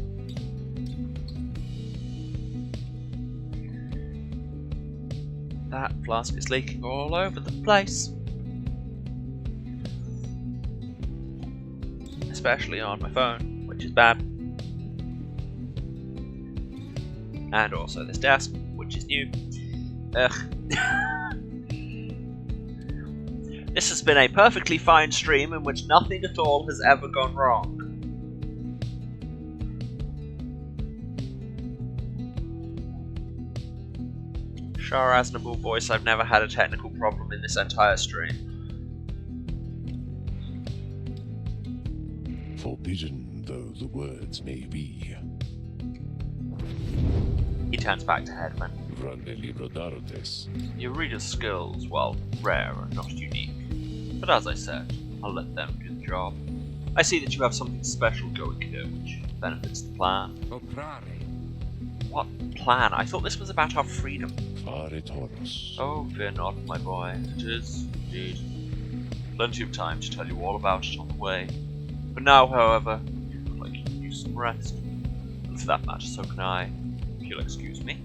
That flask is leaking all over the place. Especially on my phone, which is bad. And also this desk, which is new. Ugh. This has been a perfectly fine stream in which nothing at all has ever gone wrong. Sure as Naboo voice, I've never had a technical problem in this entire stream. Forbidden though the words may be. He turns back to Headman. Grande libro d'artes. Your reader's skills, while rare, are not unique. But as I said, I'll let them do the job. I see that you have something special going here, which benefits the plan. Oprare. What plan? I thought this was about our freedom. Fare toros. Oh, fear not, my boy. It is, indeed. Plenty of time to tell you all about it on the way. For now, however, you look like you can use some rest. And for that matter, so can I. If you'll excuse me.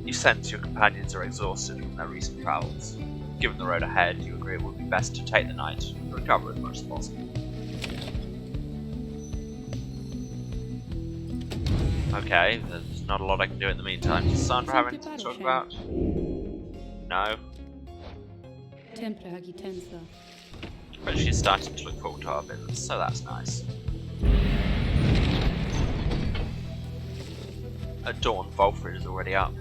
You sense your companions are exhausted from their recent travels. Given the road ahead, you agree it would be best to take the night to recover as much as possible. Okay, there's not a lot I can do in the meantime. Does Sandra have anything to talk about? No. Tempra agitensa. But she's starting to look forward to our visits, so that's nice. At dawn, Volfred is already up.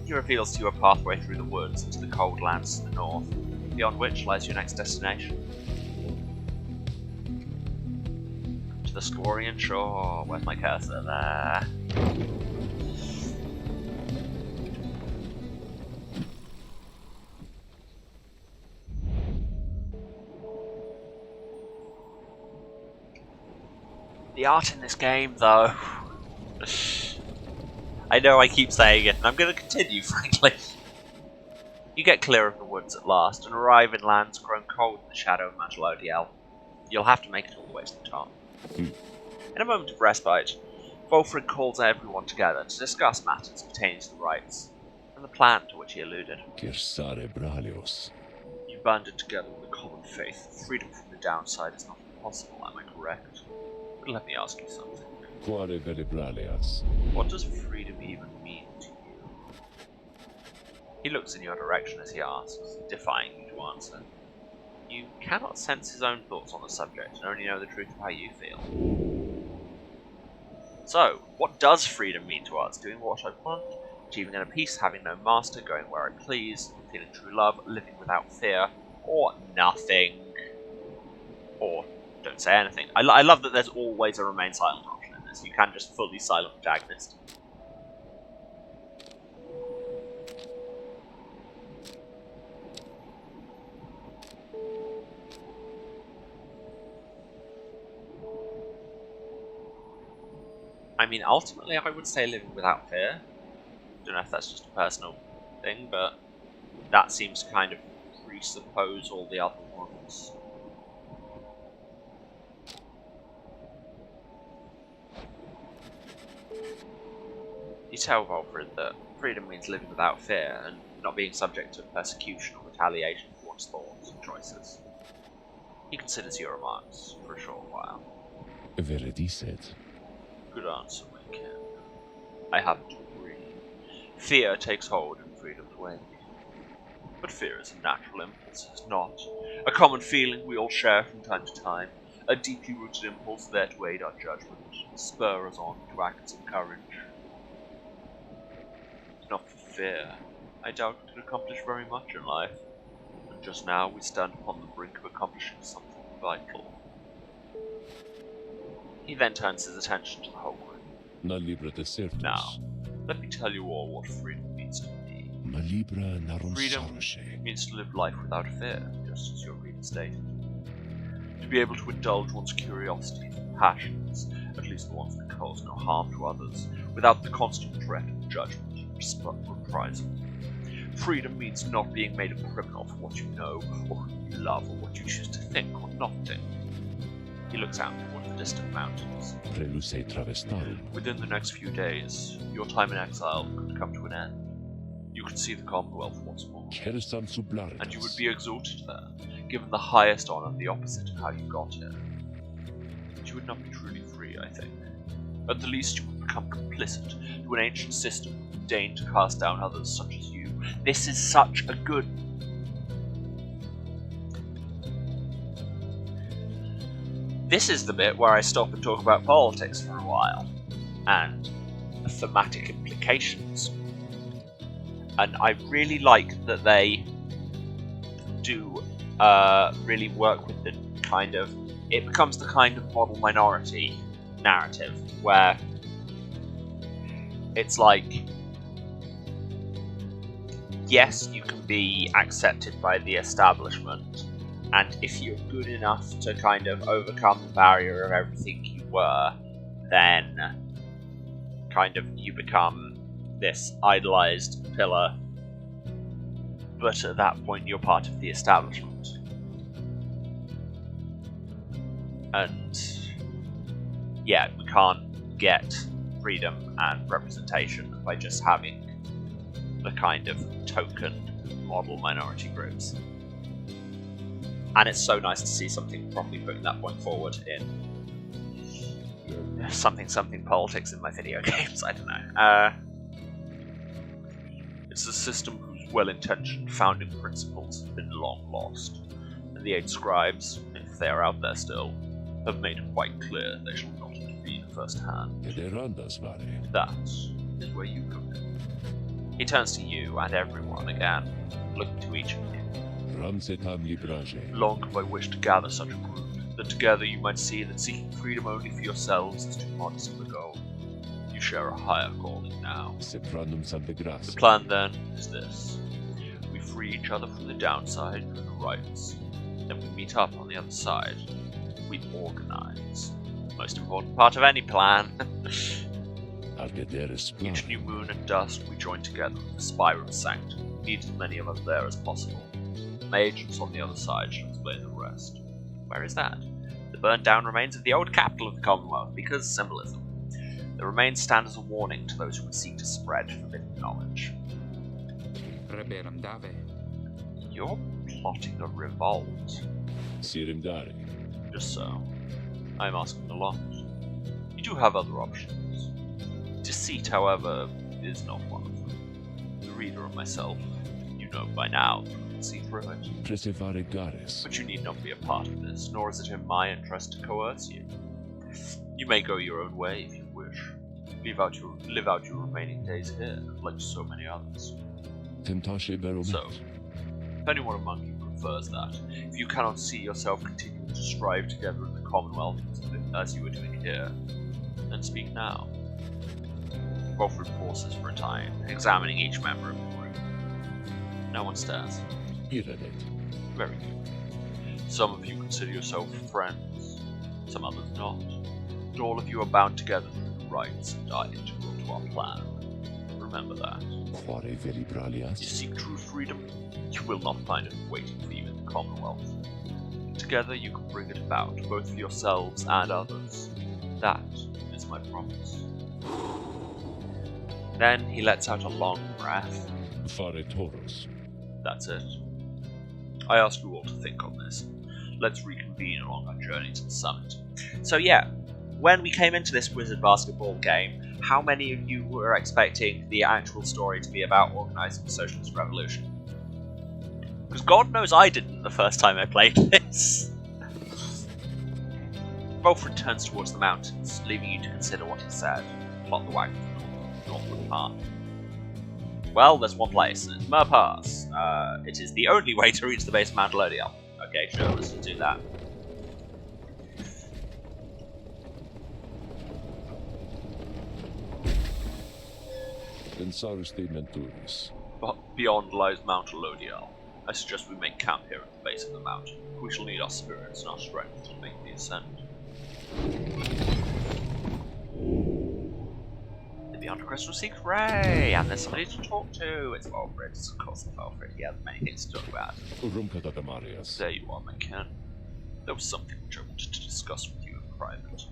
He reveals to you a pathway through the woods into the cold lands to the north, beyond which lies your next destination. To the Squarian shore. Where's my cursor? There. The art in this game, though. I know I keep saying it, and I'm going to continue, frankly. You get clear of the woods at last, and arrive in lands grown cold in the shadow of Mount Lodiel. You'll have to make it all the way to the top. In a moment of respite, Volfrid calls everyone together to discuss matters pertaining to the rites, and the plan to which he alluded. Kirsare Bralios. You banded together with a common faith. Freedom from the downside is not impossible, am I correct? But let me ask you something. Quare vere Bralias. What does freedom even mean to you? He looks in your direction as he asks, defying you to answer. You cannot sense his own thoughts on the subject, and only know the truth of how you feel. So, what does freedom mean to us? Doing what I want, achieving inner peace, having no master, going where I please, feeling true love, living without fear, or nothing? Or don't say anything. I love that there's always a remain silent option in this. You can just fully silent protagonist. I mean, ultimately, I would say living without fear. Don't know if that's just a personal thing, but that seems to kind of presuppose all the other ones. You tell Volfrid that freedom means living without fear and not being subject to persecution or retaliation for one's thoughts and choices. He considers your remarks for a short while. Vere dicet. Good answer, my kin. I happen to agree. Fear takes hold and freedom's wing. But fear is a natural impulse, it's not. A common feeling we all share from time to time. A deeply rooted impulse there to aid our judgment, spur us on to acts of courage. If not for fear, I doubt we could accomplish very much in life. But just now we stand upon the brink of accomplishing something vital. He then turns his attention to the whole group. Na libra desertus. Now, let me tell you all what freedom means to me. Ma libra narum Freedom saroshe. means to live life without fear, just as your reader stated. To be able to indulge one's curiosities and passions, at least the ones that cause no harm to others, without the constant dread of judgment and reprisal. Freedom means not being made a criminal for what you know, or who you love, or what you choose to think or not think. He looks out toward the distant mountains. Preluce travestarum. Within the next few days, your time in exile could come to an end. You could see the Commonwealth once more, Kersam sublaritas. and you would be exalted there, given the highest honor, the opposite of how you got here. But you would not be truly free, I think. At the least, you would become complicit to an ancient system that deigned to cast down others such as you. This is such a good... This is the bit where I stop and talk about politics for a while, and the thematic implications. And I really like that they do really work with the kind of... It becomes the kind of model minority narrative, where it's like, yes, you can be accepted by the establishment, and if you're good enough to kind of overcome the barrier of everything you were, then kind of you become this idolized pillar, but at that point you're part of the establishment. And yeah, we can't get freedom and representation by just having the kind of token model minority groups. And it's so nice to see something properly putting that point forward in something politics in my video games, I don't know. It's a system whose well-intentioned founding principles have been long lost, and the 8 scribes, if they are out there still, have made it quite clear they shall not intervene firsthand. Pederandas vare. That is where you come in. He turns to you and everyone again, looking to each of you. Ramsetam librage. Long have I wished to gather such a group, that together you might see that seeking freedom only for yourselves is too modest of a goal. You share a higher calling now. Sepranum The sambegracia. plan then is this. We free each other from the downside through the rights. Then we meet up on the other side. We organize. Most important part of any plan. Algederes Each new planum. moon and dust we join together in the Spire of Sanctum. need as many of us there as possible. My agents on the other side shall explain the rest. Where is that? The burned down remains of the old capital of the Commonwealth, because symbolism. The remains stand as a warning to those who would seek to spread forbidden knowledge. Reberum dave. You're plotting a revolt. Sirim dare. Just so. I'm asking a lot. You do have other options. Deceit, however, is not one of them. The reader and myself, you know by now that we can see through it. Preservare gares. But you need not be a part of this, nor is it in my interest to coerce you. You may go your own way if you wish. Live out your remaining days here, like so many others. Temptache veromit. So, if anyone among you prefers that, if you cannot see yourself continuing to strive together in the Commonwealth as you were doing here, then speak now. Wilfred pauses for a time, examining each member of the group. No one stares. Irredet. Very good. Some of you consider yourself friends, some others not. But all of you are bound together through the rights and are integral to our plan. Remember that. Quare veri You bralias. seek true freedom, you will not find it waiting for you in the Commonwealth. Together you can bring it about, both for yourselves and others. That is my promise. Then he lets out a long breath. Fare toros. That's it. I ask you all to think on this. Let's reconvene along our journey to the summit. So yeah, when we came into this Wizard basketball game, how many of you were expecting the actual story to be about organising a socialist revolution? Because God knows I didn't the first time I played this. Wilfred turns towards the mountains, leaving you to consider what he said. Plot the wagon northward path. Well, there's one place, and it's Mer Pass. It is the only way to reach the base of Mount Lodiel. Okay, sure, let's just do that. Pensarus de menturis. But beyond lies Mount Lodiel. I suggest we make camp here at the base of the mountain. We shall need our spirits and our strength to make the ascent. Beyond Crystal Seek, hooray! And there's somebody to talk to. It's Wilfred. It's of course Wilfred. He has many things to talk about. Urumca datamarias. There you are, my kin. There was something which I wanted to discuss with you in private.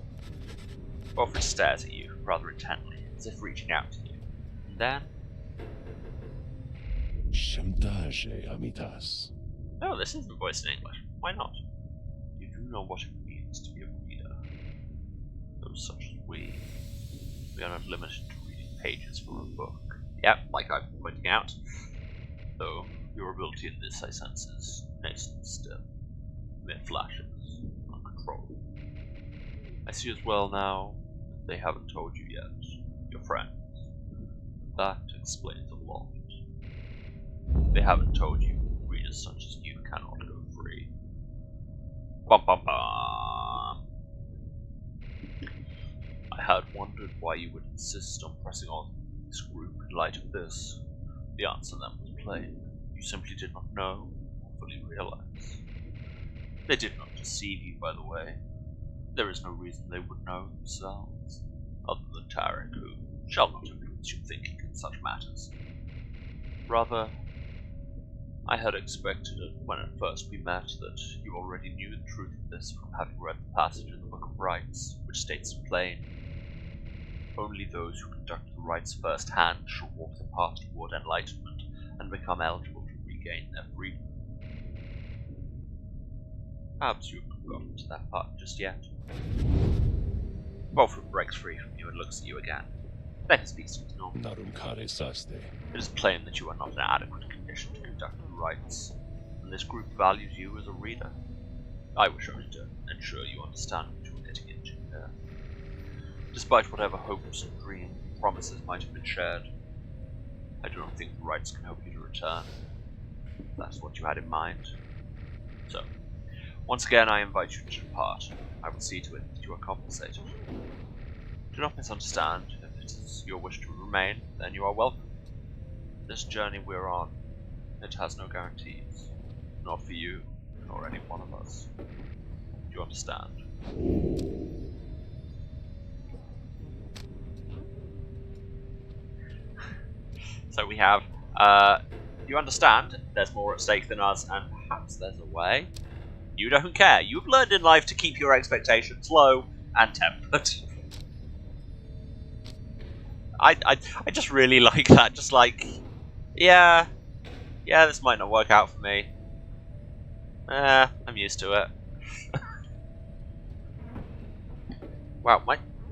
Wilfred stares at you rather intently, as if reaching out to you. And then, Chemtage amitas. no, this isn't voiced in English. Why not? You do know what it means to be a reader. Those such as we are not limited to reading pages from a book. Yep, like I've been pointing out. Though your ability in this I sense is nascent still. Mere flashes, uncontrolled. I see as well now that they haven't told you yet. Your friends. That explains a lot. They haven't told you readers such as you cannot go free. Bum bum bum. I had wondered why you would insist on pressing on this group in light of this. The answer then was plain. You simply did not know or fully realize. They did not deceive you, by the way. There is no reason they would know themselves, other than Tarek, who shall not influence your thinking in such matters. Rather, I had expected it when at first we met that you already knew the truth of this from having read the passage in the Book of Rites, which states in plain, only those who conduct the rites firsthand shall walk the path toward enlightenment and become eligible to regain their freedom. Perhaps you haven't gotten to that part just yet. Wilfred breaks free from you and looks at you again. Then he speaks to his normal. Narum care saste. It is plain that you are not in adequate condition to conduct the rites, and this group values you as a reader. I wish only to ensure you understand what you are getting into here. Despite whatever hopes and dreams and promises might have been shared, I do not think the rites can help you to return. If that's what you had in mind. So, once again I invite you to depart. I will see to it that you are compensated. Do not misunderstand. If it is your wish to remain, then you are welcome. This journey we're on, it has no guarantees. Not for you, nor any one of us. Do you understand? So we have You understand, there's more at stake than us, and perhaps there's a way. You don't care. You've learned in life to keep your expectations low and tempered. I just really like that. Just like, yeah, this might not work out for me. I'm used to it. Wow,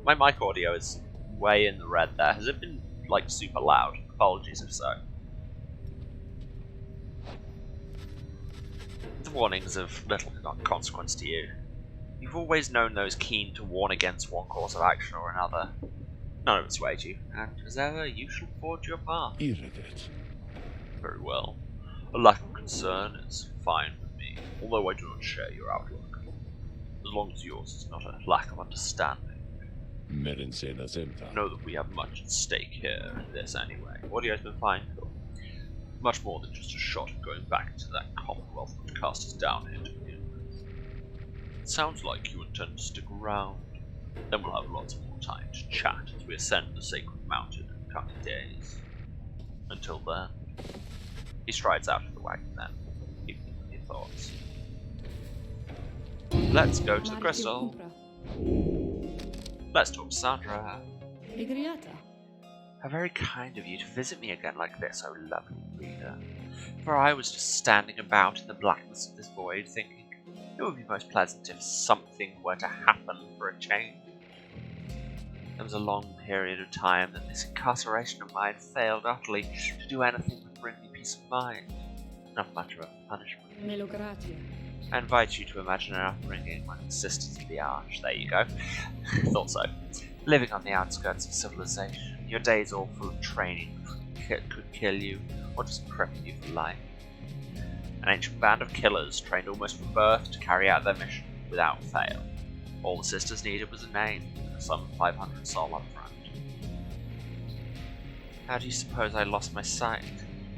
my mic audio is way in the red there. Has it been, like, super loud? Apologies if so. The warnings of little consequence to you. You've always known those keen to warn against one course of action or another. None of it swayed you, and as ever, you shall forge your path. Irritate. Very well. A lack of concern is fine with me, although I do not share your outlook. As long as yours is not a lack of understanding. Know that we have much at stake here in this anyway. Audio's been fine, Phil. Much more than just a shot of going back to that Commonwealth that cast us down here to begin with. It sounds like you intend to stick around. Then we'll have lots more time to chat as we ascend the Sacred Mountain in the coming days. Until then, he strides out of the wagon then, leaving your thoughts. Let's go to the crystal. Let's talk Sandra. How very kind of you to visit me again like this, oh lovely reader. For I was just standing about in the blackness of this void, thinking it would be most pleasant if something were to happen for a change. There was a long period of time that this incarceration of mine failed utterly to do anything but bring me peace of mind. Not much of a punishment. I invite you to imagine an upbringing like the Sisters of the Arch. There you go. Thought so. Living on the outskirts of civilization, your days all full of training could kill you, or just cripple you for life. An ancient band of killers trained almost from birth to carry out their mission without fail. All the Sisters needed was a name, and some 500 soul up front. How do you suppose I lost my sight?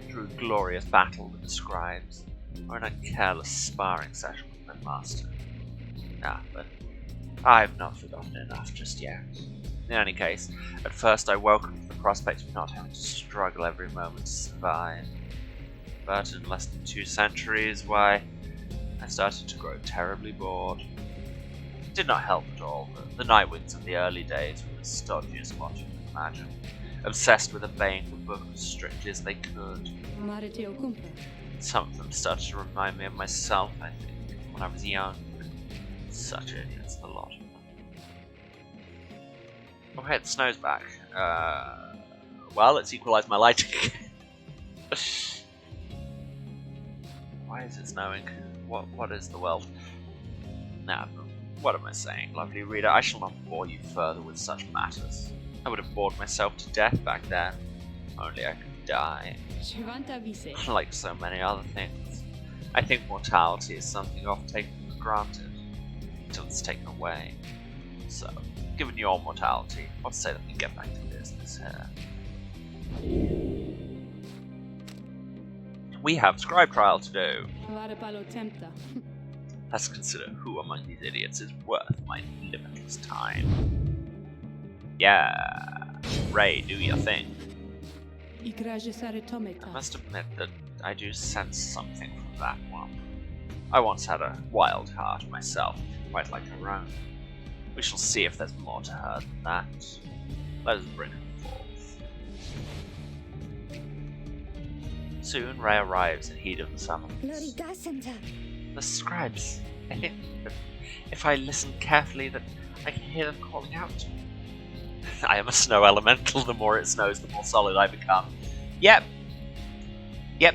Through a glorious battle with the scribes, or in a careless sparring session with my master? But I've not forgotten enough just yet. In any case, at first I welcomed the prospect of not having to struggle every moment to survive. But in less than 2 centuries, why, I started to grow terribly bored. It did not help at all that the Nightwings of the early days were as stodgy as what you can imagine, obsessed with obeying the book as strictly as they could. Some of them started to remind me of myself, I think, when I was young. Such idiots, the lot of them. Oh hey, the snow's back. Well, let's equalize my lighting again. Why is it snowing? What is the world? What am I saying, lovely reader? I shall not bore you further with such matters. I would have bored myself to death back then. Only I could die. Like so many other things. I think mortality is something often taken for granted, until it's taken away. So, given your mortality, let's say that we get back to business here. We have scribe trial to do. Let's consider who among these idiots is worth my limitless time. Yeah, Ray, do your thing. I must admit that I do sense something from that one. I once had a wild heart myself, quite like her own. We shall see if there's more to her than that. Let us bring her forth. Soon Ray arrives in heat of the summons. The scribes. I think that if I listen carefully that I can hear them calling out. I am a snow elemental. The more it snows, the more solid I become. Yep,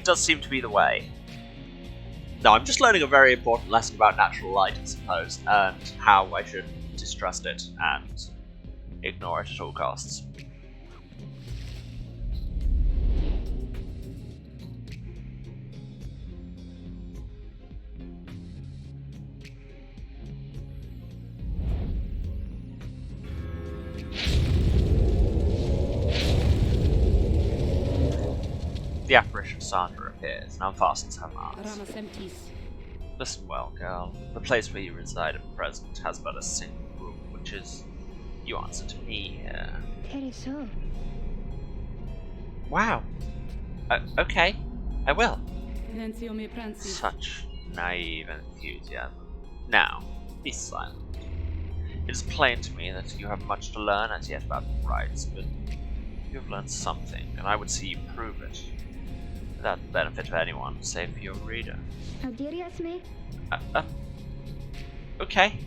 does seem to be the way. No, I'm just learning a very important lesson about natural light, I suppose, and how I should distrust it and ignore it at all costs. The apparition of Sandra appears and unfastens her mask. Listen well, girl. The place where you reside at present has but a single rule, which is you answer to me here. Wow. Okay. I will. Silenzio me pranzi. Such naive enthusiasm. Now, be silent. It is plain to me that you have much to learn as yet about the rites, but you have learned something, and I would see you prove it. Without the benefit of anyone, save for your reader. Okay.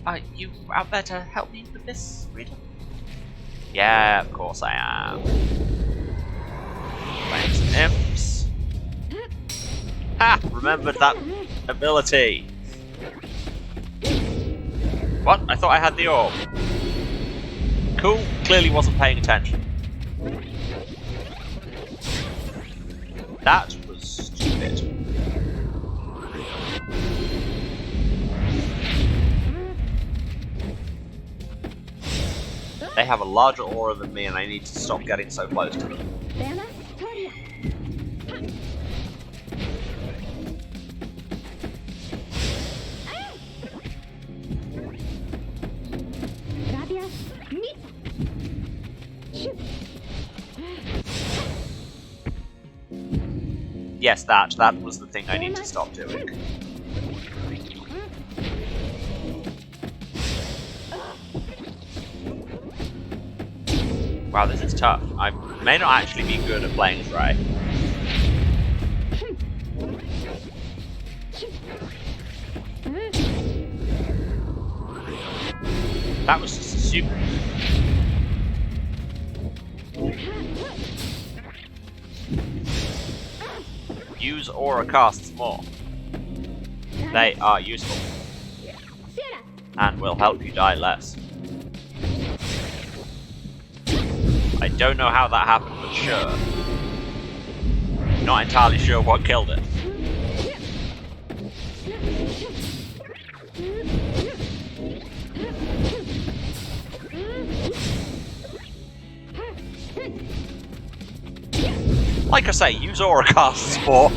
Are you out there to help me with this, reader? Yeah, of course I am. Playing some imps. Ha! Remembered that ability. What? I thought I had the orb. Cool. Clearly wasn't paying attention. That was stupid. They have a larger aura than me and I need to stop getting so close to them. Yes, that was the thing I need to stop doing. Wow, this is tough. I may not actually be good at playing as Ray. That was stupid. Use aura casts more. They are useful. And will help you die less. I don't know how that happened, but sure. Not entirely sure what killed it. Like I say, use aura casts more.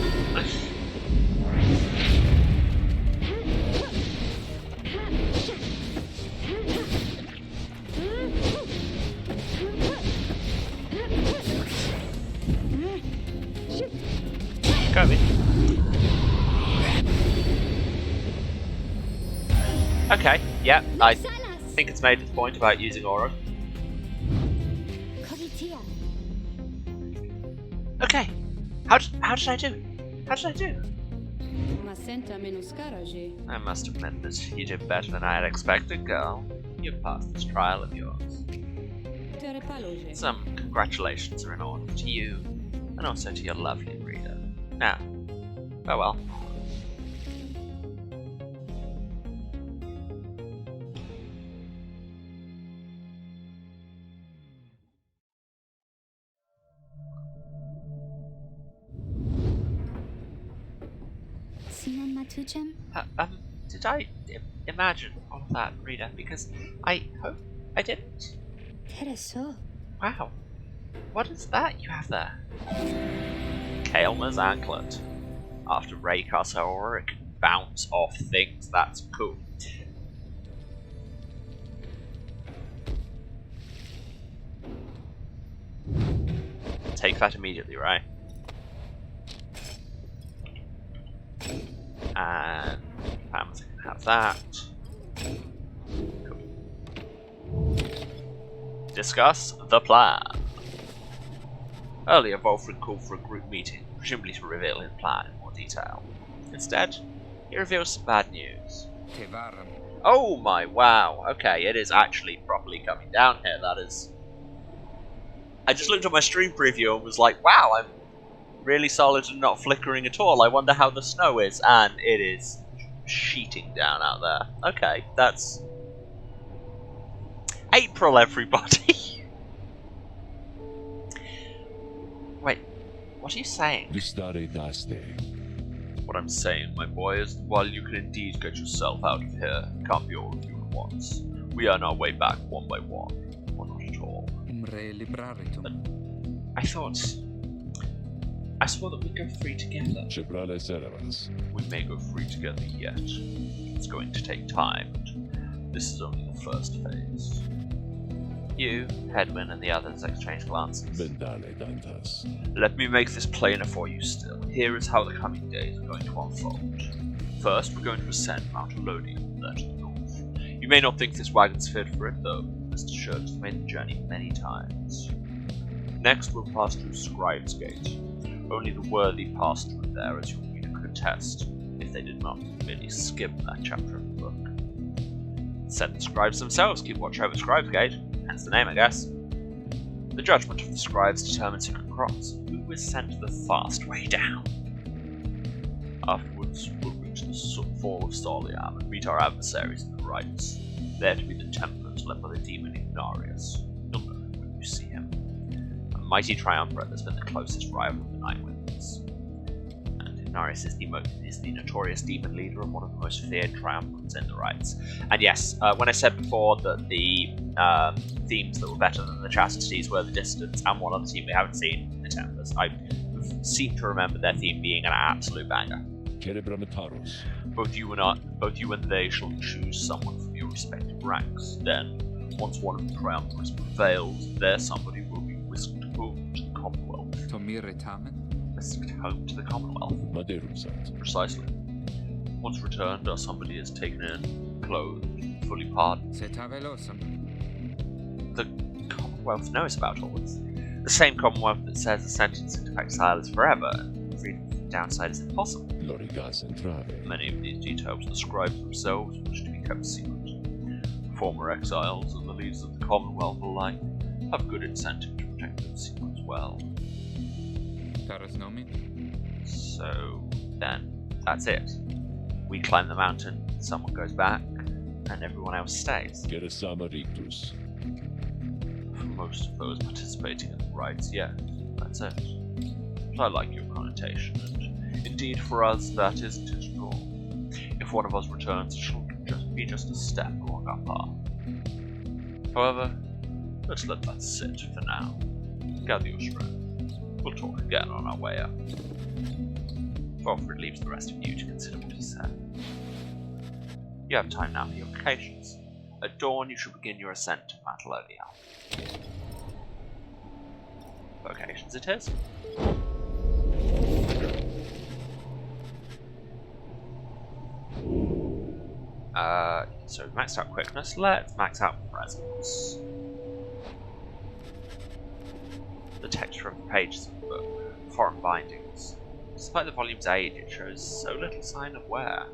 Go in. Okay, yeah, I think it's made its point about using aura. Okay, how did I do? How did I do? I must admit that you did better than I had expected, girl. You've passed this trial of yours. Some congratulations are in order to you, and also to your lovely reader. Now, farewell. Did I imagine all of that, reader? Because I hope I didn't. Wow. What is that you have there? Kaelma's anklet. After Ray casts her aura, it can bounce off things. That's cool. Take that immediately, right? And Pam's can have that. Cool. Discuss the plan. Earlier, Volfred called for a group meeting, presumably to reveal his plan in more detail. Instead, he reveals some bad news. Oh my wow, okay, it is actually properly coming down here, that is. I just looked at my stream preview and was like, wow, I'm really solid and not flickering at all. I wonder how the snow is, and it is sheeting down out there. Okay, that's April, everybody. Wait, what are you saying? What I'm saying, my boy, is while you can indeed get yourself out of here, it can't be all of you at once. We earn our way back one by one, or not at all. But I swore that we'd go free together. We may go free together yet. It's going to take time, and this is only the first phase. You, Hedwin, and the others exchange glances. Vendale dantas. Let me make this plainer for you still. Here is how the coming days are going to unfold. First, we're going to ascend Mount Elodium, there to the north. You may not think this wagon's fit for it, though. Mr. Shirt has made the journey many times. Next, we'll pass through Scribe's Gate. Only the worthy pass through there, as your reader could attest, if they did not merely skim that chapter of the book. Said the scribes themselves keep watch over Scribe's Gate, hence the name, I guess. The judgment of the scribes determines who can cross, who is sent the fast way down. Afterwards, we'll reach the fall of Soliam and meet our adversaries in the rites. There to be the Tempest led by the demon Ignarius. You'll know him when you see him. A mighty triumvirate has been the closest rival of the Nightwinds. And Ignarius is the notorious demon leader of one of the most feared triumvirates in the rites. And yes, when I said before that the themes that were better than the Chastities were the Distance and one other team we haven't seen, the Tempest, I seem to remember their theme being an absolute banger. Both you and they shall choose someone from your respective ranks. Then, once one of the triumvirates prevails, there somebody will be whisked home to the Commonwealth. Whisked home to the Commonwealth. Precisely. Once returned, somebody is taken in, clothed, fully pardoned. The Commonwealth knows about all this. The same Commonwealth that says a sentence into exile is forever, and freedom from the downside is impossible. Many of these details the scribes themselves wish to be kept secret. Former exiles and the leaders of the Commonwealth alike have good incentive to protect those secrets well. So then, that's it. We climb the mountain, someone goes back, and everyone else stays. For most of those participating in the rites, yeah, that's it. But I like your connotation, and indeed for us that isn't at all. If one of us returns, it shall be just a step along our path. However, let's let that sit for now. Gather your strength. We'll talk again on our way up. Alfred leaves the rest of you to consider what he said. You have time now for your vocations. At dawn, you shall begin your ascent to Mount Elodium. Vocations it is. So we've maxed out quickness, let's max out presence. The texture of the pages of the book, foreign bindings. Despite the volume's age, it shows so little sign of wear.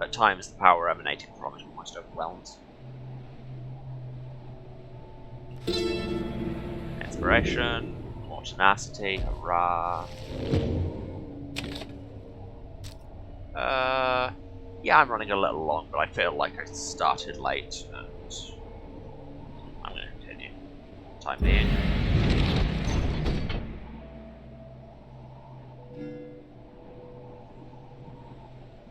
At times, the power emanating from it almost overwhelms. Inspiration, more tenacity, hurrah. Yeah, I'm running a little long, but I feel like I started late, and I'm going to continue. Time being.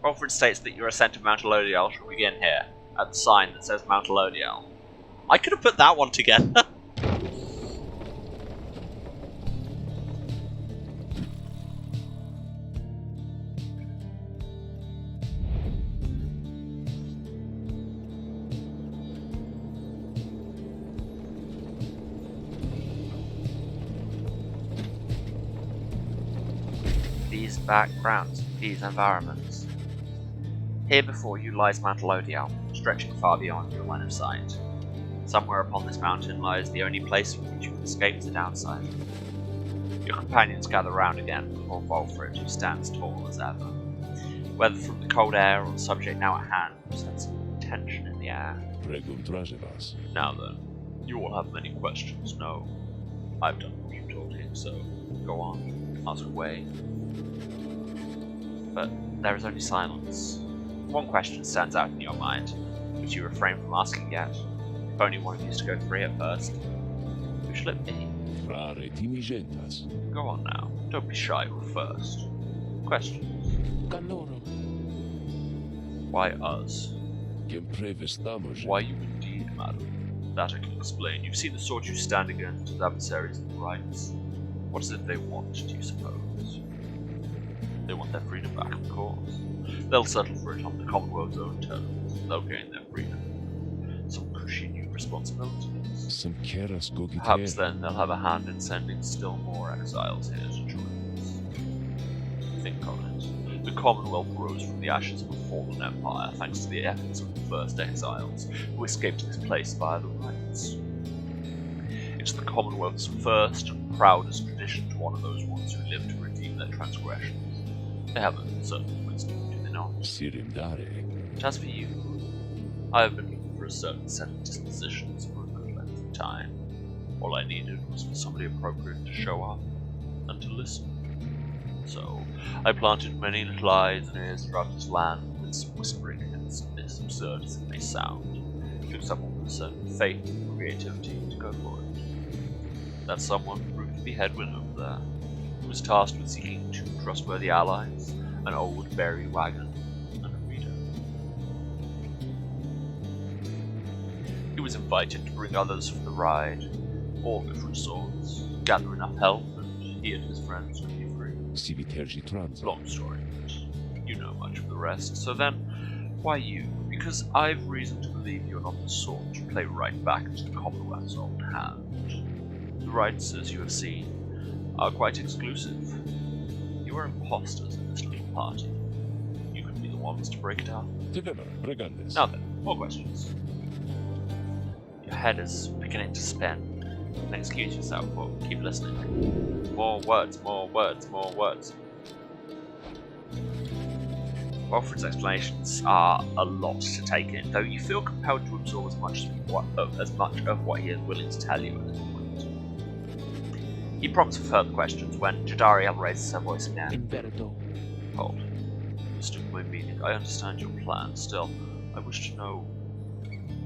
Alfred states that your ascent of Mount Elodium shall begin here, at the sign that says Mount Elodium. I could have put that one together. These backgrounds, these environments. Here before you lies Mount Elodium, stretching far beyond your line of sight. Somewhere upon this mountain lies the only place from which you can escape the downside. Your companions gather round again before Volfred, who stands tall as ever. Whether from the cold air or the subject now at hand, you sense tension in the air. Now then, you all have many questions, no? I've done what you're talking, so go on, ask away. But there is only silence. One question stands out in your mind, which you refrain from asking yet. If only one of you is to go free at first. Who shall it be? Go on now. Don't be shy. Who first? Questions? Why us? Why you indeed, madam? That I can explain. You've seen the sword you stand against as adversaries in the rights. What is it they want, do you suppose? They want their freedom back, of course. They'll settle for it on the Commonwealth's own terms. They'll gain their freedom. Some cushy new responsibilities. some keras Perhaps then they'll have a hand in sending still more exiles here to join us. Think on it. The Commonwealth rose from the ashes of a fallen empire thanks to the efforts of the first exiles, who escaped this place via the rites. It's the Commonwealth's first and proudest tradition to honor those ones who live to redeem their transgressions. They have a certain wisdom, do they not? Sirimdare. As for you, I have been looking for a certain set of dispositions for a good length of time. All I needed was for somebody appropriate to show up and to listen. So, I planted many little eyes and ears throughout this land with some whispering hints of this, absurd as it may sound, took someone with a certain faith and creativity to go for it. That someone proved to be Hedwin over there, who was tasked with seeking two trustworthy allies, an old buried wagon, and a reader. He was invited to bring others for the ride, all different sorts, gather enough help, and he and his friends could be free. Long story, but you know much of the rest. So then, why you? Because I've reason to believe you're not the sort to play right back into the Commonwealth's old hand. The rites, as you have seen, are quite exclusive. You are imposters in this little party. You could be the ones to break it up. Now then, more questions. Your head is beginning to spin. Excuse yourself, but keep listening. More words, more words, more words. Wilfred's explanations are a lot to take in, though you feel compelled to absorb as much of what he is willing to tell you at this point. He prompts for further questions when Jadariel raises her voice again. Hold. Mr. My meaning, I understand your plan. Still, I wish to know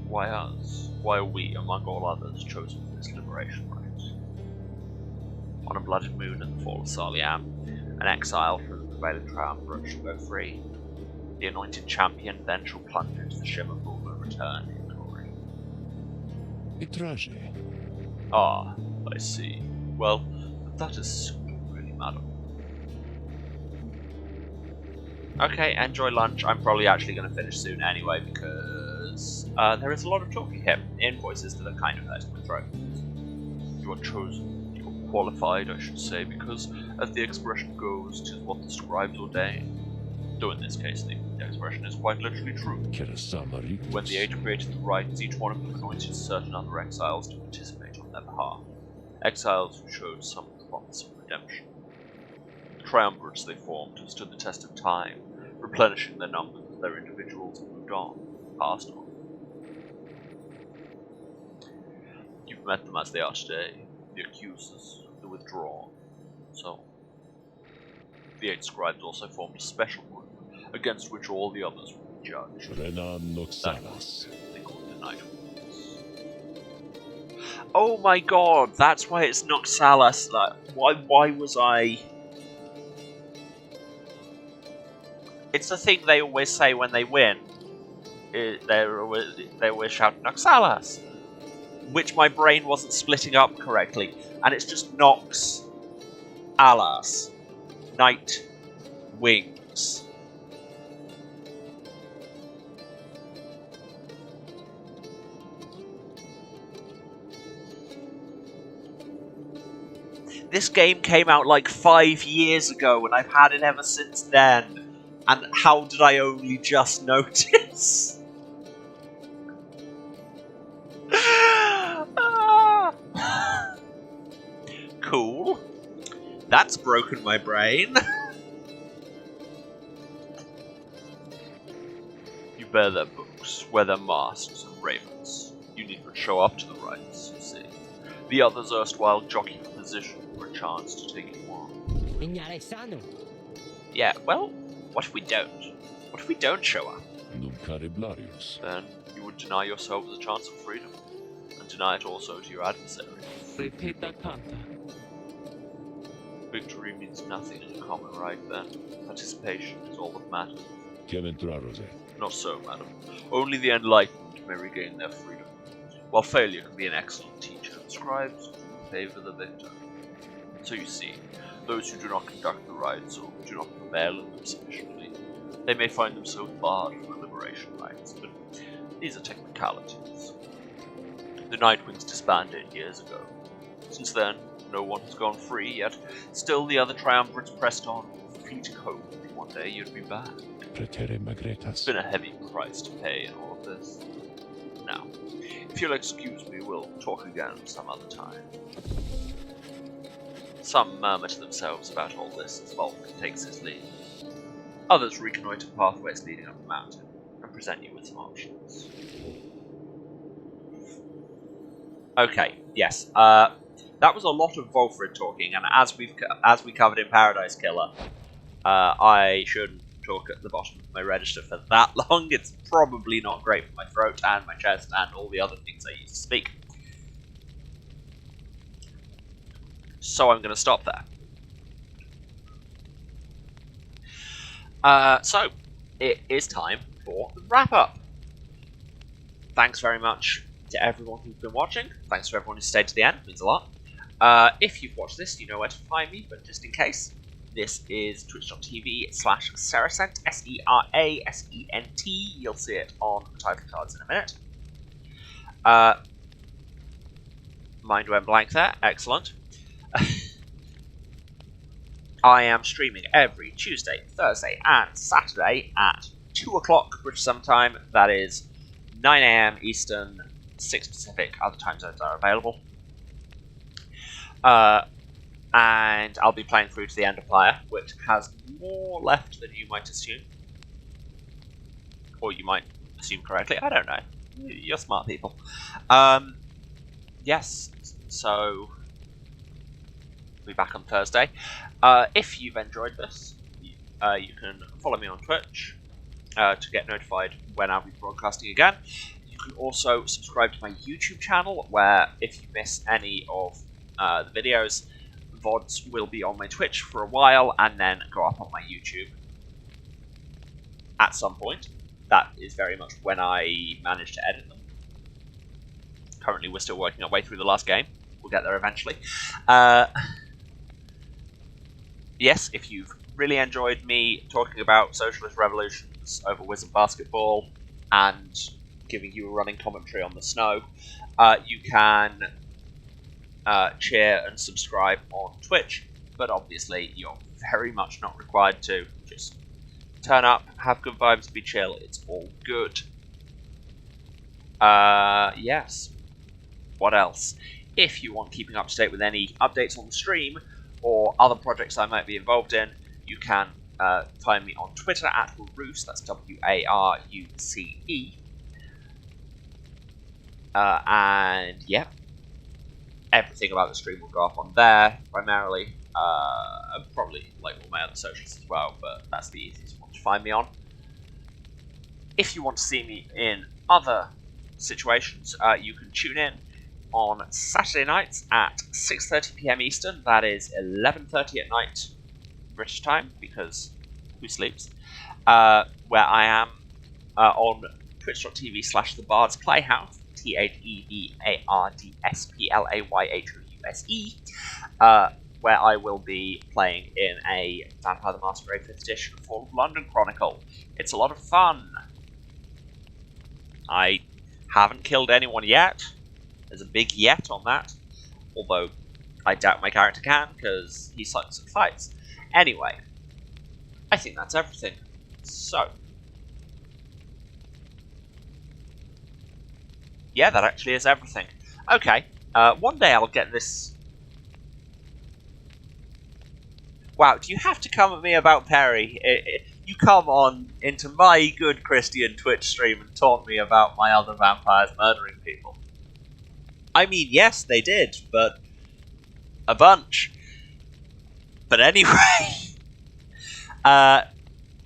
why us? Why are we, among all others, chosen for this liberation rite? On a blooded moon at the fall of Sarliam, an exile from the prevailing triumvirate shall go free. The anointed champion then shall plunge into the Shimmer Pool and return in glory. Ah, I see. Well, that is soon, really, madam. Okay, enjoy lunch. I'm probably actually going to finish soon anyway, because there is a lot of talking here in voices that are kind of hurting my throat. You are chosen, you are qualified, I should say, because, as the expression goes, 'tis what the scribes ordain. Though in this case, the expression is quite literally true. When the age created the rites, each one of them anointed certain other exiles to participate on their behalf. Exiles who showed some promise of redemption. The triumvirates they formed have stood the test of time, replenishing their numbers as their individuals have moved on, passed on. You've met them as they are today, the accusers, the withdrawn, so. The 8 scribes also formed a special group, against which all the others will be judged. That group they call the Night Wolves. Oh my god, that's why it's Noxalis. Like, why was I... It's the thing they always say when they win. They always shout Noxalis, which my brain wasn't splitting up correctly, and it's just Nox Alas. Night Wings. This game came out like 5 years ago, and I've had it ever since then. And how did I only just notice? Cool. That's broken my brain. You bear their books, wear their masks and ravens. You need but show up to the rites, you see. The others erstwhile jockey for position for a chance to take you on. Yeah, well, what if we don't? What if we don't show up? Then you would deny yourselves a chance of freedom, and deny it also to your adversary. Victory means nothing in a common right then. Participation is all that matters. Not so, madam. Only the enlightened may regain their freedom, while failure can be an excellent teacher. The scribes do favor the victor. So you see, those who do not conduct the rites or do not prevail in them sufficiently, they may find themselves barred from the liberation rites, but these are technicalities. The Nightwings disbanded years ago. Since then, no one has gone free, yet still the other triumvirates pressed on, with a fleeting hope that one day you'd be back. It's been a heavy price to pay in all of this. Now, if you'll excuse me, we'll talk again some other time. Some murmur to themselves about all this as Volk takes his leave. Others reconnoitre pathways leading up the mountain and present you with some options. Okay, yes. That was a lot of Volfrid talking, and as we covered in Paradise Killer, I shouldn't talk at the bottom of my register for that long. It's probably not great for my throat and my chest and all the other things I use to speak. So I'm going to stop there. So, it is time for the wrap-up. Thanks very much to everyone who's been watching. Thanks to everyone who stayed to the end. It means a lot. If you've watched this, you know where to find me, but just in case, this is twitch.tv/Serasent, Serasent. You'll see it on the title cards in a minute. Mind went blank there. Excellent. I am streaming every Tuesday, Thursday, and Saturday at 2 o'clock British Summer Time. That is 9 AM Eastern, 6 Pacific. Other time zones are available. And I'll be playing through to the end of Pyre, which has more left than you might assume. Or you might assume correctly. I don't know. You're smart people. Yes, so we'll be back on Thursday. If you've enjoyed this, you can follow me on Twitch to get notified when I'll be broadcasting again. You can also subscribe to my YouTube channel, where if you miss any of the videos, VODs will be on my Twitch for a while and then go up on my YouTube at some point. That is very much when I manage to edit them. Currently, we're still working our way through the last game. We'll get there eventually. Yes, if you've really enjoyed me talking about socialist revolutions over Wizard Basketball and giving you a running commentary on the snow, you can cheer and subscribe on Twitch, but obviously you're very much not required to. Just turn up, have good vibes, be chill, it's all good. Yes. What else? If you want keeping up to date with any updates on the stream, or other projects I might be involved in, you can find me on Twitter at Waruce, that's WARUCE. And yeah, everything about the stream will go up on there, primarily. Probably like all my other socials as well, but that's the easiest one to find me on. If you want to see me in other situations, you can tune in on Saturday nights at 6:30 PM Eastern, that is 11:30 at night British time, because who sleeps? Where I am on twitch.tv/The Bard's Playhouse, TheBardsPlayhouse, where I will be playing in a Vampire the Masquerade 5th edition Fall of London Chronicle. It's a lot of fun. I haven't killed anyone yet. There's a big yet on that. Although, I doubt my character can, because he sucks at fights. Anyway, I think that's everything. So, yeah, that actually is everything. Okay, one day I'll get this. Wow, do you have to come at me about Perry? You come on into my good Christian Twitch stream and taunt me about my other vampires murdering people. I mean, yes, they did, but a bunch. But anyway,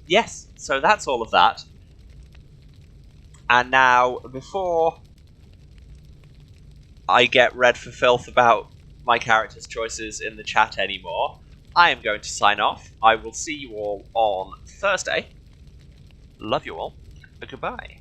yes, so that's all of that. And now, before I get read for filth about my character's choices in the chat anymore, I am going to sign off. I will see you all on Thursday. Love you all. Goodbye.